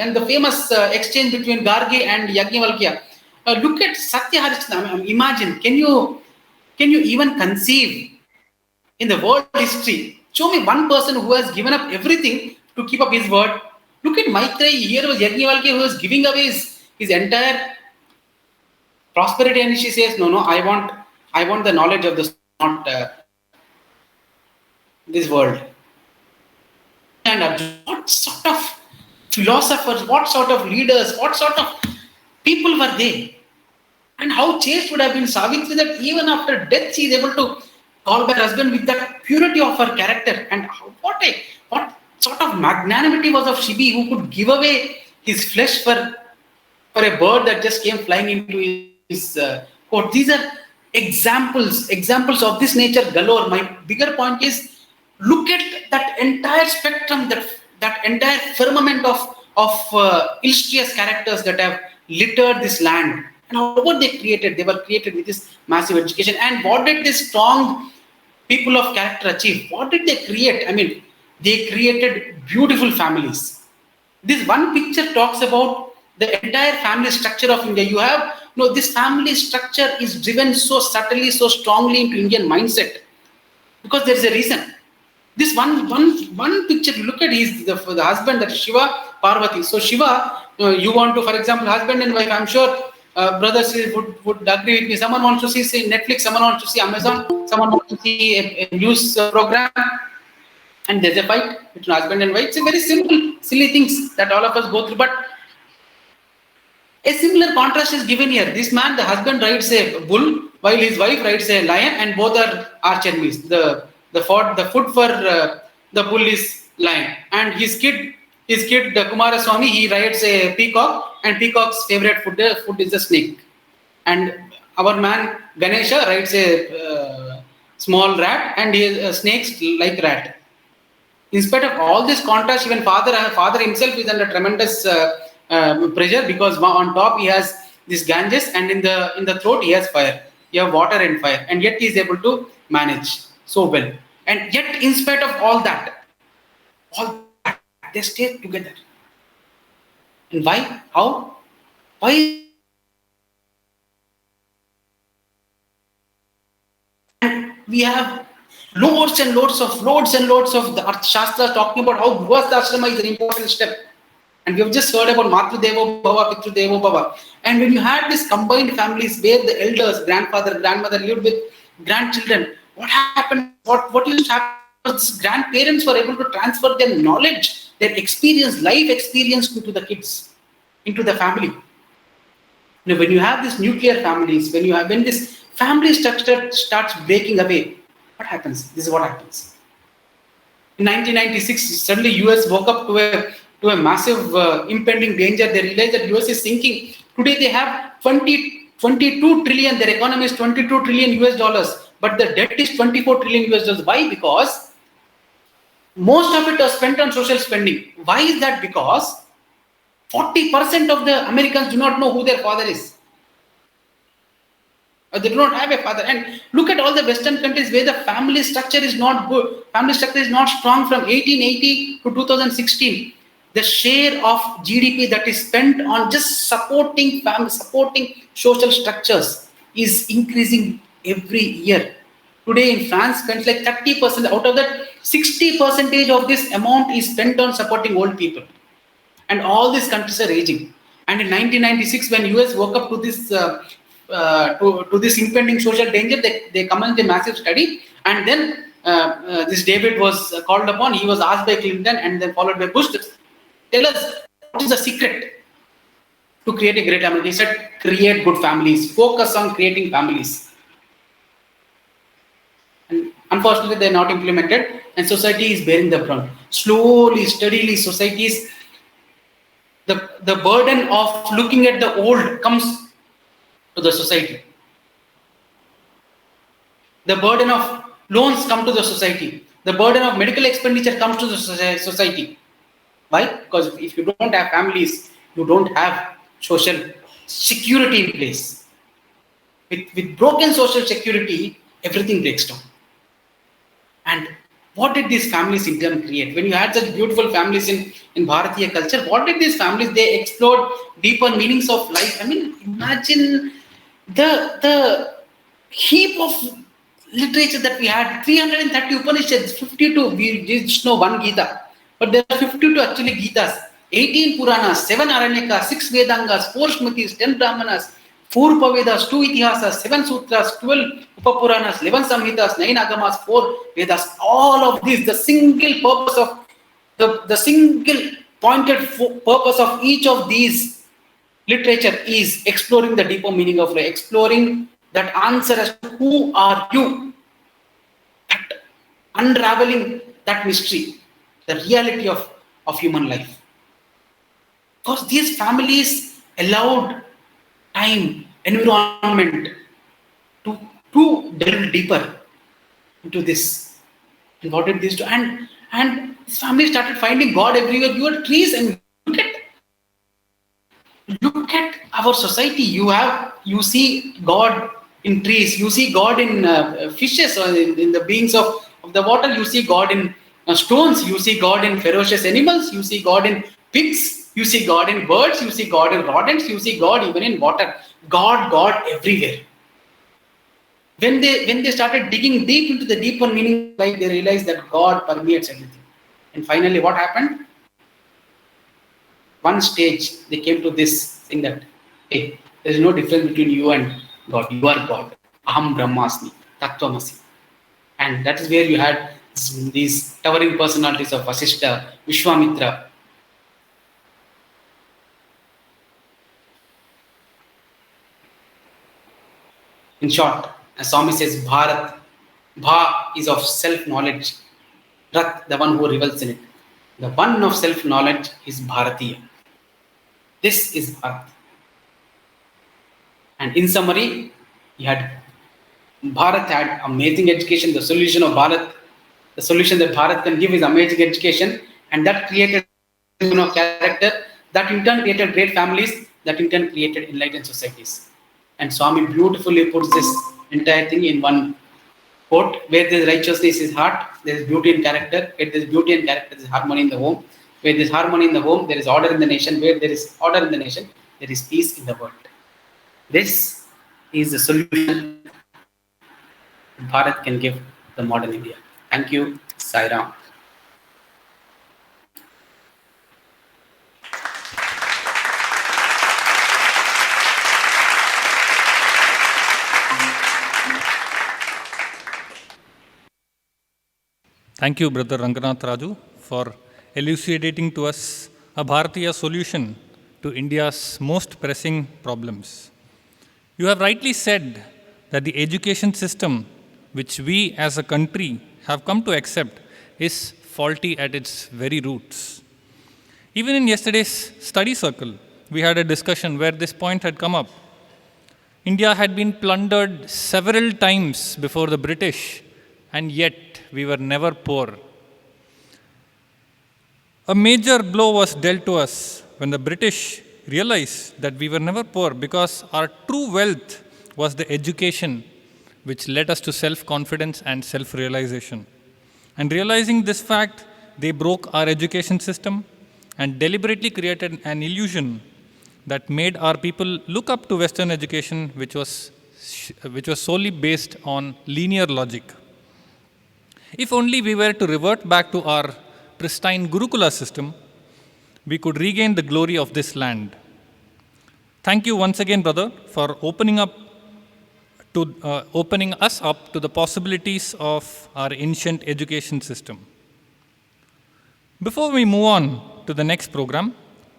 and the famous exchange between Gargi and Yajnavalkya. Look at Satya Harishchandra. Imagine, can you even conceive in the world history? Show me one person who has given up everything to keep up his word. Look at Maitreyi. Here was Yajnavalkya who was giving away his entire prosperity, and she says, no, I want the knowledge of this, not this world. And what sort of philosophers, what sort of leaders, what sort of people were they? And how chaste would have been Savitri, that even after death she is able to call back her husband with that purity of her character. And what sort of magnanimity was of Shibi, who could give away his flesh for a bird that just came flying into his court. These are examples of this nature galore. My bigger point is, look at that entire spectrum, that entire firmament of illustrious characters that have littered this land. And how were they created? They were created with this massive education. And what did these strong people of character achieve? What did they create? I mean, they created beautiful families. This one picture talks about the entire family structure of India. You have, this family structure is driven so subtly, so strongly into Indian mindset, because there is a reason. This one picture, look at, is the husband, that Shiva, Parvati. So Shiva, you want to, for example, husband and wife, I'm sure brothers would agree with me. Someone wants to see Netflix, someone wants to see Amazon, someone wants to see a news program, and there's a fight between husband and wife. It's a very simple, silly things that all of us go through. But a similar contrast is given here. This man, the husband, rides a bull, while his wife rides a lion, and both are arch enemies. The food for the bull is lion, and his kid, the Kumaraswamy, he rides a peacock, and peacock's favorite food is the snake. And our man Ganesha rides a small rat, and snakes like rat. In spite of all this contrast, even father himself is under tremendous pressure, because on top he has this Ganges, and in the throat he has fire. You have water and fire, and yet he is able to manage so well. And yet, in spite of all that, they stay together. And why? How? Why? And we have loads and loads of the Arthashastra talking about how Grihastha is an important step. And we have just heard about Matru Devo Bhava, Pitru Devo Bhava. And when you had these combined families where the elders, grandfather, grandmother lived with grandchildren, what happened? What used to happen was grandparents were able to transfer their knowledge, their experience, life experience into the kids, into the family. When you have these nuclear families, when this family structure starts breaking away, what happens? This is what happens. In 1996, suddenly US woke up to a massive impending danger. They realized that US is sinking. Today they have 22 trillion. Their economy is 22 trillion US dollars. But the debt is 24 trillion US dollars. Why? Because Most of it was spent on social spending. Why is that? Because 40% of the Americans do not know who their father is. Or they do not have a father. And look at all the Western countries where the family structure is not good. Family structure is not strong from 1880 to 2016. The share of GDP that is spent on just supporting family, supporting social structures is increasing every year. Today in France, spends like 30%. Out of that, 60% of this amount is spent on supporting old people. And all these countries are aging. And in 1996, when US woke up to this to this impending social danger, they commenced a massive study. And then this David was called upon. He was asked by Clinton and then followed by Bush. Tell us what is the secret to create a great family. He said, create good families. Focus on creating families. And unfortunately, they're not implemented, and society is bearing the brunt. Slowly, steadily, societies. The burden of looking at the old comes to the society. The burden of loans come to the society. The burden of medical expenditure comes to the society. Why? Because if you don't have families, you don't have social security in place. With broken social security, everything breaks down. And what did these families in turn create? When you had such beautiful families in Bharatiya culture, what did these families? They explored deeper meanings of life. I mean, imagine the heap of literature that we had. 330 Upanishads, 52. We just know one Gita. But there are 52 actually Gitas. 18 Puranas, 7 Aranyakas, 6 Vedangas, 4 Smritis, 10 Brahmanas, 4 Upavedas, 2 Itihasas, 7 Sutras, 12 Upapuranas, 11 Samhitas, 9 Agamas, 4 Vedas. All of these, the single purpose of the single pointed purpose of each of these literature is exploring the deeper meaning of life, exploring that answer as to who are you, that unraveling that mystery, the reality of human life. Because these families allowed time, environment to delve deeper into this. And what did this do? And this family started finding God everywhere. You had trees, and look at our society. You see God in trees. You see God in fishes, or in the beings of the water. You see God in stones. You see God in ferocious animals. You see God in pigs. You see God in birds. You see God in rodents. You see God even in water. God everywhere. When they started digging deep into the deeper meaning of life, they realized that God permeates everything. And finally, what happened? One stage, they came to this thing that, hey, there is no difference between you and God. You are God. Aham Brahmasmi, Tattvamasi. And that is where you had these towering personalities of Vasishtha, Vishwamitra. In short, as Swami says, Bharat, Bha is of self-knowledge. Rat, the one who revels in it. The one of self-knowledge is Bharatiya. This is Bharat. And in summary, Bharat had amazing education. The solution of Bharat, the solution that Bharat can give is amazing education, and that created character, that in turn created great families, that in turn created enlightened societies. And Swami beautifully puts this entire thing in one quote: where there is righteousness is heart, there is beauty in character. Where there is beauty in character, there is harmony in the home. Where there is harmony in the home, there is order in the nation. Where there is order in the nation, there is peace in the world. This is the solution Bharat can give the modern India. Thank you. Sai Ram. Thank you, Brother Ranganath Raju, for elucidating to us a Bharatiya solution to India's most pressing problems. You have rightly said that the education system, which we as a country have come to accept, is faulty at its very roots. Even in yesterday's study circle, we had a discussion where this point had come up. India had been plundered several times before the British, and yet we were never poor. A major blow was dealt to us when the British realized that we were never poor because our true wealth was the education which led us to self confidence and self realization. And realizing this fact, they broke our education system and deliberately created an illusion that made our people look up to Western education, which was solely based on linear logic. If only we were to revert back to our pristine Gurukula system, we could regain the glory of this land. Thank you once again, brother, for opening us up to the possibilities of our ancient education system. Before we move on to the next program,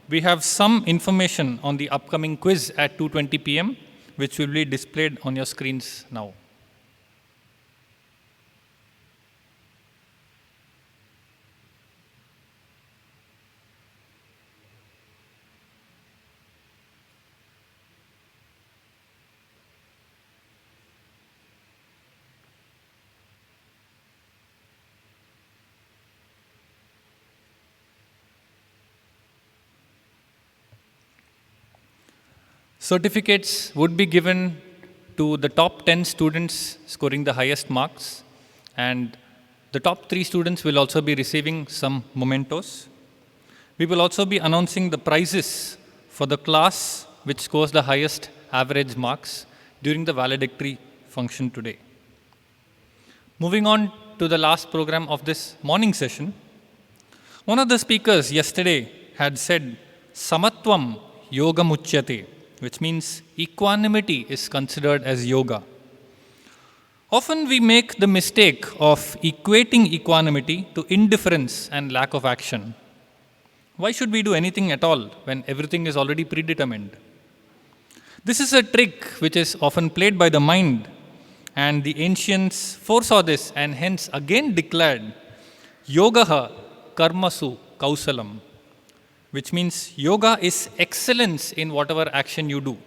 we have some information on the upcoming quiz at 2:20 p.m., which will be displayed on your screens now. Certificates would be given to the top 10 students scoring the highest marks, and the top 3 students will also be receiving some mementos. We will also be announcing the prizes for the class which scores the highest average marks during the valedictory function today. Moving on to the last program of this morning session, one of the speakers yesterday had said, Samatvam yoga muchyate, which means equanimity is considered as yoga. Often we make the mistake of equating equanimity to indifference and lack of action. Why should we do anything at all when everything is already predetermined? This is a trick which is often played by the mind, and the ancients foresaw this and hence again declared yogaha karmasu kausalam, which means yoga is excellence in whatever action you do.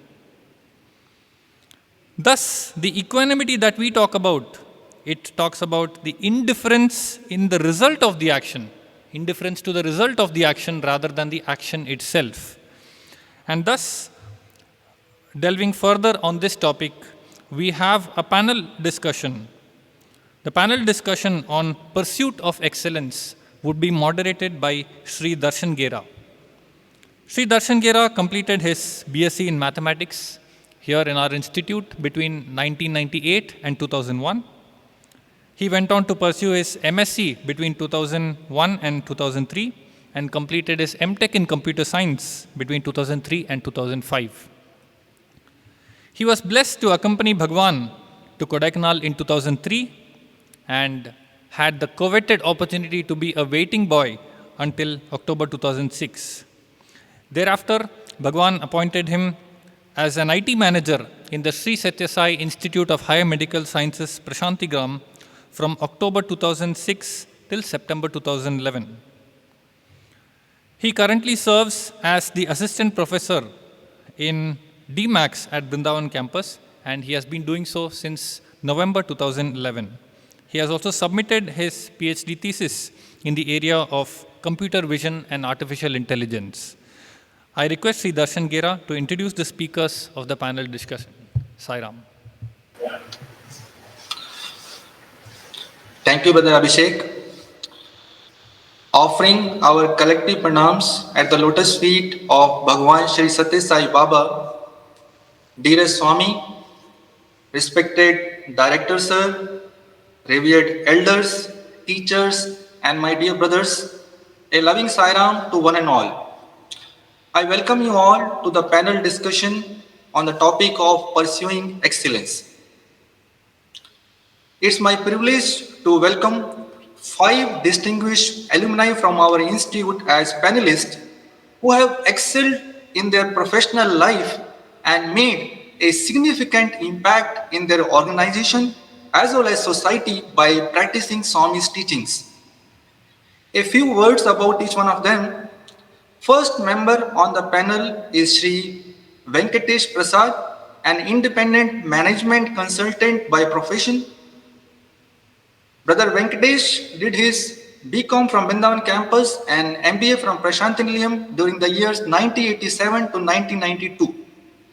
Thus, the equanimity that we talk about, it talks about the indifference in the result of the action, indifference to the result of the action rather than the action itself. And thus, delving further on this topic, we have a panel discussion. The panel discussion on pursuit of excellence would be moderated by Sri Darshan Gera. Sri Darshan Gera completed his BSc in mathematics here in our institute between 1998 and 2001. He went on to pursue his MSc between 2001 and 2003 and completed his MTech in computer science between 2003 and 2005. He was blessed to accompany Bhagwan to Kodaikanal in 2003 and had the coveted opportunity to be a waiting boy until October 2006. Thereafter, Bhagwan appointed him as an IT manager in the Sri Satya Sai Institute of Higher Medical Sciences, Prashantigram, from October 2006 till September 2011. He currently serves as the assistant professor in DMAX at Brindavan campus, and he has been doing so since November 2011. He has also submitted his PhD thesis in the area of computer vision and artificial intelligence. I request Sri Darshan Gera to introduce the speakers of the panel discussion. Sai Ram. Thank you, Brother Abhishek. Offering our collective pranams at the lotus feet of Bhagwan Shri Satya Sai Baba, dearest Swami, respected Director Sir, revered elders, teachers, and my dear brothers, a loving Sairam to one and all. I welcome you all to the panel discussion on the topic of pursuing excellence. It's my privilege to welcome 5 distinguished alumni from our institute as panelists who have excelled in their professional life and made a significant impact in their organization as well as society by practicing Swami's teachings. A few words about each one of them. First member on the panel is Sri Venkatesh Prasad, an independent management consultant by profession. Brother Venkatesh did his BCom from Brindavan campus and MBA from Prashantiniliyam during the years 1987 to 1992.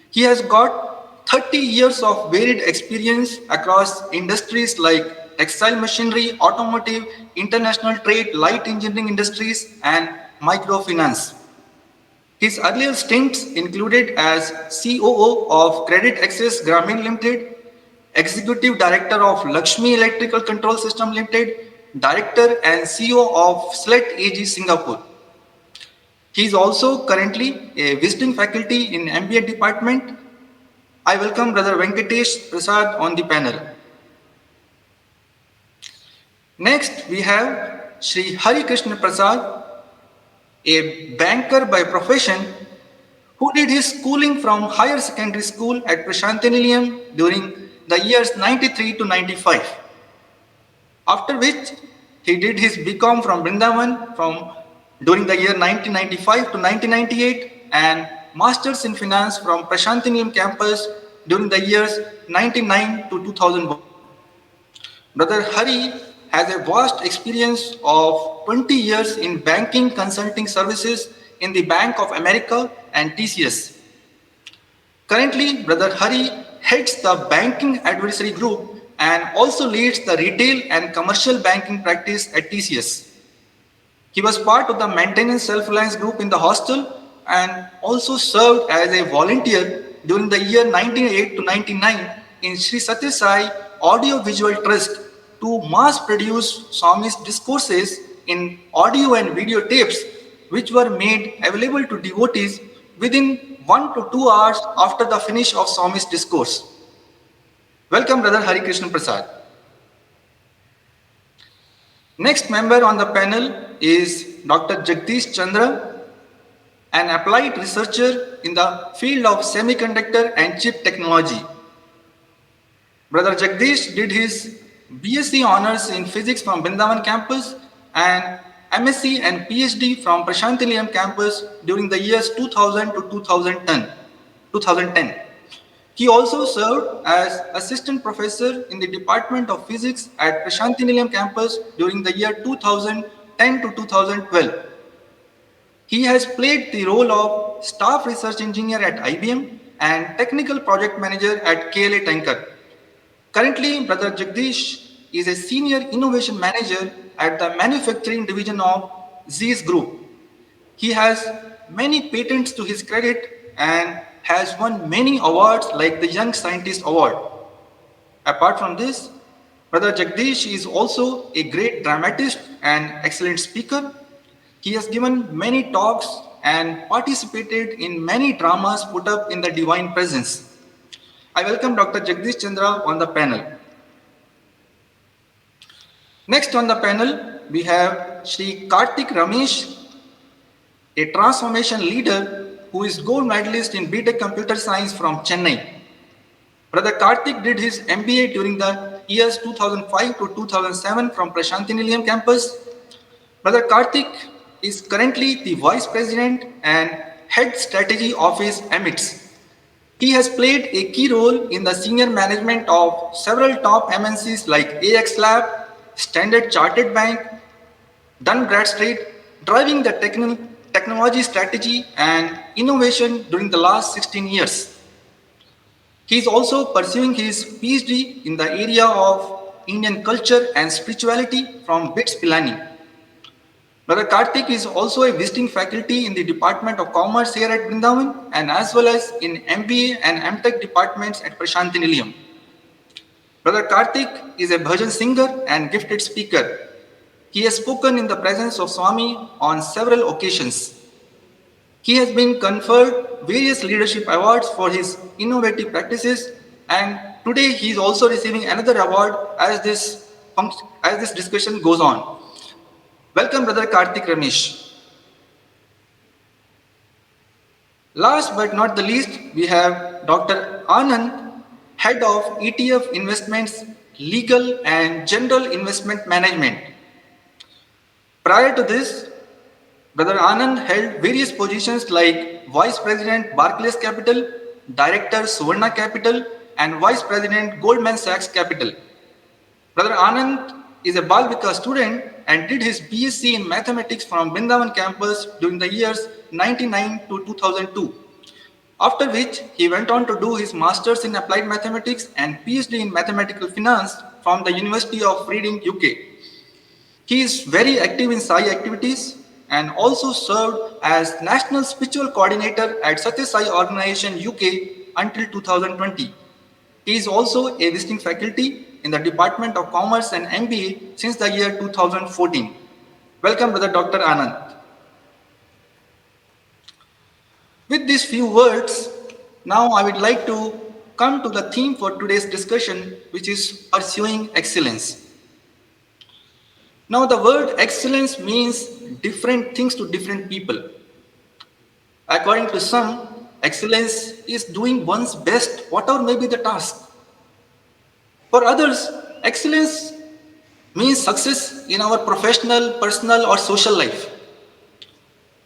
He has got 30 years of varied experience across industries like textile machinery, automotive, international trade, light engineering industries, and microfinance. His earlier stints included as COO of Credit Access Grameen Limited, Executive Director of Lakshmi Electrical Control System Limited, Director and CEO of SLET AG Singapore. He is also currently a visiting faculty in MBA department. I welcome Brother Venkatesh Prasad on the panel. Next, we have Sri Hari Krishna Prasad, a banker by profession who did his schooling from higher secondary school at Prashantiniliyam during the years 93 to 95. After which, he did his BCom from Brindavan during the year 1995 to 1998 and Masters in Finance from Prashantiniliyam campus during the years 99 to 2001. Brother Hari has a vast experience of 20 years in banking consulting services in the Bank of America and TCS. Currently, Brother Hari heads the Banking Advisory Group and also leads the retail and commercial banking practice at TCS. He was part of the Maintenance Self-Reliance Group in the hostel and also served as a volunteer during the year 1998 to 99 in Sri Satya Sai Audio Visual Trust to mass produce Swami's discourses in audio and video tapes, which were made available to devotees within 1 to 2 hours after the finish of Swami's discourse. Welcome, Brother Hari Krishna Prasad. Next member on the panel is Dr. Jagdish Chandra, an applied researcher in the field of semiconductor and chip technology. Brother Jagdish did his BSc Honours in Physics from Brindavan campus and MSc and PhD from Prashantiniliyam campus during the years 2000 to 2010. He also served as assistant professor in the Department of Physics at Prashantiniliyam campus during the year 2010 to 2012. He has played the role of staff research engineer at IBM and technical project manager at KLA Tanker. Currently, Brother Jagdish is a senior innovation manager at the manufacturing division of Z's Group. He has many patents to his credit and has won many awards like the Young Scientist Award. Apart from this, Brother Jagdish is also a great dramatist and excellent speaker. He has given many talks and participated in many dramas put up in the Divine Presence. I welcome Dr. Jagdish Chandra on the panel. Next on the panel, we have Shri Kartik Ramesh, a transformation leader who is gold medalist in BTech Computer Science from Chennai. Brother Kartik did his MBA during the years 2005 to 2007 from Prashantiniliyam campus. Brother Kartik is currently the Vice President and Head Strategy Office EMITS. He has played a key role in the senior management of several top MNCs like AX Lab, Standard Chartered Bank, Dun Bradstreet, driving the technology strategy and innovation during the last 16 years. He is also pursuing his PhD in the area of Indian culture and spirituality from BITS Pilani. Brother Kartik is also a visiting faculty in the Department of Commerce here at Brindavan and as well as in MBA and MTech departments at Prashantiniliyam. Brother Kartik is a bhajan singer and gifted speaker. He has spoken in the presence of Swami on several occasions. He has been conferred various leadership awards for his innovative practices and today he is also receiving another award as this discussion goes on. Welcome, Brother Kartik Ramesh. Last but not the least, we have Dr. Anand, Head of ETF Investments, Legal and General Investment Management. Prior to this, Brother Anand held various positions like Vice President Barclays Capital, Director Suvarna Capital, and Vice President Goldman Sachs Capital. Brother Anand is a Balvika student and did his BSc in mathematics from Brindavan campus during the years 1999 to 2002. After which, he went on to do his master's in applied mathematics and PhD in mathematical finance from the University of Reading, UK. He is very active in Sai activities and also served as National Spiritual Coordinator at Satya Sai Organization UK until 2020. He is also a visiting faculty in the Department of Commerce and MBA since the year 2014. Welcome, Brother Dr. Anand. With these few words, now I would like to come to the theme for today's discussion, which is pursuing excellence. Now, the word excellence means different things to different people. According to some, excellence is doing one's best, whatever may be the task. For others, excellence means success in our professional, personal, or social life.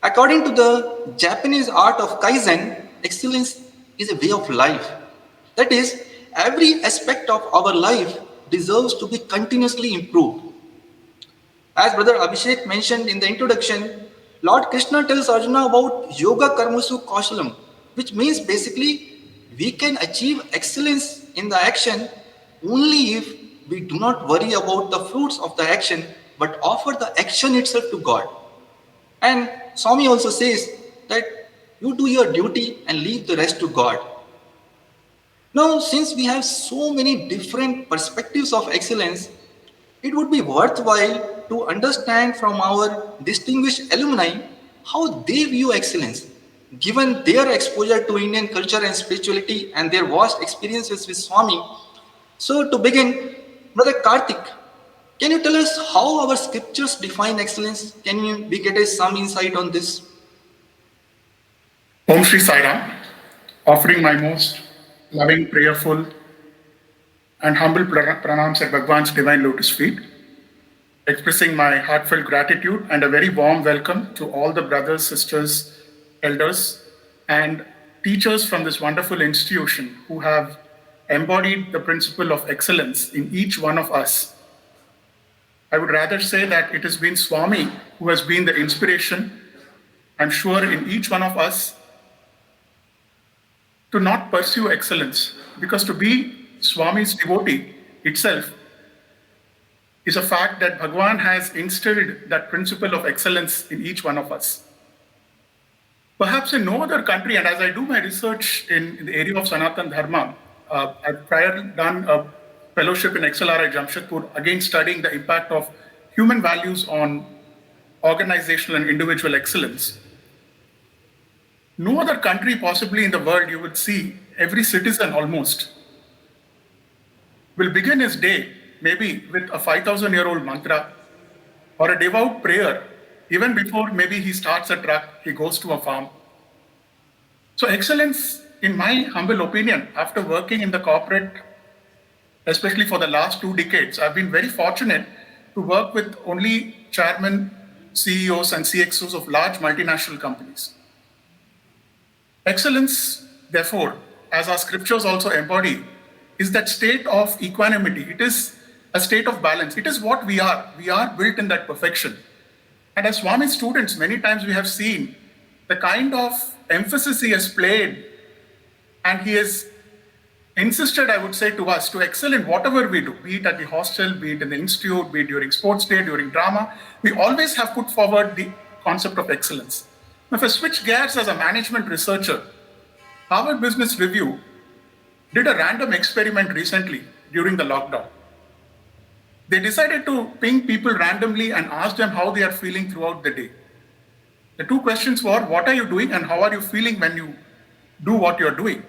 According to the Japanese art of Kaizen, excellence is a way of life. That is, every aspect of our life deserves to be continuously improved. As Brother Abhishek mentioned in the introduction, Lord Krishna tells Arjuna about Yoga Karmasu Kaushalam, which means basically we can achieve excellence in the action only if we do not worry about the fruits of the action but offer the action itself to God. And Swami also says that you do your duty and leave the rest to God. Now, since we have so many different perspectives of excellence, it would be worthwhile to understand from our distinguished alumni how they view excellence, given their exposure to Indian culture and spirituality and their vast experiences with Swami. So to begin, Brother Karthik, can you tell us how our scriptures define excellence? Can we get some insight on this? Om Shri Sai Ram, offering my most loving, prayerful, and humble pranams at Bhagwan's divine lotus feet, expressing my heartfelt gratitude and a very warm welcome to all the brothers, sisters, elders, and teachers from this wonderful institution who have embodied the principle of excellence in each one of us. I would rather say that it has been Swami who has been the inspiration, I'm sure, in each one of us to not pursue excellence, because to be Swami's devotee itself is a fact that Bhagwan has instilled that principle of excellence in each one of us. Perhaps in no other country, and as I do my research in the area of Sanatan Dharma, I've prior done a fellowship in XLRI Jamshedpur, again studying the impact of human values on organizational and individual excellence. No other country possibly in the world you would see every citizen almost will begin his day maybe with a 5,000-year-old mantra or a devout prayer even before maybe he starts a truck, he goes to a farm. So excellence, in my humble opinion, after working in the corporate, especially for the last 2 decades, I've been very fortunate to work with only chairmen, CEOs, and CXOs of large multinational companies. Excellence, therefore, as our scriptures also embody, is that state of equanimity. It is a state of balance. It is what we are. We are built in that perfection. And as Swami students, many times we have seen the kind of emphasis he has played, and he has insisted, I would say, to us to excel in whatever we do, be it at the hostel, be it in the institute, be it during sports day, during drama. We always have put forward the concept of excellence. Now, if I switch gears as a management researcher, Harvard Business Review did a random experiment recently during the lockdown. They decided to ping people randomly and ask them how they are feeling throughout the day. The 2 questions were, what are you doing and how are you feeling when you do what you're doing?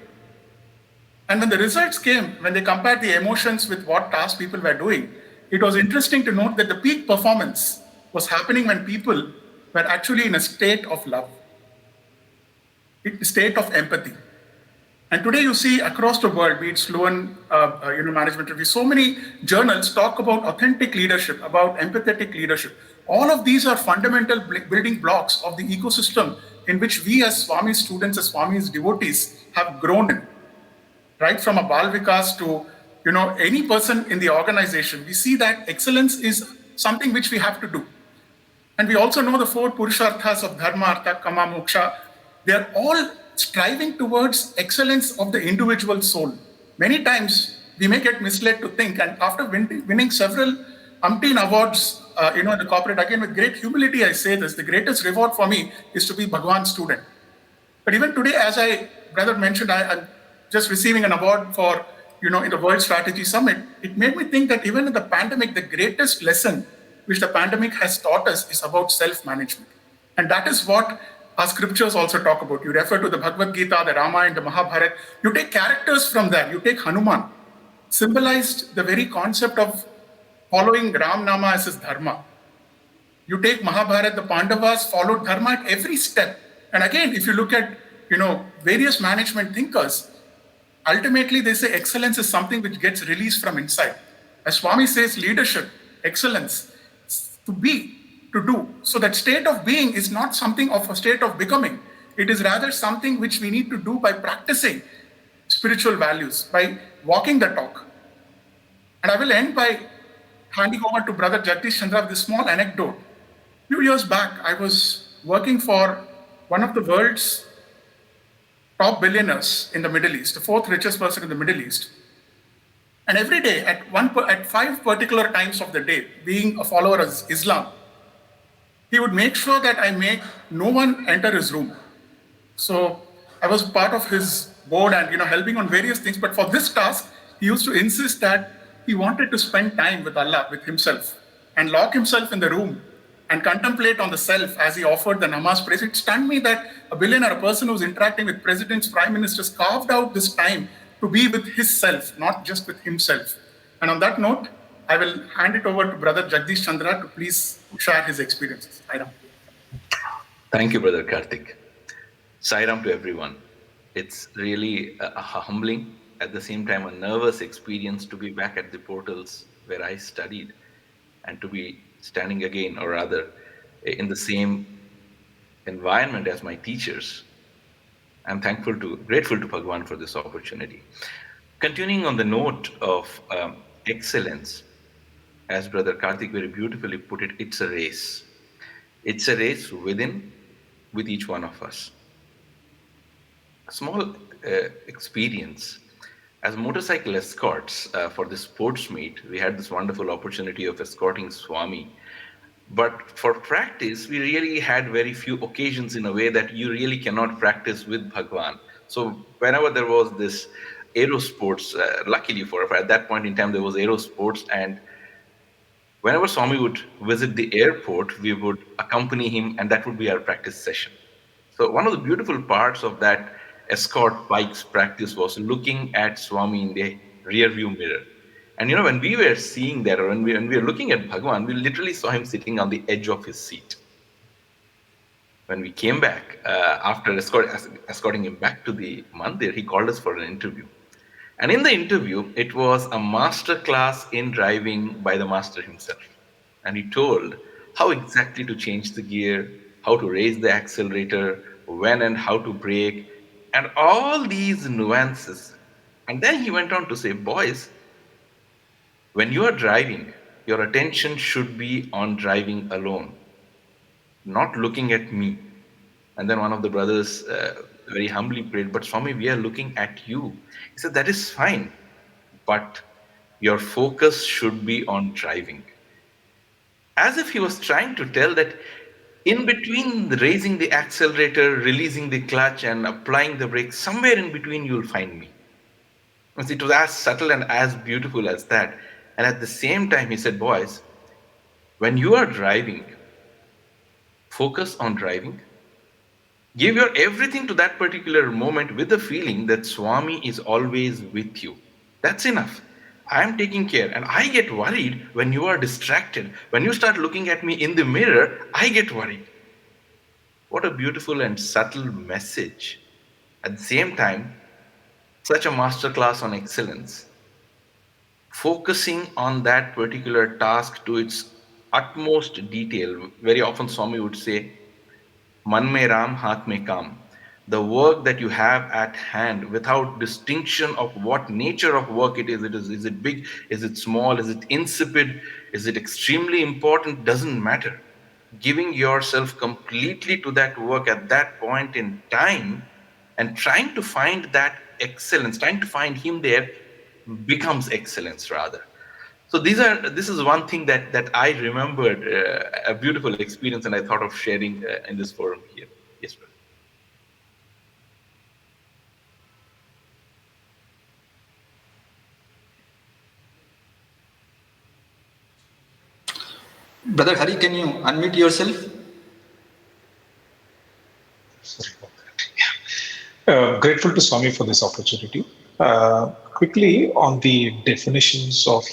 And when the results came, when they compared the emotions with what tasks people were doing, it was interesting to note that the peak performance was happening when people were actually in a state of love, a state of empathy. And today you see across the world, be it Sloan Management Review, so many journals talk about authentic leadership, about empathetic leadership. All of these are fundamental building blocks of the ecosystem in which we as Swami students, as Swami's devotees have grown in. Right from a Bal Vikas to any person in the organization, we see that excellence is something which we have to do. And we also know the four Purusharthas of Dharma, Artha, Kama, Moksha. They are all striving towards excellence of the individual soul. Many times we may get misled to think, and after winning several umpteen awards, in the corporate, again with great humility, I say this: the greatest reward for me is to be Bhagwan's student. But even today, as brother mentioned, I'm just receiving an award for, in the World Strategy Summit. It made me think that even in the pandemic, the greatest lesson which the pandemic has taught us is about self-management. And that is what our scriptures also talk about. You refer to the Bhagavad Gita, the Ramayana, the Mahabharata. You take characters from there. You take Hanuman, symbolized the very concept of following Ram Nama as his dharma. You take Mahabharata, the Pandavas followed dharma at every step. And again, if you look at, various management thinkers, ultimately they say excellence is something which gets released from inside. As Swami says, leadership, excellence, to be, to do. So that state of being is not something of a state of becoming. It is rather something which we need to do by practicing spiritual values, by walking the talk. And I will end by handing over to Brother Jagdish Chandra with this small anecdote. A few years back, I was working for one of the world's top billionaires in the Middle East, the fourth richest person in the Middle East. And every day, at 5 particular times of the day, being a follower of Islam, he would make sure that I make no one enter his room. So I was part of his board and helping on various things. But for this task, he used to insist that he wanted to spend time with Allah, with himself, and lock himself in the room and contemplate on the self as he offered the namaz praise. It stunned me that a billionaire, a person who's interacting with presidents, prime ministers, carved out this time to be with his self, not just with himself. And on that note, I will hand it over to Brother Jagdish Chandra to please share his experiences. Sairam. Thank you, Brother Karthik. Sairam to everyone. It's really a humbling, at the same time a nervous experience to be back at the portals where I studied and to be standing again, or rather in the same environment as my teachers. I'm grateful to Bhagwan for this opportunity. Continuing on the note of excellence, as Brother Karthik very beautifully put it, it's a race. It's a race with each one of us. A small experience. As motorcycle escorts for the sports meet, we had this wonderful opportunity of escorting Swami. But for practice, we really had very few occasions in a way that you really cannot practice with Bhagwan. So whenever there was this aero sports, luckily at that point in time, there was aero sports, and whenever Swami would visit the airport, we would accompany him, and that would be our practice session. So one of the beautiful parts of that escort bikes practice was looking at Swami in the rear view mirror. And when we were seeing that, or when we were looking at Bhagwan, we literally saw him sitting on the edge of his seat. When we came back, after escorting him back to the mandir, he called us for an interview. And in the interview, it was a master class in driving by the master himself. And he told how exactly to change the gear, how to raise the accelerator, when and how to brake, and all these nuances. And then he went on to say, boys, when you are driving, your attention should be on driving alone, not looking at me. And then one of the brothers very humbly prayed, but Swami, we are looking at you. He said, that is fine, but your focus should be on driving. As if he was trying to tell that in between raising the accelerator, releasing the clutch, and applying the brake, somewhere in between you'll find me. It was as subtle and as beautiful as that. And at the same time, he said, boys, when you are driving, focus on driving. Give your everything to that particular moment with the feeling that Swami is always with you. That's enough. I am taking care. And I get worried when you are distracted. When you start looking at me in the mirror, I get worried. What a beautiful and subtle message. At the same time, such a masterclass on excellence. Focusing on that particular task to its utmost detail. Very often Swami would say, Man mein Ram, haath mein kaam. the work that you have at hand without distinction of what nature of work it is. Is it big? Is it small? Is it insipid? Is it extremely important? Doesn't matter. Giving yourself completely to that work at that point in time and trying to find that excellence, trying to find him there becomes excellence rather. So this is one thing that I remembered, a beautiful experience, and I thought of sharing in this forum here. Yes, brother. Brother Hari, can you unmute yourself? Sorry about that. Grateful to Swami for this opportunity. Quickly on the definitions of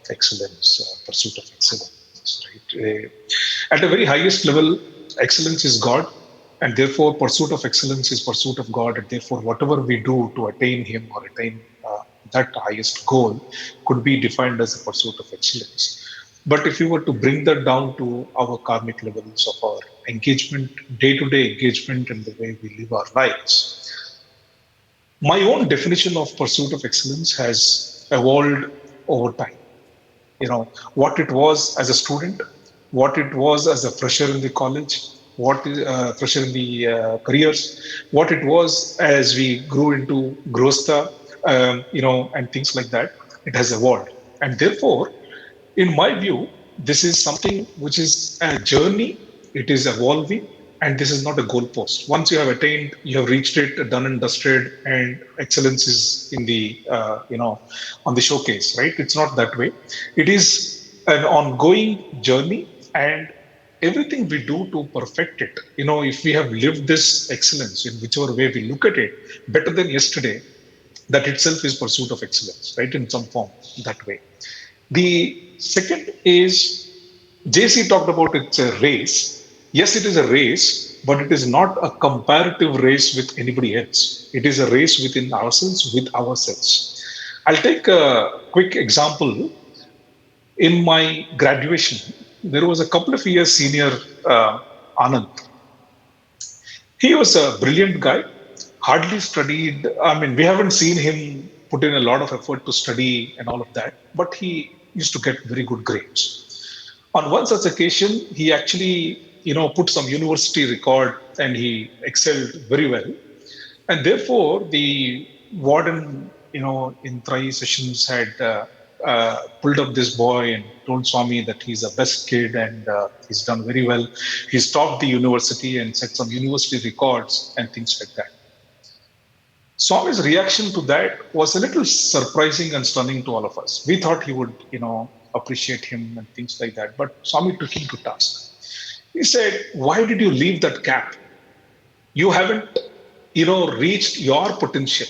excellence, pursuit of excellence. Right? At the very highest level, excellence is God, and therefore pursuit of excellence is pursuit of God, and therefore whatever we do to attain Him or attain that highest goal could be defined as a pursuit of excellence. But if you were to bring that down to our karmic levels of our engagement, day-to-day engagement in the way we live our lives, my own definition of pursuit of excellence has evolved over time. You know, what it was as a student, what it was as a fresher in the college, what is fresher in the careers, what it was as we grew into growsta, and things like that. It has evolved, and therefore, in my view, this is something which is a journey. It is evolving, and this is not a goalpost. Once you have attained, you have reached it, done and dusted, and excellence is in the on the showcase, right? It's not that way. It is an ongoing journey, and everything we do to perfect it. If we have lived this excellence in whichever way we look at it, better than yesterday, that itself is pursuit of excellence, right? In some form, that way. The second is JC talked about it's a race. Yes, it is a race, but it is not a comparative race with anybody else. It is a race within ourselves, with ourselves. I'll take a quick example. In my graduation, there was a couple of years senior Anand. He was a brilliant guy, hardly studied. I mean, we haven't seen him put in a lot of effort to study and all of that, but he used to get very good grades. On one such occasion, he actually, put some university record and he excelled very well. And therefore, the warden, in 3 sessions had pulled up this boy and told Swami that he's a best kid and he's done very well. He's topped the university and set some university records and things like that. Swami's reaction to that was a little surprising and stunning to all of us. We thought he would, appreciate him and things like that. But Swami took him to task. He said, "Why did you leave that gap? You haven't, reached your potential.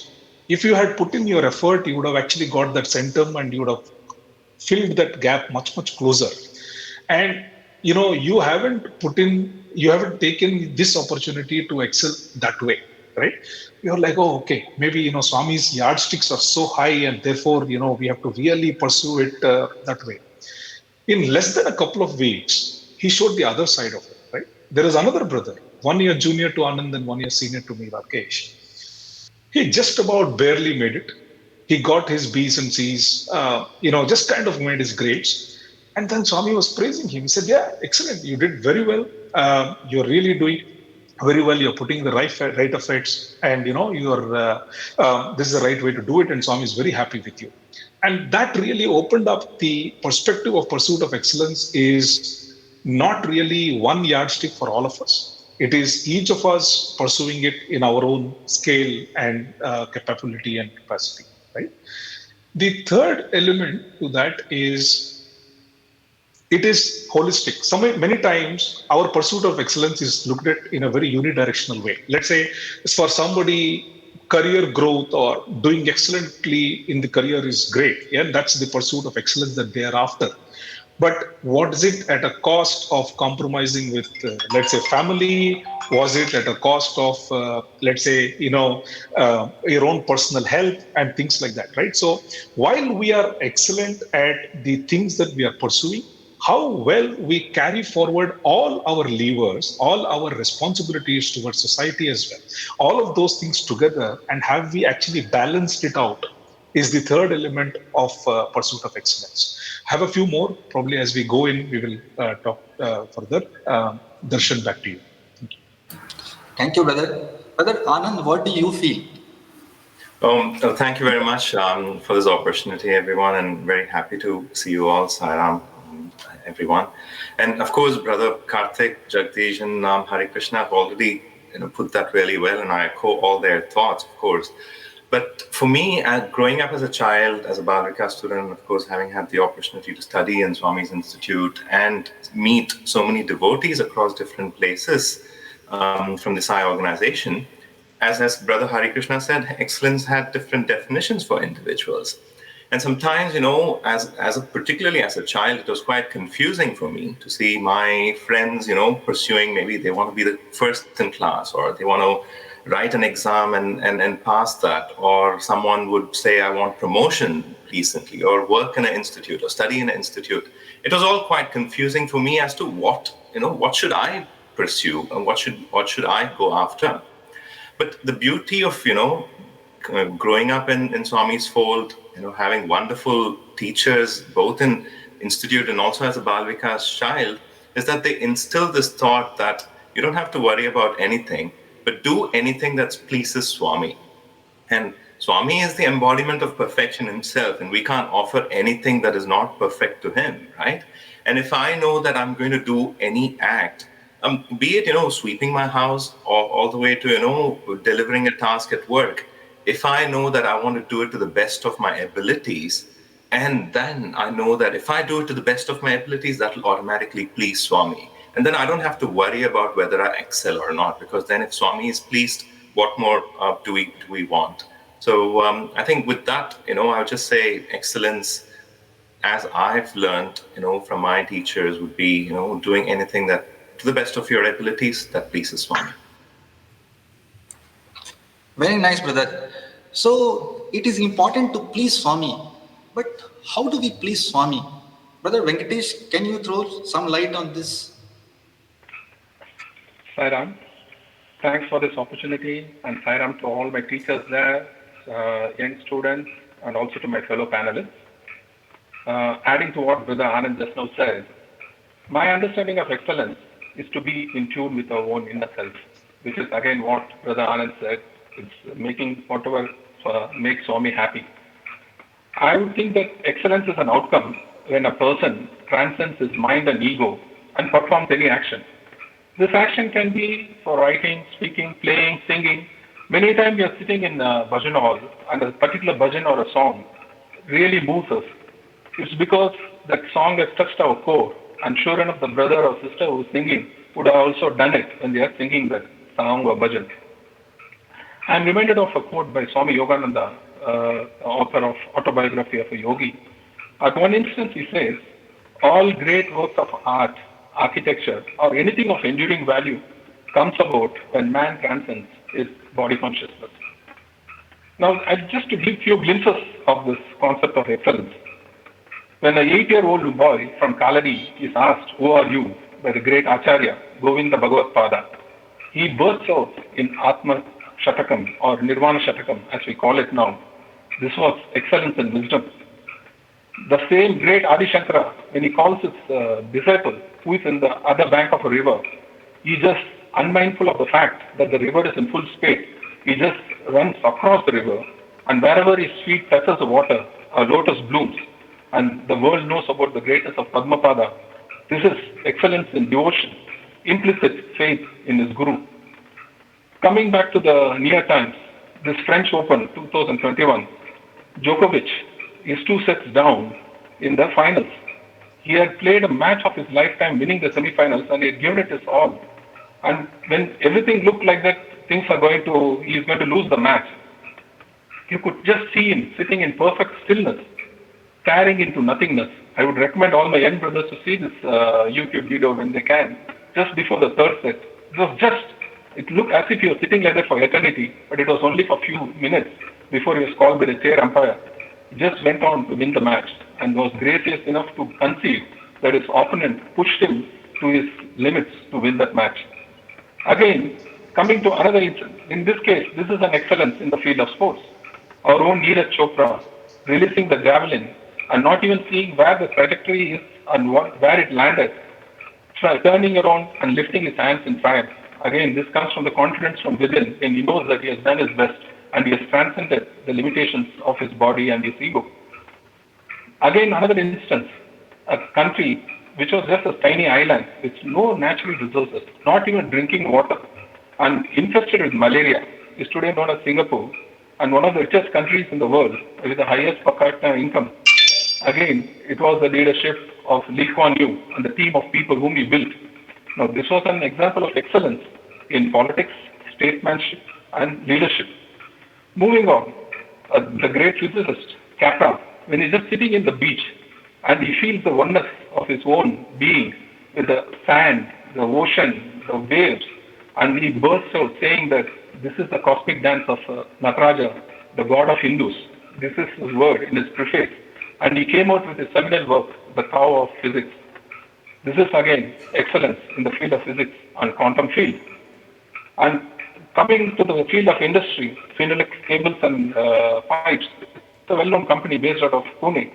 If you had put in your effort, you would have actually got that centum and you would have filled that gap much, much closer. And, you haven't taken this opportunity to excel that way, right? You're like, oh, okay, maybe, Swami's yardsticks are so high and therefore, we have to really pursue it that way." In less than a couple of weeks, he showed the other side of it, right? There is another brother, 1 year junior to Anand and 1 year senior to me, Rakesh. He just about barely made it. He got his B's and C's, just kind of made his grades. And then Swami was praising him. He said, "Yeah, excellent. You did very well. You're really doing very well. You're putting the right effects, and this is the right way to do it." And Swami is very happy with you. And that really opened up the perspective of pursuit of excellence is not really one yardstick for all of us. It is each of us pursuing it in our own scale and capability and capacity, right? The third element to that is it is holistic. Many times our pursuit of excellence is looked at in a very unidirectional way. Let's say for somebody, career growth or doing excellently in the career is great. Yeah, that's the pursuit of excellence that they are after. But what is it at a cost of compromising with, let's say, family? Was it at a cost of, let's say, your own personal health and things like that, right? So while we are excellent at the things that we are pursuing, how well we carry forward all our levers, all our responsibilities towards society as well. All of those things together, and have we actually balanced it out, is the third element of pursuit of excellence. Have a few more. Probably as we go in, we will talk further. Darshan, back to you. Thank you, brother. Brother Anand, what do you feel? Thank you very much for this opportunity, everyone, and very happy to see you all, Sairam, everyone. And of course, Brother Karthik, Jagdish, and Hari Krishna have already put that really well, and I echo all their thoughts, of course. But for me, growing up as a child, as a Balrika student, of course, having had the opportunity to study in Swami's Institute and meet so many devotees across different places from the Sai organization, as Brother Hari Krishna said, excellence had different definitions for individuals. And sometimes, particularly as a child, it was quite confusing for me to see my friends, pursuing, maybe they want to be the first in class, or they want to write an exam and pass that, or someone would say, I want promotion recently, or work in an institute, or study in an institute. It was all quite confusing for me as to what should I pursue, and what should I go after. But the beauty of, growing up in Swami's fold, having wonderful teachers, both in institute and also as a Balvika's child, is that they instill this thought that you don't have to worry about anything, but do anything that pleases Swami. And Swami is the embodiment of perfection himself, and we can't offer anything that is not perfect to him, right? And if I know that I'm going to do any act, be it, sweeping my house, or all the way to, delivering a task at work, if I know that I want to do it to the best of my abilities, and then I know that if I do it to the best of my abilities, that will automatically please Swami. And then I don't have to worry about whether I excel or not, because then if Swami is pleased, what more do we want? So I think with that, I would just say excellence, as I've learned, from my teachers, would be, doing anything that, to the best of your abilities, that pleases Swami. Very nice, brother. So it is important to please Swami. But how do we please Swami? Brother Venkatesh, can you throw some light on this? Sairam, thanks for this opportunity, and Sairam to all my teachers there, young students, and also to my fellow panelists. Adding to what Brother Anand just now said, my understanding of excellence is to be in tune with our own inner self, which is again what Brother Anand said, it's making whatever makes Swami happy. I would think that excellence is an outcome when a person transcends his mind and ego and performs any action. This action can be for writing, speaking, playing, singing. Many times we are sitting in a bhajan hall and a particular bhajan or a song really moves us. It's because that song has touched our core, and sure enough, the brother or sister who's singing would have also done it when they are singing that song or bhajan. I'm reminded of a quote by Swami Yogananda, author of Autobiography of a Yogi. At one instance, he says, all great works of art, architecture, or anything of enduring value comes about when man transcends his body consciousness. Now, just to give few glimpses of this concept of excellence. When an 8-year-old boy from Kaladi is asked, who are you, by the great Acharya, Govinda Bhagavad Pada, he bursts out in Atma Shatakam or Nirvana Shatakam, as we call it now. This was excellence and wisdom. The same great Adi Shankara, when he calls his disciple, who is in the other bank of a river, he just unmindful of the fact that the river is in full spate. He just runs across the river, and wherever his feet touches the water, a lotus blooms. And the world knows about the greatness of Padmapada. This is excellence in devotion, implicit faith in his guru. Coming back to the near times, this French Open 2021, Djokovic is 2 sets down in the finals. He had played a match of his lifetime, winning the semifinals, and he had given it his all. And when everything looked like that, he's going to lose the match. You could just see him sitting in perfect stillness, staring into nothingness. I would recommend all my young brothers to see this YouTube video when they can, just before the third set. It looked as if he was sitting like that for eternity, but it was only for a few minutes before he was called by the chair umpire. He just went on to win the match and was gracious enough to concede that his opponent pushed him to his limits to win that match. Again, coming to another instance, in this case, this is an excellence in the field of sports. Our own Neeraj Chopra releasing the javelin and not even seeing where the trajectory is and where it landed, turning around and lifting his hands in triumph. Again, this comes from the confidence from within, and he knows that he has done his best and he has transcended the limitations of his body and his ego. Again, another instance, a country which was just a tiny island with no natural resources, not even drinking water, and infested with malaria, is today known as Singapore, and one of the richest countries in the world with the highest per capita income. Again, it was the leadership of Lee Kuan Yew and the team of people whom he built. Now, this was an example of excellence in politics, statesmanship, and leadership. Moving on, the great physicist, Capra, when he's just sitting in the beach and he feels the oneness of his own being with the sand, the ocean, the waves, and he bursts out saying that this is the cosmic dance of Nataraja, the god of Hindus. This is his word in his preface. And he came out with his seminal work, The Cow of Physics. This is again excellence in the field of physics and quantum field. And coming to the field of industry, Finolex Cables and Pipes, it's a well-known company based out of Pune.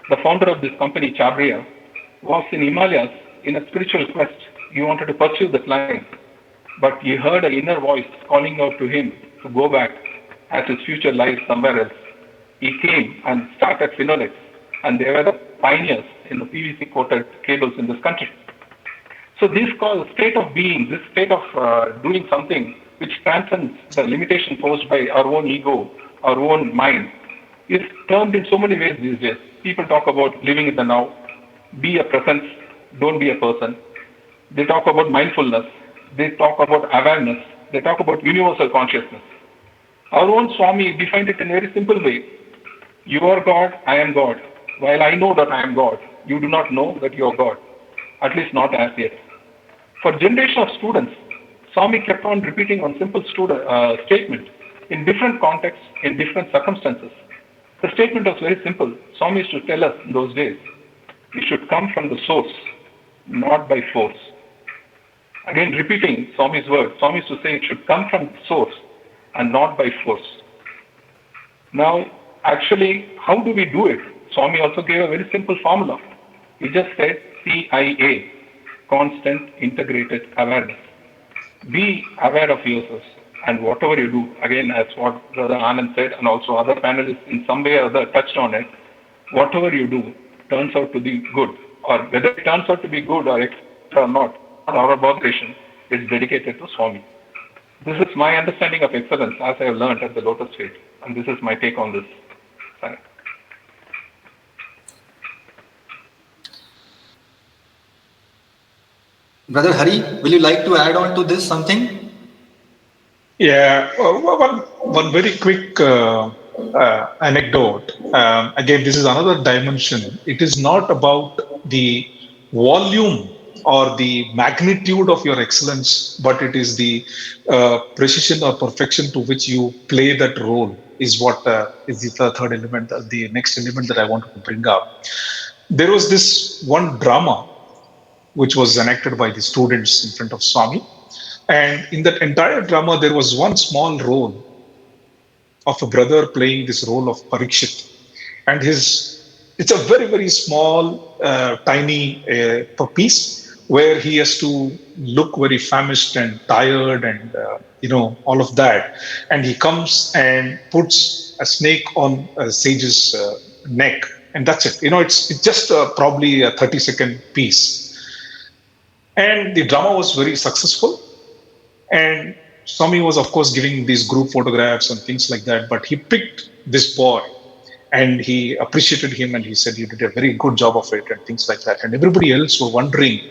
The founder of this company, Chabria, was in Himalayas in a spiritual quest. He wanted to pursue that line, but he heard an inner voice calling out to him to go back as his future lies somewhere else. He came and started Finolex, and they were the pioneers in the PVC coated cables in this country. So this state of being, this state of doing something which transcends the limitation posed by our own ego, our own mind, is termed in so many ways these days. People talk about living in the now, be a presence, don't be a person. They talk about mindfulness, they talk about awareness, they talk about universal consciousness. Our own Swami defined it in a very simple way. You are God, I am God. While I know that I am God, you do not know that you are God, at least not as yet. For generation of students, Swami kept on repeating one simple statement in different contexts, in different circumstances. The statement was very simple. Swami used to tell us in those days, it should come from the source, not by force. Again, repeating Swami's word, Swami used to say it should come from the source and not by force. Now, actually, how do we do it? Swami also gave a very simple formula. He just said CIA, constant integrated awareness. Be aware of yourself, and whatever you do, again, as what Brother Anand said, and also other panelists in some way or other touched on it, whatever you do turns out to be good, or whether it turns out to be good or not our obligation is dedicated to Swami. This is my understanding of excellence as I have learned at the Lotus Faith, and this is my take on this. Sorry. Brother Hari, will you like to add on to this something? Yeah, one very quick anecdote. Again, this is another dimension. It is not about the volume or the magnitude of your excellence, but it is the precision or perfection to which you play that role is what is the third element, the next element that I wanted to bring up. There was this one drama which was enacted by the students in front of Swami. And in that entire drama, there was one small role of a brother playing this role of Parikshit. And it's a very, very small, tiny piece where he has to look very famished and tired and, all of that. And he comes and puts a snake on a sage's neck. And that's it. It's just probably a 30-second piece. And the drama was very successful. And Swami was, of course, giving these group photographs and things like that. But he picked this boy and he appreciated him and he said, you did a very good job of it and things like that. And everybody else were wondering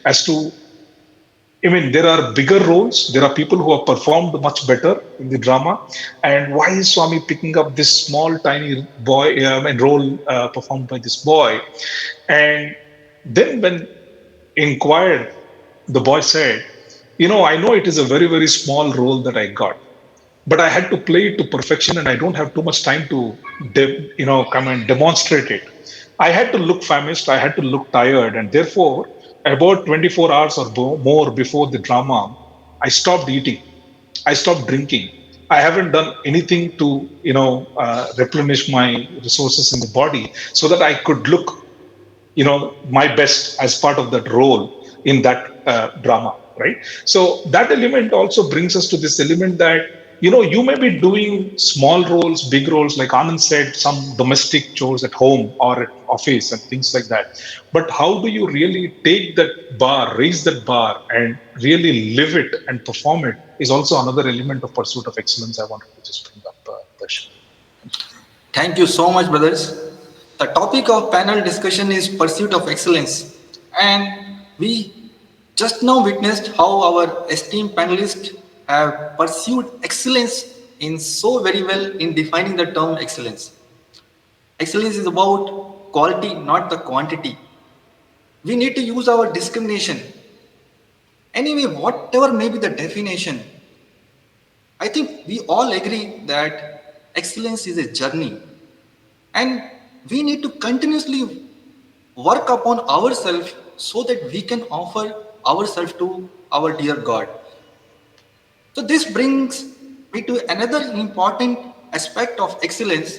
as to, there are bigger roles. There are people who have performed much better in the drama. And why is Swami picking up this small, tiny boy role performed by this boy? And then when inquired, the boy said, I know it is a very, very small role that I got, but I had to play it to perfection and I don't have too much time to, come and demonstrate it. I had to look famished, I had to look tired, and therefore, about 24 hours or more before the drama, I stopped eating. I stopped drinking. I haven't done anything to, replenish my resources in the body so that I could look, my best as part of that role in that drama, right? So that element also brings us to this element that, you may be doing small roles, big roles, like Anand said, some domestic chores at home or at office and things like that. But how do you really take that bar, raise that bar, and really live it and perform it is also another element of pursuit of excellence I wanted to just bring up, Darshan. Thank you so much, brothers. The topic of panel discussion is pursuit of excellence. And we just now witnessed how our esteemed panelists have pursued excellence in so very well in defining the term excellence. Excellence is about quality, not the quantity. We need to use our discrimination. Anyway, whatever may be the definition, I think we all agree that excellence is a journey. And we need to continuously work upon ourselves so that we can offer ourselves to our dear God. So this brings me to another important aspect of excellence.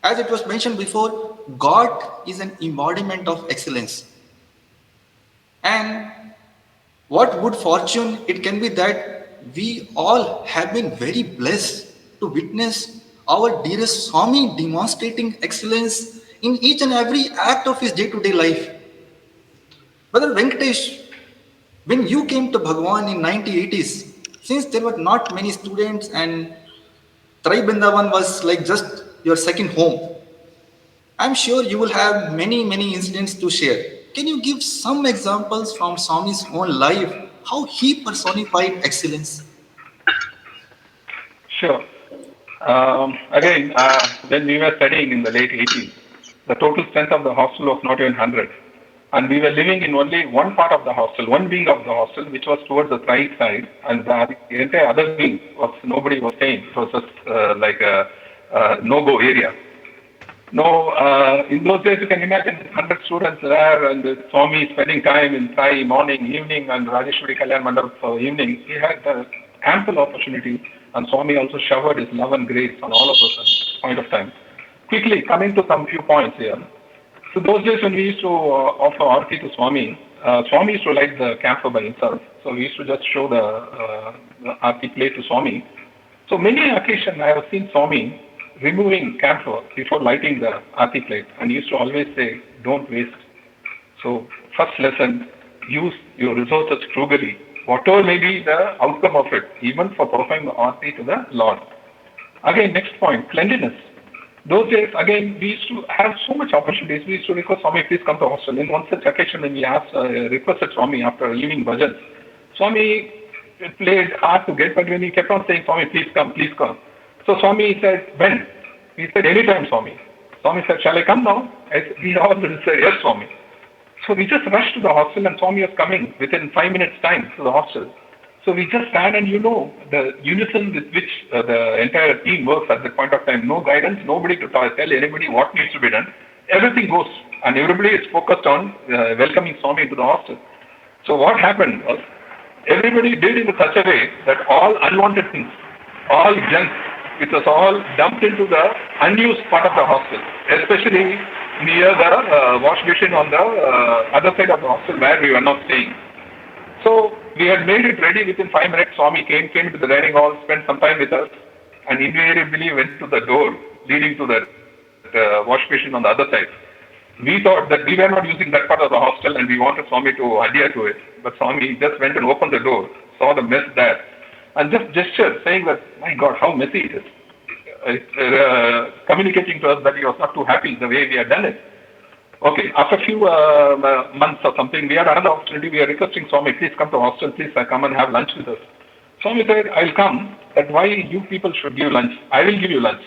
As it was mentioned before, God is an embodiment of excellence. And what good fortune it can be that we all have been very blessed to witness our dearest Swami demonstrating excellence in each and every act of his day-to-day life. Brother Venkatesh, when you came to Bhagwan in 1980s, since there were not many students and Brindavan was like just your second home, I'm sure you will have many incidents to share. Can you give some examples from Swami's own life, how he personified excellence? Sure. Again, when we were studying in the late 80s, the total strength of the hostel was not even 100. And we were living in only one part of the hostel, one wing of the hostel, which was towards the right side. And the entire other wing was nobody was staying. It was just like a no-go area. No, in those days, you can imagine 100 students there and the Swami spending time in Sai morning, evening, and Rajeshwari Kalyan Mandap for evening. He had ample opportunity, and Swami also showered his love and grace on all of us at this point of time. Quickly, coming to some few points here. So those days when we used to offer Aarti to Swami, Swami used to light the camphor by himself. So we used to just show the Aarti plate to Swami. So many occasions I have seen Swami removing camphor before lighting the Aarti plate, and he used to always say, don't waste. So first lesson, use your resources frugally, whatever may be the outcome of it, even for performing the Aarti to the Lord. Again, next point, cleanliness. Those days, again, we used to have so much opportunities. We used to request Swami, please come to hostel. In one such occasion, when we asked, requested Swami after evening bhajans, Swami played hard to get, but when he kept on saying, Swami, please come, please come. So Swami said, when? He said, anytime, Swami. Swami said, shall I come now? We all said, yes, Swami. So we just rushed to the hostel, and Swami was coming within 5 minutes' time to the hostel. So we just ran, and the unison with which the entire team works at that point of time, no guidance, nobody to tell anybody what needs to be done. Everything goes, and everybody is focused on welcoming Swami into the hostel. So what happened was, everybody did in such a way that all unwanted things, all junk, it was all dumped into the unused part of the hostel, especially near the wash basin on the other side of the hostel where we were not staying. So we had made it ready within 5 minutes. Swami came to the dining hall, spent some time with us, and invariably went to the door leading to the wash basin on the other side. We thought that we were not using that part of the hostel and we wanted Swami to adhere to it. But Swami just went and opened the door, saw the mess there, and just gestured, saying that, my God, how messy it is. Communicating to us that he was not too happy the way we had done it. Okay, after a few months or something, we had another opportunity. We are requesting Swami, please come to hostel, please come and have lunch with us. Swami said, I'll come, but why you people should give lunch? I will give you lunch.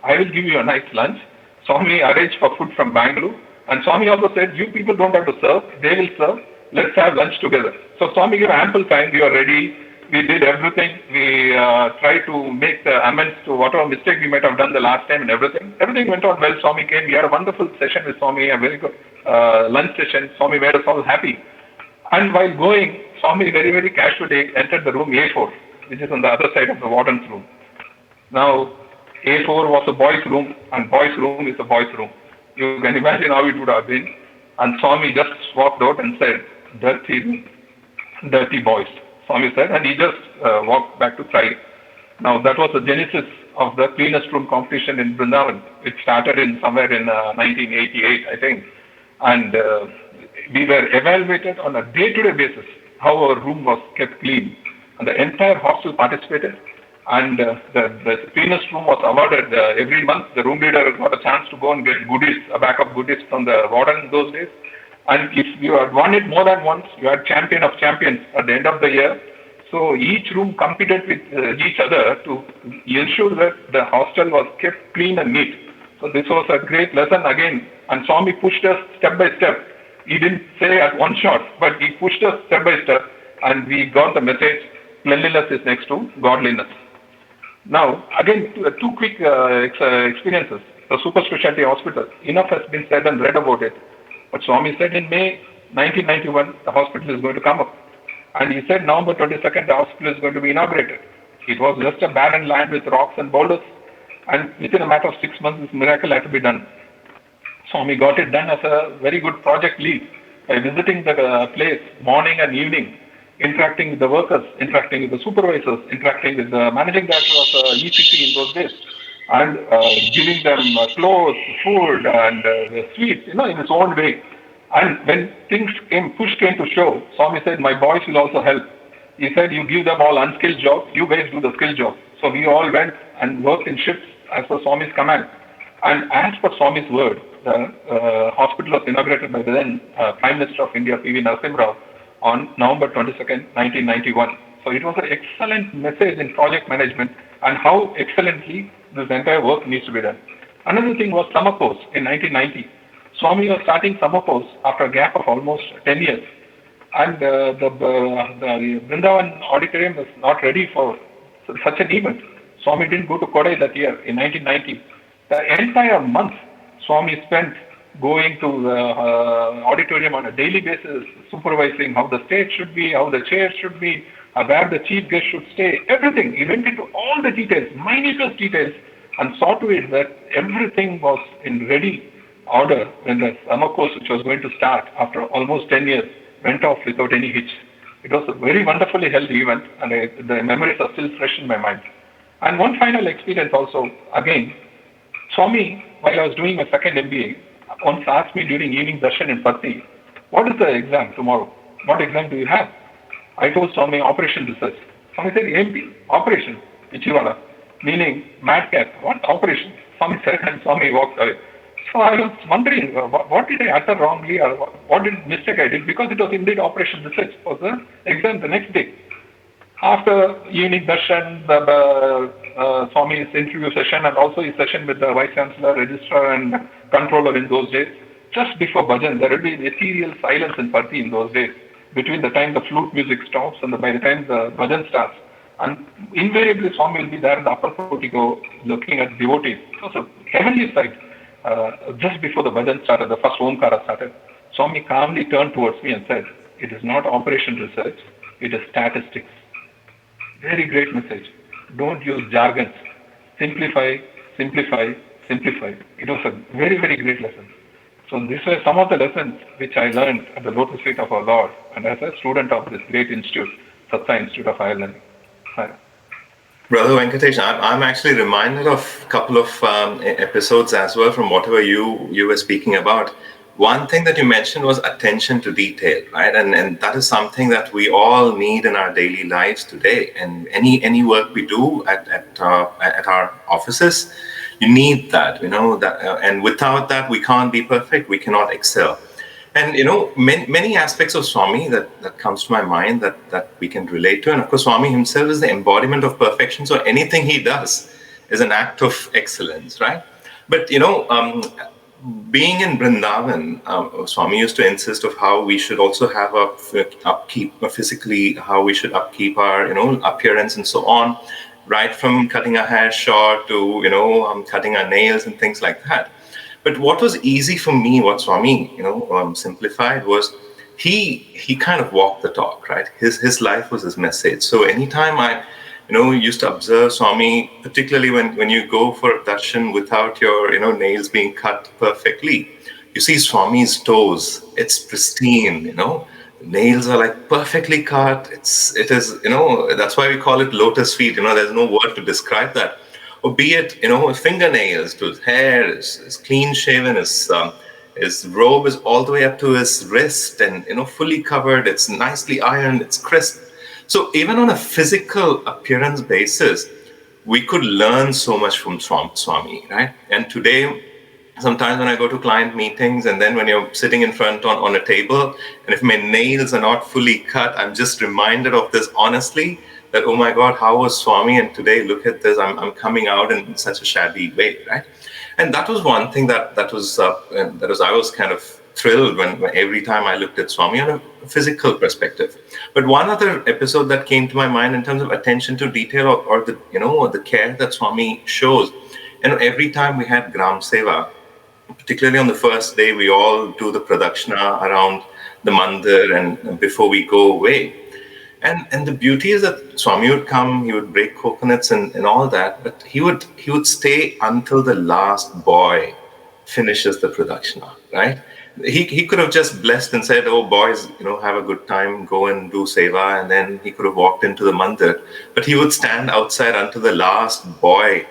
I will give you a nice lunch. Swami arranged for food from Bangalore, and Swami also said, you people don't have to serve, they will serve, let's have lunch together. So Swami gave ample time, we were ready, We did everything. We tried to make the amends to whatever mistake we might have done the last time and everything. Everything went on well. Swami came. We had a wonderful session with Swami, a very good lunch session. Swami made us all happy. And while going, Swami very, very casually entered the room A4, which is on the other side of the warden's room. Now, A4 was a boys' room, and boys' room is a boys' room. You can imagine how it would have been. And Swami just walked out and said, "Dirty room, dirty boys," Swami said, and he just walked back to try. Now, that was the genesis of the cleanest room competition in Brindavan. It started in somewhere in 1988, I think. And we were evaluated on a day-to-day basis how our room was kept clean. And the entire hostel participated. And the cleanest room was awarded every month. The room leader got a chance to go and get goodies, a backup goodies from the warden in those days. And if you had won it more than once, you had champion of champions at the end of the year. So each room competed with each other to ensure that the hostel was kept clean and neat. So this was a great lesson again. And Swami pushed us step by step. He didn't say at one shot, but he pushed us step by step. And we got the message, cleanliness is next to godliness. Now, again, two quick experiences. The super specialty hospital, enough has been said and read about it. But Swami said in May 1991, the hospital is going to come up. And he said November 22nd, the hospital is going to be inaugurated. It was just a barren land with rocks and boulders. And within a matter of 6 months, this miracle had to be done. Swami got it done as a very good project lead by visiting the place morning and evening, interacting with the workers, interacting with the supervisors, interacting with the managing director of ECC in those days, and giving them clothes, food, and sweets, in his own way. And when push came to shove, Swami said, "My boys will also help." He said, "You give them all unskilled jobs, you guys do the skilled job." So we all went and worked in shifts as per Swami's command. And as per Swami's word, the hospital was inaugurated by the then Prime Minister of India, P.V. Narasimha Rao, on November 22nd, 1991. So it was an excellent message in project management and how excellently this entire work needs to be done. Another thing was summer course in 1990. Swami was starting summer course after a gap of almost 10 years. And the Brindavan auditorium was not ready for such an event. Swami didn't go to Kodai that year in 1990. The entire month Swami spent going to the auditorium on a daily basis, supervising how the stage should be, how the chairs should be, where the chief guest should stay, everything. He went into all the details, minutest details, and saw to it that everything was in ready order when the summer course, which was going to start after almost 10 years, went off without any hitch. It was a very wonderfully held event, and the memories are still fresh in my mind. And one final experience also, again, Swami, while I was doing my second MBA, once asked me during evening darshan in Patti, "What is the exam tomorrow? What exam do you have?" I told Swami, "Operation research." Swami said, "MP, operation, Ichiwala," meaning madcap. What operation? Swami said, and Swami walked away. So I was wondering, what did I utter wrongly, or what mistake I did, because it was indeed operation research for the exam the next day. After evening darshan, the Swami's interview session, and also his session with the Vice Chancellor, Registrar, and Controller in those days, just before bhajan, there will be an ethereal silence in Patti in those days, between the time the flute music stops and by the time the bhajan starts. And invariably, Swami will be there in the upper portico looking at devotees. It was a heavenly sight. Just before the bhajan started, the first Omkara started, Swami calmly turned towards me and said, "It is not operation research, it is statistics." Very great message. Don't use jargons. Simplify, simplify, simplify. It was a very, very great lesson. So these were some of the lessons which I learned at the lotus feet of our Lord and as a student of this great institute, Satsa Institute of Higher Learning. Brother Venkatesh, I'm actually reminded of a couple of episodes as well from whatever you were speaking about. One thing that you mentioned was attention to detail, right? And that is something that we all need in our daily lives today. And any work we do at our offices, you need that, and without that, we can't be perfect. We cannot excel. And, many aspects of Swami that comes to my mind that we can relate to. And of course, Swami himself is the embodiment of perfection. So anything he does is an act of excellence, right? But, being in Brindavan, Swami used to insist of how we should also have upkeep physically, how we should upkeep our appearance and so on, right from cutting our hair short to cutting our nails and things like that. But what was easy for me, what Swami simplified was he kind of walked the talk, right? His life was his message. So anytime I used to observe Swami, particularly when you go for darshan without your, nails being cut perfectly. You see Swami's toes, it's pristine. Nails are like perfectly cut. It is, that's why we call it lotus feet. There's no word to describe that. Or be it, fingernails to his hair is clean shaven, his robe is all the way up to his wrist and, fully covered. It's nicely ironed, it's crisp. So even on a physical appearance basis, we could learn so much from Swami, right? And today, sometimes when I go to client meetings and then when you're sitting in front on a table, and if my nails are not fully cut, I'm just reminded of this honestly, that, oh my God, how was Swami? And today, look at this, I'm coming out in such a shabby way, right? And that was one thing that was I was kind of thrilled when every time I looked at Swami on a physical perspective. But one other episode that came to my mind in terms of attention to detail or the care that Swami shows. And every time we had Gram Seva, particularly on the first day, we all do the pradakshina around the mandir and before we go away. And the beauty is that Swami would come, he would break coconuts and all that, but he would stay until the last boy finishes the pradakshina, right? He could have just blessed and said, oh boys, have a good time, go and do seva, and then he could have walked into the mandir. But he would stand outside until the last boy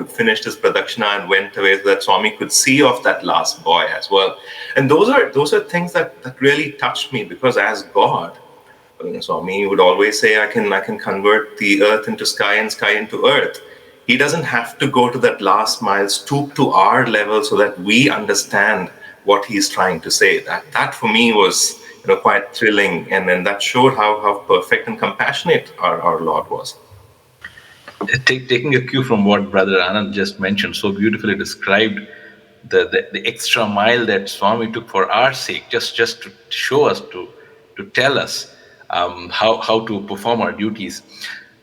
finished his pradakshina and went away, so that Swami could see off that last boy as well. And those are things that really touched me, because as God, Swami would always say, I can convert the earth into sky and sky into earth. He doesn't have to go to that last mile, stoop to our level so that we understand what he's trying to say. That for me was quite thrilling, and that showed how perfect and compassionate our Lord was. Taking a cue from what Brother Anand just mentioned, so beautifully described the extra mile that Swami took for our sake, just to show us, to tell us how to perform our duties.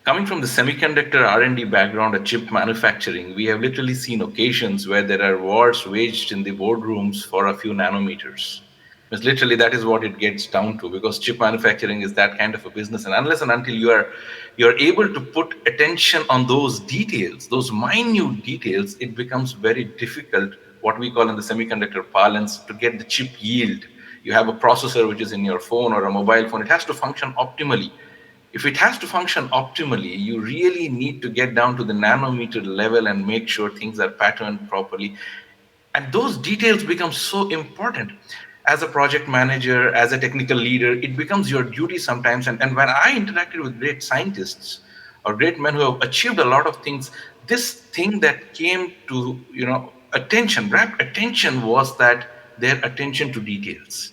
Coming from the semiconductor R&D background at chip manufacturing, we have literally seen occasions where there are wars waged in the boardrooms for a few nanometers. Because literally that is what it gets down to, because chip manufacturing is that kind of a business. And unless and until you're able to put attention on those details, those minute details, it becomes very difficult, what we call in the semiconductor parlance, to get the chip yield. You have a processor which is in your phone or a mobile phone, it has to function optimally. If it has to function optimally, you really need to get down to the nanometer level and make sure things are patterned properly. And those details become so important. As a project manager, as a technical leader, it becomes your duty sometimes. And when I interacted with great scientists or great men who have achieved a lot of things, this thing that came to, attention, rapt attention, was that their attention to details.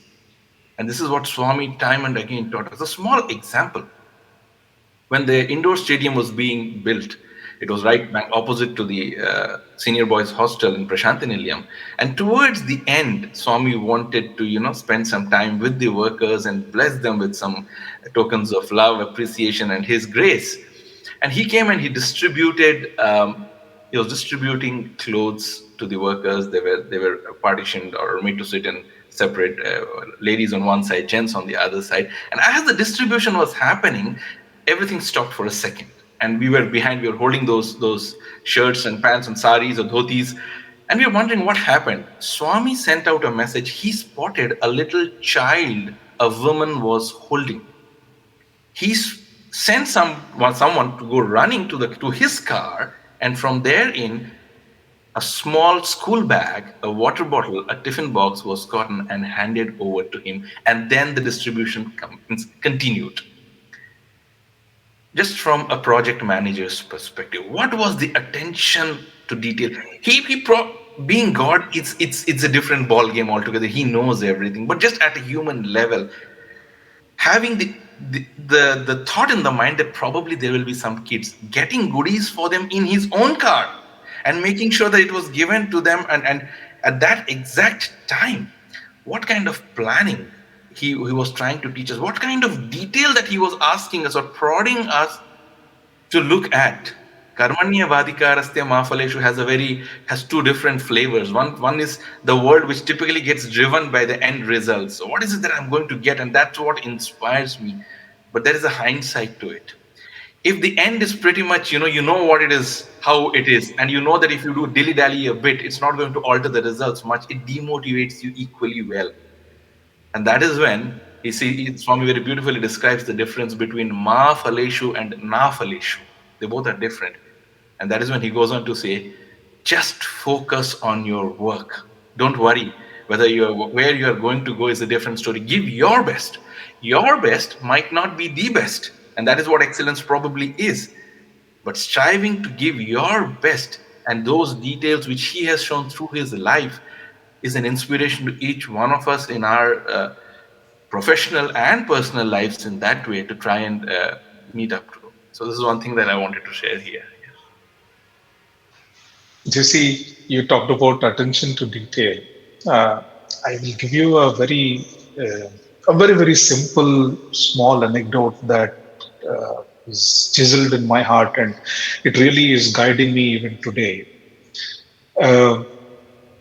And this is what Swami time and again taught us. A small example. When the indoor stadium was being built, it was right back opposite to the senior boys hostel in Prashantinilayam. And towards the end, Swami wanted to, spend some time with the workers and bless them with some tokens of love, appreciation, and his grace. And he came and he was distributing clothes to the workers. They were partitioned or made to sit in separate, ladies on one side, gents on the other side. And as the distribution was happening, everything stopped for a second. And we were behind, we were holding those shirts and pants and saris or dhotis. And we were wondering what happened. Swami sent out a message. He spotted a little child a woman was holding. He sent someone to go running to his car, and from there in, a small school bag, a water bottle, a tiffin box was gotten and handed over to him. And then the distribution continued. Just from a project manager's perspective, what was the attention to detail? Being God, it's a different ball game altogether. He knows everything, but just at a human level, having the thought in the mind that probably there will be some kids, getting goodies for them in his own car and making sure that it was given to them, and at that exact time, what kind of planning he was trying to teach us, what kind of detail that he was asking us or prodding us to look at. Karmanya Vadikarastya Mafaleshu has two different flavors. One is the word which typically gets driven by the end result. So what is it that I'm going to get? And that's what inspires me. But there is a hindsight to it. If the end is pretty much, you know what it is, how it is, and you know that if you do dilly-dally a bit, it's not going to alter the results much, it demotivates you equally well. And that is when Swami very beautifully describes the difference between Ma Faleshu and Na Faleshu. They both are different. And that is when he goes on to say, just focus on your work. Don't worry whether where you are going to go is a different story. Give your best. Your best might not be the best. And that is what excellence probably is. But striving to give your best and those details which he has shown through his life is an inspiration to each one of us in our professional and personal lives in that way to try and meet up to. So this is one thing that I wanted to share here. Jesse, you talked about attention to detail. I will give you a very simple, small anecdote that is chiseled in my heart, and it really is guiding me even today. Uh,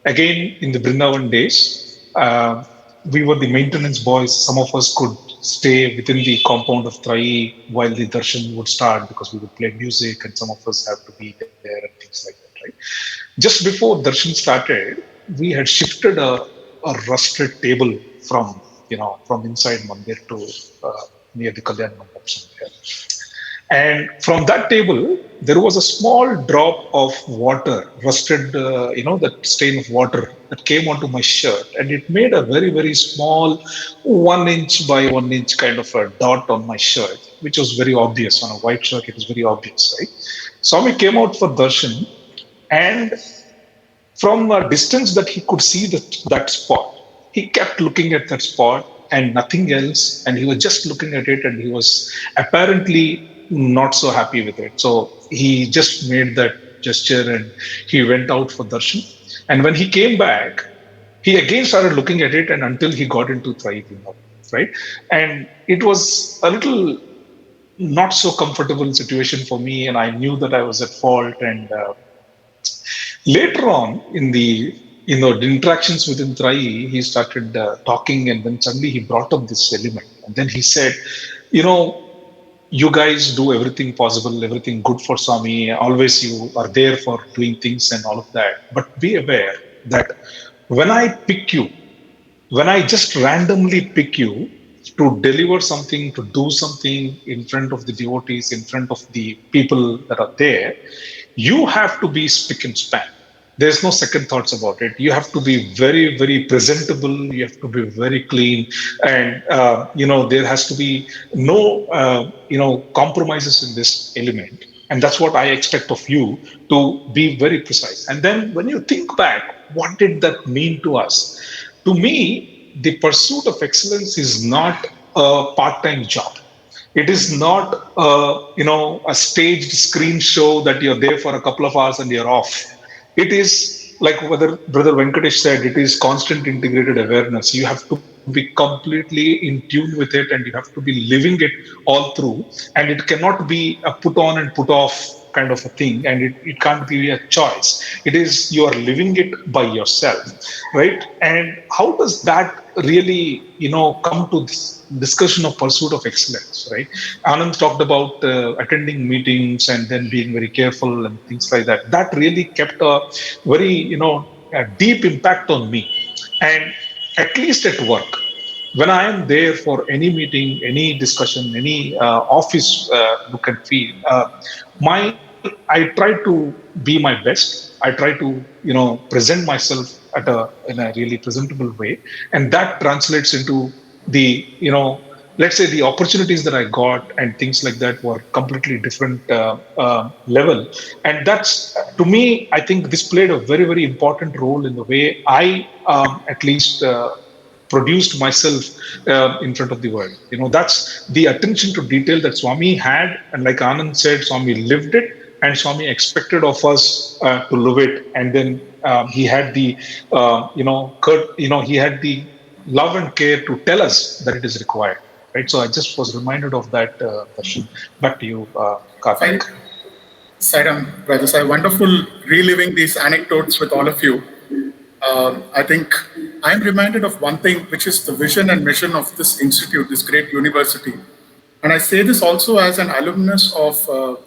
Again, in the Brindavan days, we were the maintenance boys. Some of us could stay within the compound of Trai while the darshan would start because we would play music, and some of us have to be there and things like that, right? Just before darshan started, we had shifted a rusted table from inside mandir to near the Kalyan Mandap somewhere. And from that table, there was a small drop of water, rusted, that stain of water that came onto my shirt. And it made a very, very small 1 inch by 1 inch kind of a dot on my shirt, which was very obvious. On a white shirt, it was very obvious, right? Swami came out for darshan, and from a distance that he could see that spot, he kept looking at that spot and nothing else. And he was just looking at it, and he was apparently not so happy with it. So he just made that gesture and he went out for darshan. And when he came back, he again started looking at it, and until he got into Trai, right? And it was a little not so comfortable situation for me, and I knew that I was at fault. And later on in the interactions within Trai, he started talking, and then suddenly he brought up this element, and then he said, you know, you guys do everything possible, everything good for Swami. Always you are there for doing things and all of that. But be aware that when I pick you, when I just randomly pick you to deliver something, to do something in front of the devotees, in front of the people that are there, you have to be spick and span. There's no second thoughts about it. You have to be very, very presentable. You have to be very clean, and there has to be no compromises in this element. And that's what I expect of you, to be very precise. And then when you think back, what did that mean to us? To me, the pursuit of excellence is not a part-time job. It is not a staged screen show that you're there for a couple of hours and you're off. It is like whether Brother Venkatesh said, it is constant integrated awareness. You have to be completely in tune with it, and you have to be living it all through. And it cannot be a put on and put off kind of a thing, and it can't be a choice. It is, you are living it by yourself, right? And how does that really come to this discussion of pursuit of excellence, right? Anand talked about attending meetings and then being very careful and things like that. That really kept a very a deep impact on me. And at least at work, when I am there for any meeting, any discussion, any office look and feel, I try to be my best. I try to present myself in a really presentable way, and that translates into the let's say the opportunities that I got and things like that were completely different level. And that's, to me, I think this played a very, very important role in the way I at least produced myself in front of the world. That's the attention to detail that Swami had. And like Anand said, Swami lived it, and Swami expected of us to live it, and then he had the, he had the love and care to tell us that it is required. Right. So I just was reminded of that, Darshan. Back to you, Karthik. Sairam, brothers, I wonderful reliving these anecdotes with all of you. I think I'm reminded of one thing, which is the vision and mission of this institute, this great university. And I say this also as an alumnus of,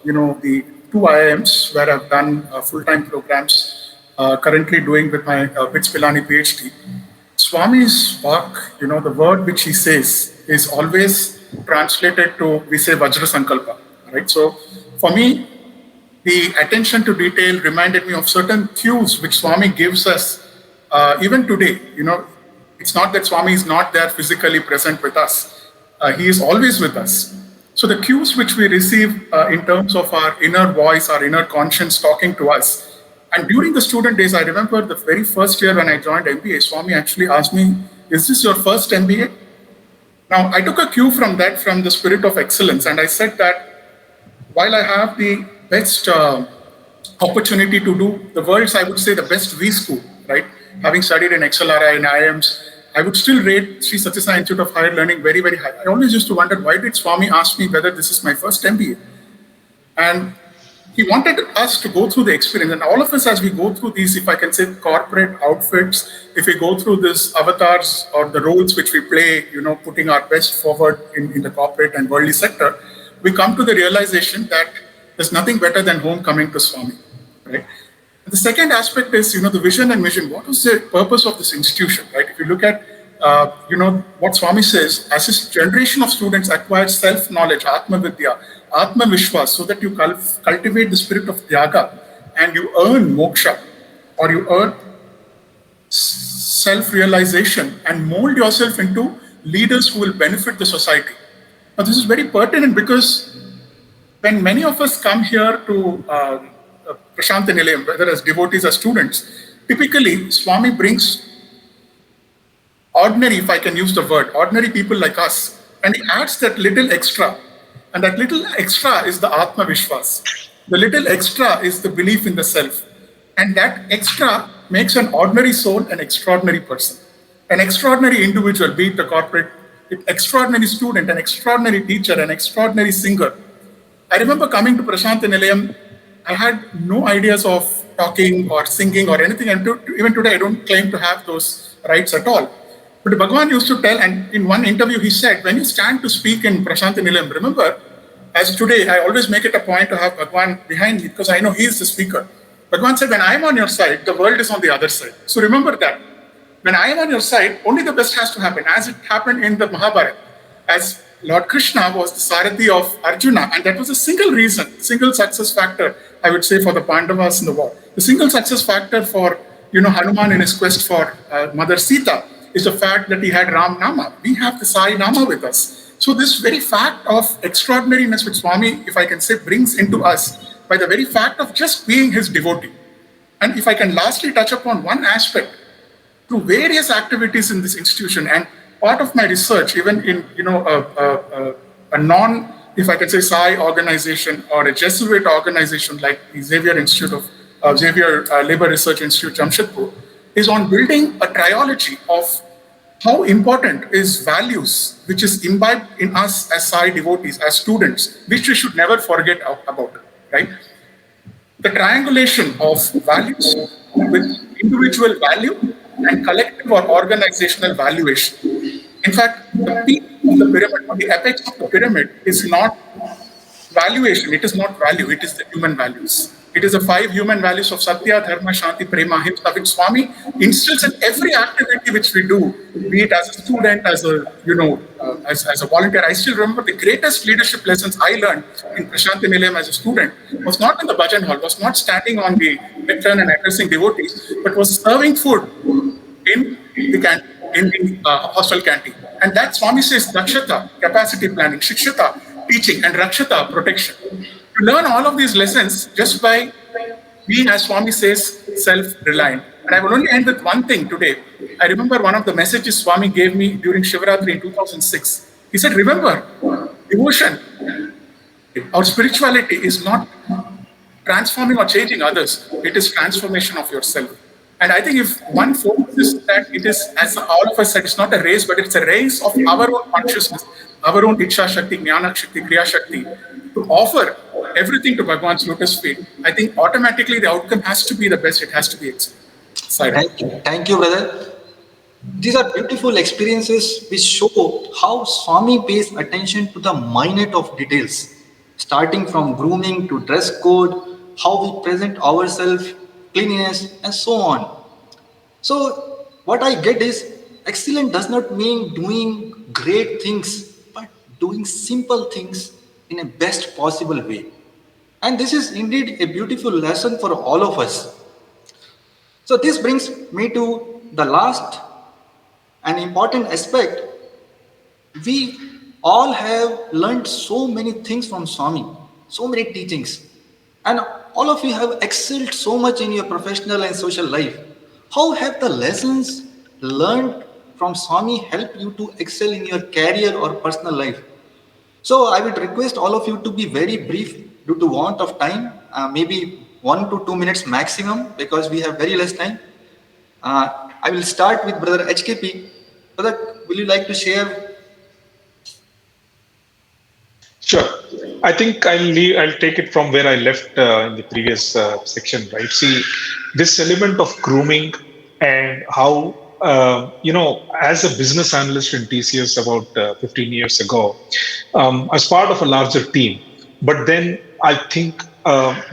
the two IIMs where I've done full-time programs, currently doing with my BITS Pilani PhD. Swami's work, the word which he says is always translated to, we say, Vajra Sankalpa, right? So for me, the attention to detail reminded me of certain cues which Swami gives us even today. It's not that Swami is not there physically present with us. He is always with us. So the cues which we receive in terms of our inner voice, our inner conscience talking to us. And during the student days, I remember the very first year when I joined MBA, Swami actually asked me, "Is this your first MBA?" Now, I took a cue from that, from the spirit of excellence. And I said that while I have the best opportunity to do the world's, I would say, the best V school, right? Having studied in XLRI and IIMs, I would still rate Sri Satya Sai Institute of Higher Learning very, very high. I always used to wonder, why did Swami ask me whether this is my first MBA? And he wanted us to go through the experience. And all of us, as we go through these, if I can say, corporate outfits, if we go through these avatars or the roles which we play, putting our best forward in the corporate and worldly sector, we come to the realization that there's nothing better than home coming to Swami, right? And the second aspect is, the vision and mission. What is the purpose of this institution, right? If you look at, what Swami says, as his generation of students acquire self-knowledge, Atma Vidya, Atma Vishwas, so that you cultivate the spirit of Tyaga and you earn moksha, or you earn self-realization and mold yourself into leaders who will benefit the society. Now, this is very pertinent because when many of us come here to Prashant Nilayam, whether as devotees or students, typically Swami brings ordinary, if I can use the word, ordinary people like us, and he adds that little extra. And that little extra is the Atma Vishwas. The little extra is the belief in the self. And that extra makes an ordinary soul an extraordinary person. An extraordinary individual, be it a corporate, an extraordinary student, an extraordinary teacher, an extraordinary singer. I remember coming to Prashant Nilayam, I had no ideas of talking or singing or anything. And even today, I don't claim to have those rights at all. But Bhagwan used to tell, and in one interview he said, when you stand to speak in Prashant Nilayam, remember, as today, I always make it a point to have Bhagwan behind me because I know he is the speaker. Bhagwan said, when I am on your side, the world is on the other side. So remember that. When I am on your side, only the best has to happen, as it happened in the Mahabharata. As Lord Krishna was the Sarathi of Arjuna, and that was a single reason, single success factor, I would say, for the Pandavas in the war. The single success factor for, Hanuman in his quest for Mother Sita is the fact that he had Ram Nama. We have the Sai Nama with us. So this very fact of extraordinariness which Swami, if I can say, brings into us by the very fact of just being his devotee. And if I can lastly touch upon one aspect, through various activities in this institution, and part of my research, even in a non, if I can say, Sai organization or a Jesuit organization like the Xavier Institute of Xavier Labor Research Institute, Jamshedpur, is on building a triology of how important is values, which is imbibed in us as Sai devotees, as students, which we should never forget about, right? The triangulation of values with individual value and collective or organizational valuation. In fact, the peak of the pyramid, or the apex of the pyramid, is not valuation, it is not value, it is the human values. It is the 5 human values of Satya, Dharma, Shanti, Prema, Himsa, which Swami instills in every activity which we do, be it as a student, as a, as a volunteer. I still remember the greatest leadership lessons I learned in Prashant Nilayam as a student was not in the bhajan hall, was not standing on the lectern and addressing devotees, but was serving food in the canteen, in the hostel canteen. And that Swami says, Dakshata, capacity planning, Shikshata, teaching, and Rakshata, protection. You learn all of these lessons just by being, as Swami says, self-reliant. And I will only end with one thing today. I remember one of the messages Swami gave me during Shivaratri in 2006. He said, remember, devotion or spirituality is not transforming or changing others. It is transformation of yourself. And I think if one focuses that it is, as all of us said, it's not a race, but it's a race of our own consciousness, our own Iksha Shakti, Jnana Shakti, Kriya Shakti, to offer everything to Bhagwan's lotus feet, I think automatically the outcome has to be the best, it has to be excellent. Thank you. Thank you, brother. These are beautiful experiences which show how Swami pays attention to the minute of details, starting from grooming to dress code, how we present ourselves, cleanliness, and so on. So, what I get is excellent does not mean doing great things, but doing simple things in a best possible way. And this is indeed a beautiful lesson for all of us. So, this brings me to the last and important aspect. We all have learned so many things from Swami, so many teachings, and all of you have excelled so much in your professional and social life. How have the lessons learned from Swami helped you to excel in your career or personal life? So I would request all of you to be very brief due to want of time, maybe 1 to 2 minutes maximum because we have very less time. I will start with Brother HKP. Brother, will you like to share? Sure. I think I'll take it from where I left in the previous section, right? See, this element of grooming and how, as a business analyst in TCS about 15 years ago, I was part of a larger team. But then I think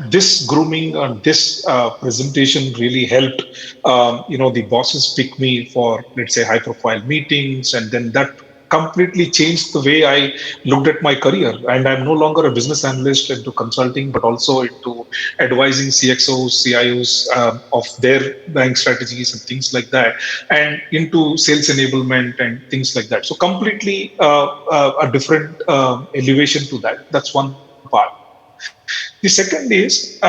this grooming and this presentation really helped, the bosses pick me for, let's say, high profile meetings. And then that completely changed the way I looked at my career. And I'm no longer a business analyst into consulting, but also into advising CXOs, CIOs of their buying strategies and things like that, and into sales enablement and things like that. So completely a different elevation to that. That's one part. The second is,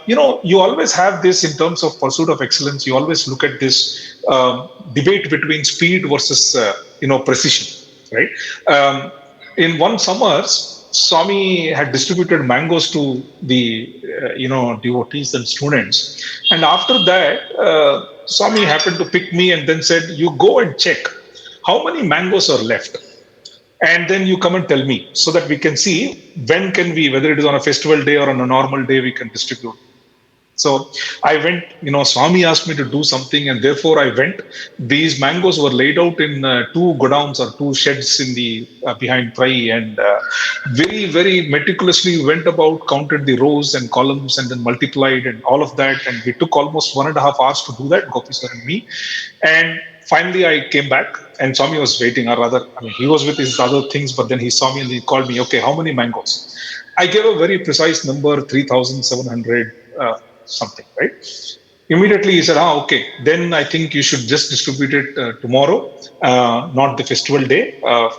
you always have this in terms of pursuit of excellence. You always look at this debate between speed versus, precision, right? Um, in one summers, Swami had distributed mangoes to the, devotees and students. And after that, Swami happened to pick me and then said, "You go and check how many mangoes are left, and then you come and tell me so that we can see when can we, whether it is on a festival day or on a normal day, we can distribute." So I went, Swami asked me to do something, and therefore I went. These mangoes were laid out in two godowns or two sheds in the behind Prai, and very, very meticulously went about, counted the rows and columns, and then multiplied and all of that. And we took almost 1.5 hours to do that, Gopi sir and me. And finally, I came back, and Swami was waiting, or rather, he was with his other things, but then he saw me and he called me, "Okay, how many mangoes?" I gave a very precise number, 3,700. Something, right? Immediately he said, "Okay, then I think you should just distribute it tomorrow, not the festival day.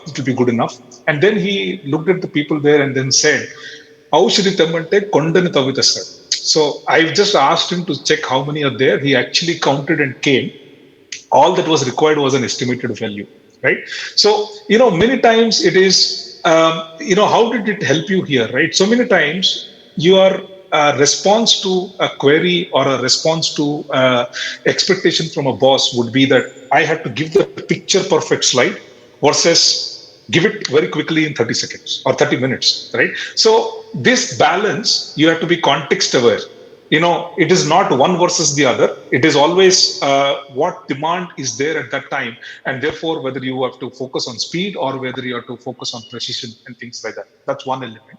It will be good enough." And then he looked at the people there and then said, "Aushaditammante kondani tavita sir." So I just asked him to check how many are there. He actually counted and came. All that was required was an estimated value, right? So, many times it is, how did it help you here, right? So many times your response to a query or a response to expectation from a boss would be that I have to give the picture perfect slide versus give it very quickly in 30 seconds or 30 minutes, right? So this balance, you have to be context aware. It is not one versus the other. It is always what demand is there at that time, and therefore whether you have to focus on speed or whether you have to focus on precision and things like that. That's one element.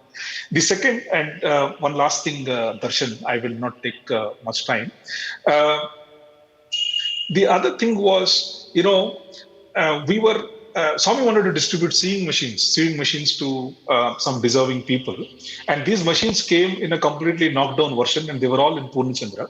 The second and one last thing, Darshan, I will not take much time. The other thing was, we were, Swami wanted to distribute sewing machines to some deserving people. And these machines came in a completely knocked down version, and they were all in Purnachandra.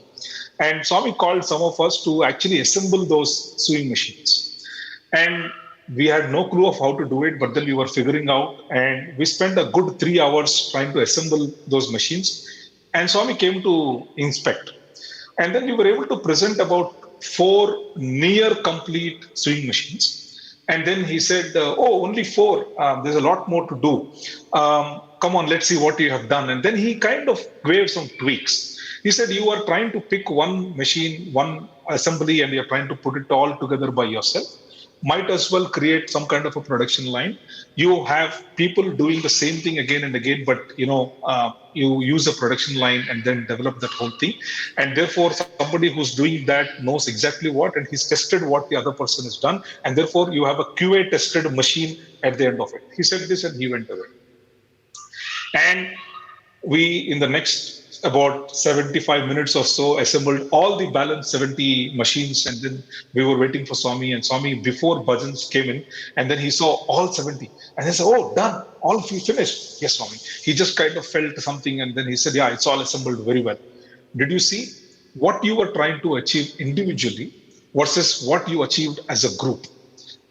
And Swami called some of us to actually assemble those sewing machines. And we had no clue of how to do it, but then we were figuring out, and we spent a good 3 hours trying to assemble those machines. And Swami came to inspect. And then we were able to present about 4 near complete sewing machines. And then he said, "Oh, only 4. There's a lot more to do. Come on, let's see what you have done." And then he kind of gave some tweaks. He said, you are trying to pick one machine, one assembly, and you're trying to put it all together by yourself. Might as well create some kind of a production line. You have people doing the same thing again and again, but you use a production line and then develop that whole thing. And therefore, somebody who's doing that knows exactly what, and he's tested what the other person has done. And therefore, you have a QA tested machine at the end of it. He said this and he went away. And we, in the next about 75 minutes or so, assembled all the balance 70 machines, and then we were waiting for Swami, and Swami, before bhajans came in, and then he saw all 70, and he said, oh, done, all of you finished? Yes, Swami. He just kind of felt something, and then he said, yeah, it's all assembled very well. Did you see what you were trying to achieve individually versus what you achieved as a group?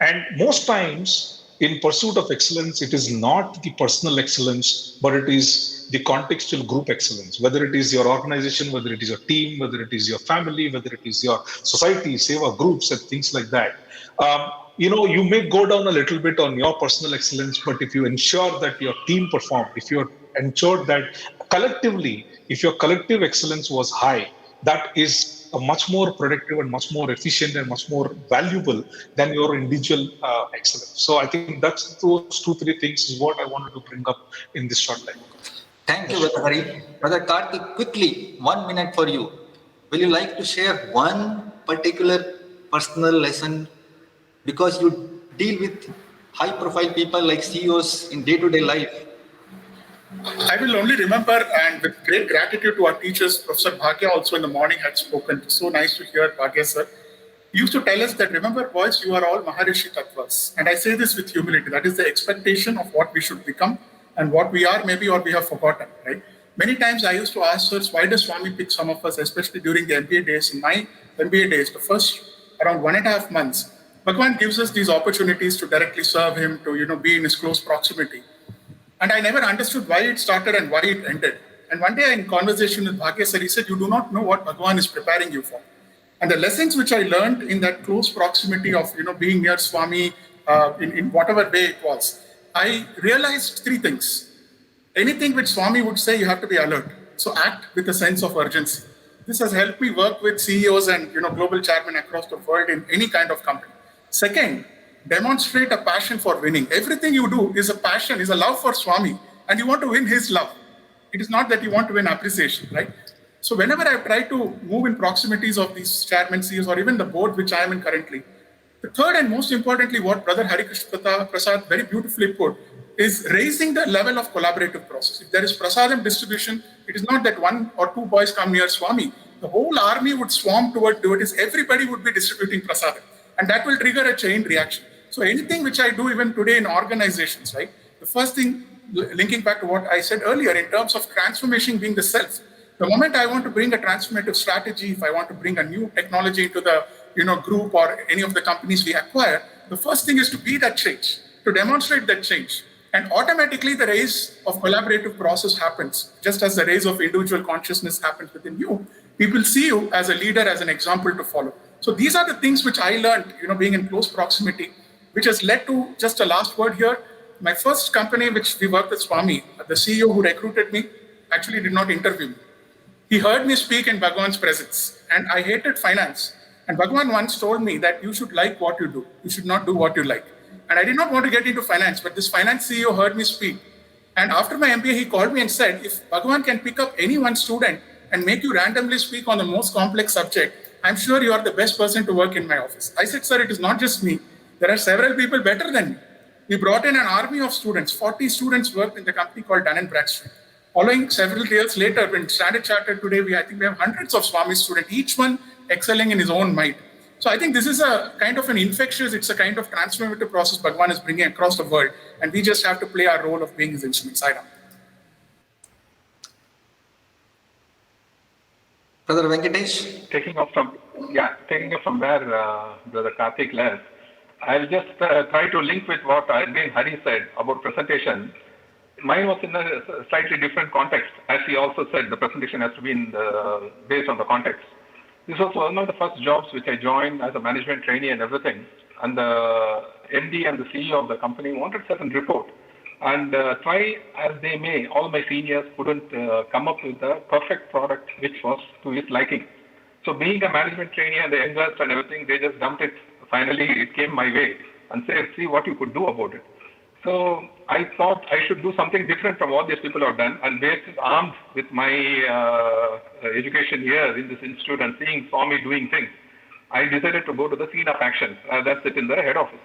And most times, in pursuit of excellence, it is not the personal excellence, but it is the contextual group excellence, whether it is your organization, whether it is your team, whether it is your family, whether it is your society, seva groups, and things like that. You may go down a little bit on your personal excellence, but if you ensure that your team performed, if you ensure that collectively, if your collective excellence was high, that is a much more productive and much more efficient and much more valuable than your individual excellence. So I think that's those 2-3 things is what I wanted to bring up in this short time. Thank you, Brother Hari. Brother Karthik, quickly, 1 minute for you. Will you like to share one particular personal lesson, because you deal with high-profile people like CEOs in day-to-day life? I will only remember, and with great gratitude to our teachers, Professor Bhagya also in the morning had spoken. So nice to hear Bhagya sir. He used to tell us that, remember boys, you are all Maharishi Tattvas. And I say this with humility. That is the expectation of what we should become and what we are maybe or we have forgotten, right? Many times I used to ask sirs, why does Swami pick some of us, especially during the MBA days? In my MBA days, the first around 1.5 months, Bhagwan gives us these opportunities to directly serve him, to be in his close proximity. And I never understood why it started and why it ended. And one day in conversation with Bhagya sir, he said, you do not know what Bhagwan is preparing you for. And the lessons which I learned in that close proximity of being near Swami in whatever way it was, I realized 3 things. Anything which Swami would say, you have to be alert. So act with a sense of urgency. This has helped me work with CEOs and global chairmen across the world in any kind of company. Second, demonstrate a passion for winning. Everything you do is a passion, is a love for Swami, and you want to win his love. It is not that you want to win appreciation, right? So whenever I try to move in proximities of these chairmen, CEOs, or even the board which I am in currently, the third and most importantly, what Brother Harikrishna Prasad very beautifully put, is raising the level of collaborative process. If there is prasadam distribution, it is not that 1 or 2 boys come near Swami. The whole army would swarm toward devotees. Everybody would be distributing prasadam. And that will trigger a chain reaction. So anything which I do even today in organizations, right? The first thing, linking back to what I said earlier, in terms of transformation being the self, the moment I want to bring a transformative strategy, if I want to bring a new technology into the group or any of the companies we acquire, the first thing is to be that change, to demonstrate that change. And automatically the raise of collaborative process happens, just as the raise of individual consciousness happens within you. People see you as a leader, as an example to follow. So these are the things which I learned, being in close proximity, which has led to, just a last word here, my first company which we worked with Swami, the CEO who recruited me actually did not interview me. He heard me speak in Bhagwan's presence, and I hated finance. And Bhagwan once told me that you should like what you do. You should not do what you like. And I did not want to get into finance, but this finance CEO heard me speak. And after my MBA, he called me and said, if Bhagwan can pick up any one student and make you randomly speak on the most complex subject, I'm sure you are the best person to work in my office. I said, sir, it is not just me. There are several people better than me. We brought in an army of students. 40 students worked in the company called Dun & Bradstreet. Following several years later, when Standard Chartered today, I think we have hundreds of Swami students, each one excelling in his own might. So I think this is a kind of an infectious, it's a kind of transformative process Bhagwan is bringing across the world. And we just have to play our role of being his instruments. Brother Venkatesh? Taking off from where Brother Karthik left, I'll just try to link with what Hari said about presentation. Mine was in a slightly different context. As he also said, the presentation has to be based on the context. This was one of the first jobs which I joined as a management trainee and everything. And the MD and the CEO of the company wanted a certain report. And try as they may, all my seniors couldn't come up with a perfect product which was to his liking. So being a management trainee and the youngest and everything, they just dumped it. Finally, it came my way and said, see what you could do about it. So I thought I should do something different from what these people have done. And based armed with my education here in this institute and seeing Swami doing things, I decided to go to the scene of action. That's it in the head office.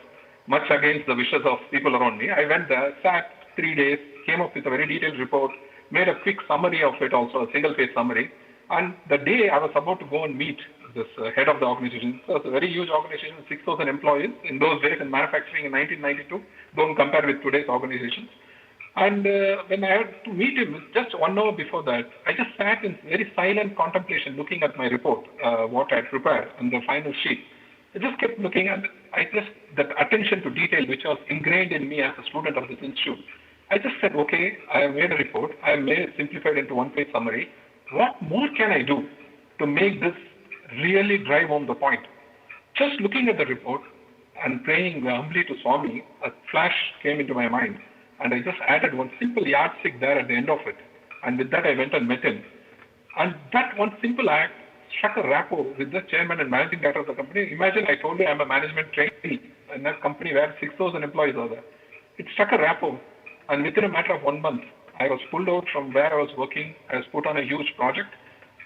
Much against the wishes of people around me, I went there, sat 3 days, came up with a very detailed report, made a quick summary of it also, a single-page summary. And the day I was about to go and meet this head of the organization, so it's a very huge organization, 6,000 employees in those days in manufacturing in 1992. Don't compare with today's organizations. And when I had to meet him, just 1 hour before that, I just sat in very silent contemplation, looking at my report, what I had prepared on the final sheet. I just kept looking, and that attention to detail, which was ingrained in me as a student of this institute. I just said, okay, I have made a report. I have made it simplified into one-page summary. What more can I do to make this really drive home the point? Just looking at the report and praying humbly to Swami, a flash came into my mind. And I just added one simple yardstick there at the end of it. And with that, I went and met him. And that one simple act struck a rapport with the chairman and managing director of the company. Imagine I told you I'm a management trainee in a company where 6,000 employees are there. It struck a rapport. And within a matter of 1 month, I was pulled out from where I was working. I was put on a huge project.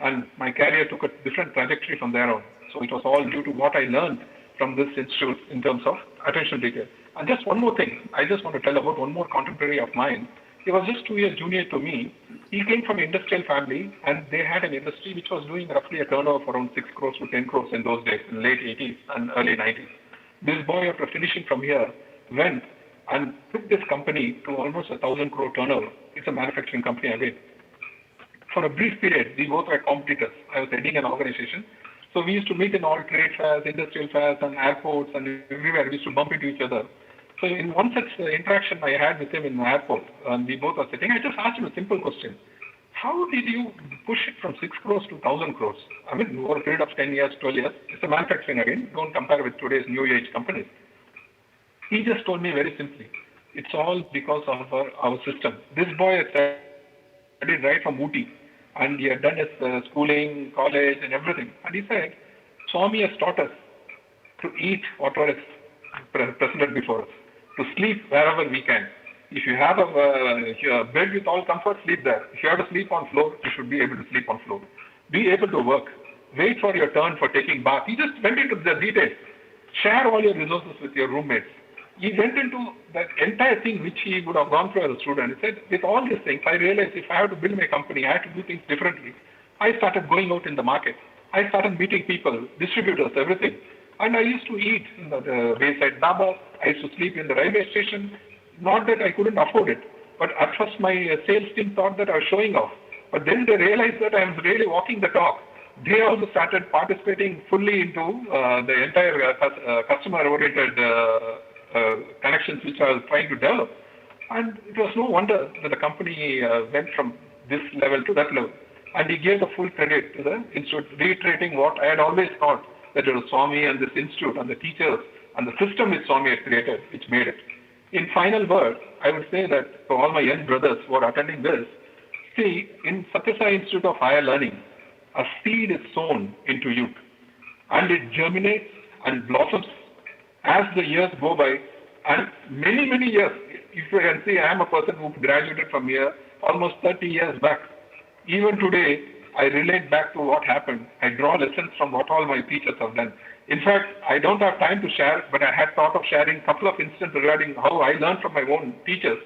And my career took a different trajectory from there on. So it was all due to what I learned from this institute in terms of attention to detail. And just one more thing, I just want to tell about one more contemporary of mine. He was just 2 years junior to me. He came from an industrial family, and they had an industry which was doing roughly a turnover of around 6 crores to 10 crores in those days, in late 80s and early 90s. This boy, after finishing from here, went and took this company to almost 1,000 crore turnover. It's a manufacturing company again. For a brief period, we both were competitors. I was heading an organization. So we used to meet in all trade fairs, industrial fairs, and airports, and everywhere. We used to bump into each other. So in one such interaction I had with him in the airport, and we both were sitting, I just asked him a simple question. How did you push it from 6 crores to 1,000 crores? I mean, over a period of 10 years, 12 years. It's a manufacturing again. Don't compare with today's new age companies. He just told me very simply, it's all because of our system. This boy had studied right from Ooty, and he had done his schooling, college, and everything. And he said, Swami has taught us to eat whatever is presented before us, to sleep wherever we can. If you have a bed with all comfort, sleep there. If you have to sleep on floor, you should be able to sleep on floor. Be able to work. Wait for your turn for taking bath. He just went into the details. Share all your resources with your roommates. He went into that entire thing which he would have gone through as a student. He said, with all these things, I realized if I have to build my company, I have to do things differently. I started going out in the market. I started meeting people, distributors, everything. And I used to eat in the wayside dhabas. I used to sleep in the railway station. Not that I couldn't afford it, but at first my sales team thought that I was showing off. But then they realized that I was really walking the talk. They also started participating fully into the entire customer-oriented connections which I was trying to develop. And it was no wonder that the company went from this level to that level. And he gave the full credit to the institute, reiterating what I had always thought, that it was Swami and this institute and the teachers and the system which Swami had created, which made it. In final word, I would say that for all my young brothers who are attending this, see, in Satyasai Institute of Higher Learning, a seed is sown into youth, and it germinates and blossoms as the years go by, and many, many years. If you can see, I am a person who graduated from here almost 30 years back. Even today, I relate back to what happened. I draw lessons from what all my teachers have done. In fact, I don't have time to share, but I had thought of sharing a couple of instances regarding how I learned from my own teachers.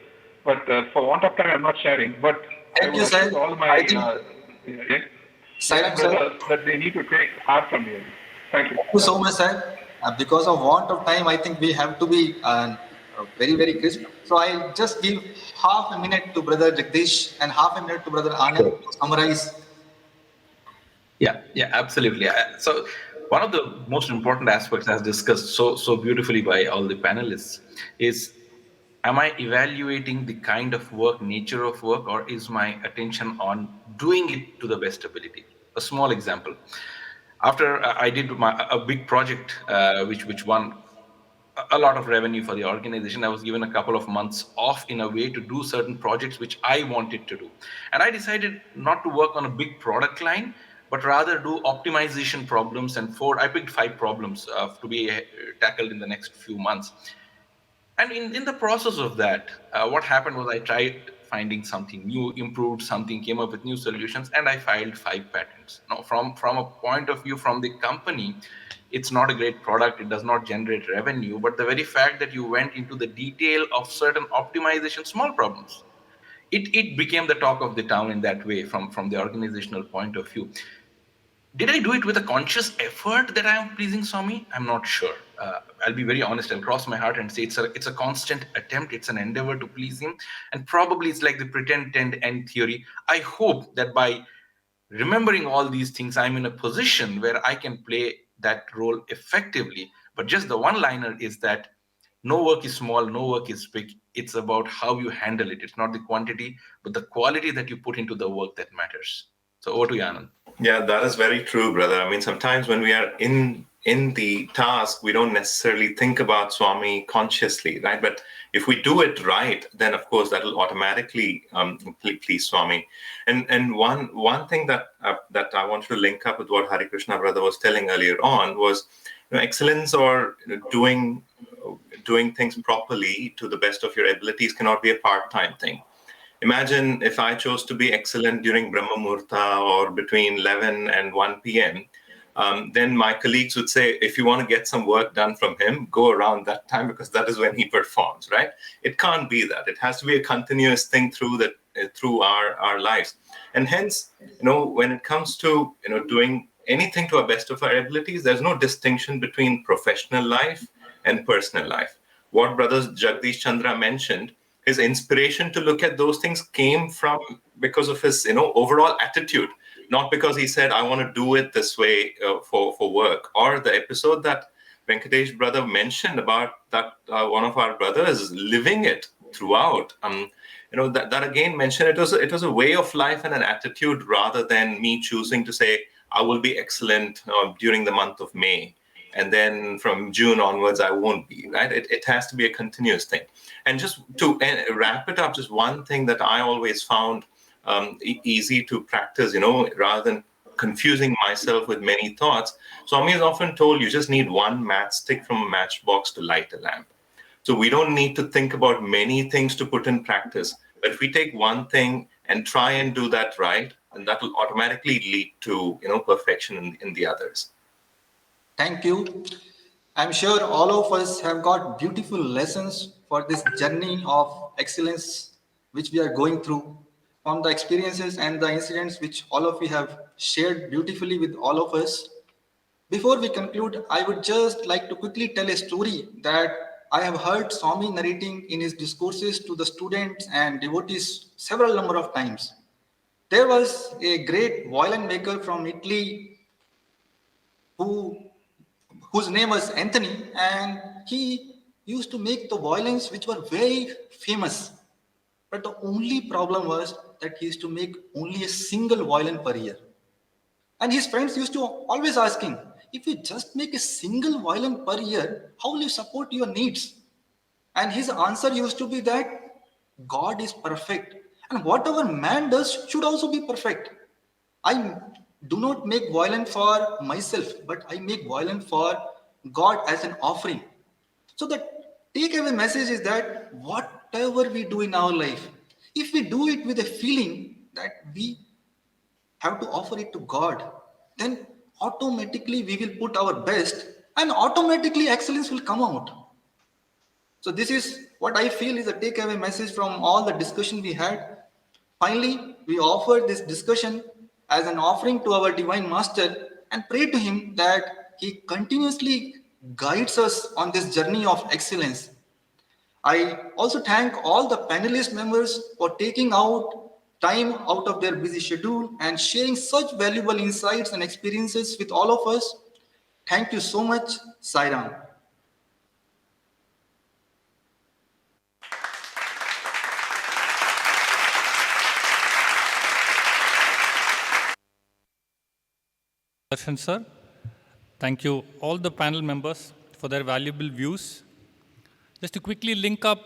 But for want of time, I'm not sharing. But Thank you, sir. All my Silent, sir. That they need to take heart from here. Thank you. Thank you so much, sir. Because of want of time, I think we have to be very, very crisp. So I'll just give half a minute to Brother Jagdish and half a minute to Brother Anand to summarize. Yeah, absolutely. So one of the most important aspects, as discussed so beautifully by all the panelists, is, am I evaluating the kind of work, nature of work, or is my attention on doing it to the best ability? A small example. After I did a big project, which won a lot of revenue for the organization. I was given a couple of months off in a way to do certain projects which I wanted to do. And I decided not to work on a big product line, but rather do optimization problems. And I picked 5 problems to be tackled in the next few months. And in the process of that, what happened was I tried finding something new, improved something, came up with new solutions, and I filed 5 patents. Now, from a point of view from the company, it's not a great product, it does not generate revenue, but the very fact that you went into the detail of certain optimization, small problems, it became the talk of the town in that way from the organizational point of view. Did I do it with a conscious effort that I am pleasing Swami? I'm not sure. I'll be very honest. I'll cross my heart and say it's a constant attempt. It's an endeavor to please him, and probably it's like the pretend end theory. I hope that by remembering all these things, I'm in a position where I can play that role effectively. But just the one-liner is that no work is small, no work is big. It's about how you handle it. It's not the quantity, but the quality that you put into the work that matters. So over to you, Anand. Yeah, that is very true, brother. I mean, sometimes when we are in the task, we don't necessarily think about Swami consciously, right? But if we do it right, then of course that will automatically please Swami. And one thing that I wanted to link up with what Hari Krishna brother was telling earlier on was, excellence or doing things properly to the best of your abilities cannot be a part-time thing. Imagine if I chose to be excellent during Brahma Muhurta or between 11 and 1 p.m., then my colleagues would say, if you want to get some work done from him, go around that time because that is when he performs, right? It can't be that. It has to be a continuous thing through our lives. And hence, when it comes to, doing anything to our best of our abilities, there's no distinction between professional life and personal life. What brothers Jagdish Chandra mentioned, his inspiration to look at those things came from because of his overall attitude, not because he said I want to do it this way for work. Or the episode that Venkatesh brother mentioned about that one of our brothers living it throughout, that again mentioned it was a way of life and an attitude rather than me choosing to say I will be excellent during the month of May, and then from June onwards I won't be, right? It has to be a continuous thing. And just to wrap it up, just one thing that I always found easy to practice, rather than confusing myself with many thoughts. Swami is often told you just need one matchstick from a matchbox to light a lamp. So we don't need to think about many things to put in practice. But if we take one thing and try and do that right, then that will automatically lead to perfection in the others. Thank you. I'm sure all of us have got beautiful lessons for this journey of excellence which we are going through, from the experiences and the incidents which all of you have shared beautifully with all of us. Before we conclude, I would just like to quickly tell a story that I have heard Swami narrating in his discourses to the students and devotees several number of times. There was a great violin maker from Italy whose name was Anthony, and he used to make the violins which were very famous. But the only problem was that he used to make only a single violin per year. And his friends used to always ask him, if you just make a single violin per year, how will you support your needs? And his answer used to be that God is perfect, and whatever man does should also be perfect. I do not make violin for myself, but I make violin for God as an offering. So the takeaway message is that whatever we do in our life, if we do it with a feeling that we have to offer it to God, then automatically we will put our best and automatically excellence will come out. So this is what I feel is a takeaway message from all the discussion we had. Finally, we offer this discussion as an offering to our Divine Master and pray to Him that He continuously guides us on this journey of excellence. I also thank all the panelist members for taking out time out of their busy schedule and sharing such valuable insights and experiences with all of us. Thank you so much, Sairam. Darshan sir, thank you all the panel members for their valuable views Just to quickly link up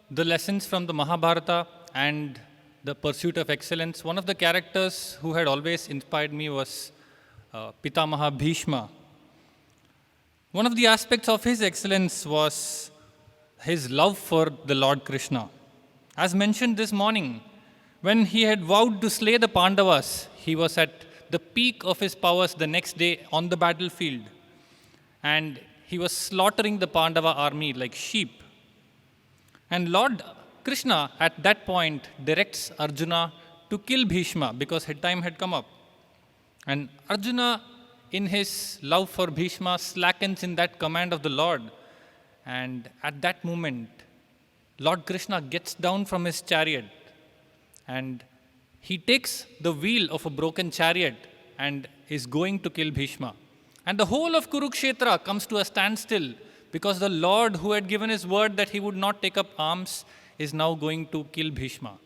the lessons from the Mahabharata and the pursuit of excellence, one of the characters who had always inspired me was Pitamaha Bhishma. One of the aspects of his excellence was his love for the Lord Krishna. As mentioned this morning, when he had vowed to slay the Pandavas, he was at the peak of his powers the next day on the battlefield. And he was slaughtering the Pandava army like sheep. And Lord Krishna at that point directs Arjuna to kill Bhishma because his time had come up. And Arjuna, in his love for Bhishma, slackens in that command of the Lord. And at that moment, Lord Krishna gets down from his chariot and he takes the wheel of a broken chariot and is going to kill Bhishma. And the whole of Kurukshetra comes to a standstill because the Lord, who had given his word that he would not take up arms, is now going to kill Bhishma.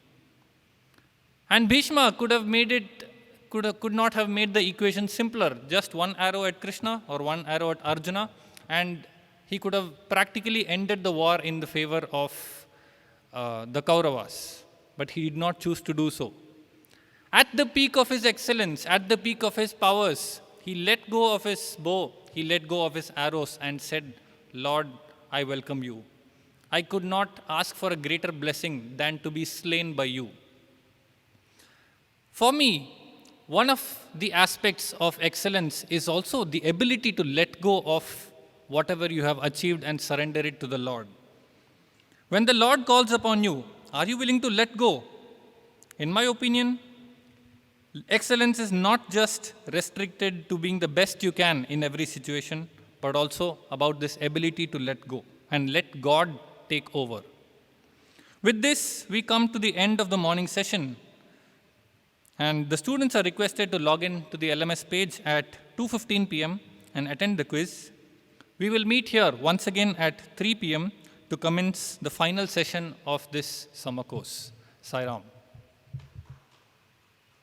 And Bhishma could not have made the equation simpler. Just one arrow at Krishna or one arrow at Arjuna, and he could have practically ended the war in the favor of the Kauravas. But he did not choose to do so. At the peak of his excellence, at the peak of his powers, he let go of his bow, he let go of his arrows and said, Lord, I welcome you. I could not ask for a greater blessing than to be slain by you. For me, one of the aspects of excellence is also the ability to let go of whatever you have achieved and surrender it to the Lord. When the Lord calls upon you, are you willing to let go? In my opinion, excellence is not just restricted to being the best you can in every situation, but also about this ability to let go and let God take over. With this, we come to the end of the morning session. And the students are requested to log in to the LMS page at 2:15 p.m. and attend the quiz. We will meet here once again at 3 p.m. to commence the final session of this summer course. Sai Ram.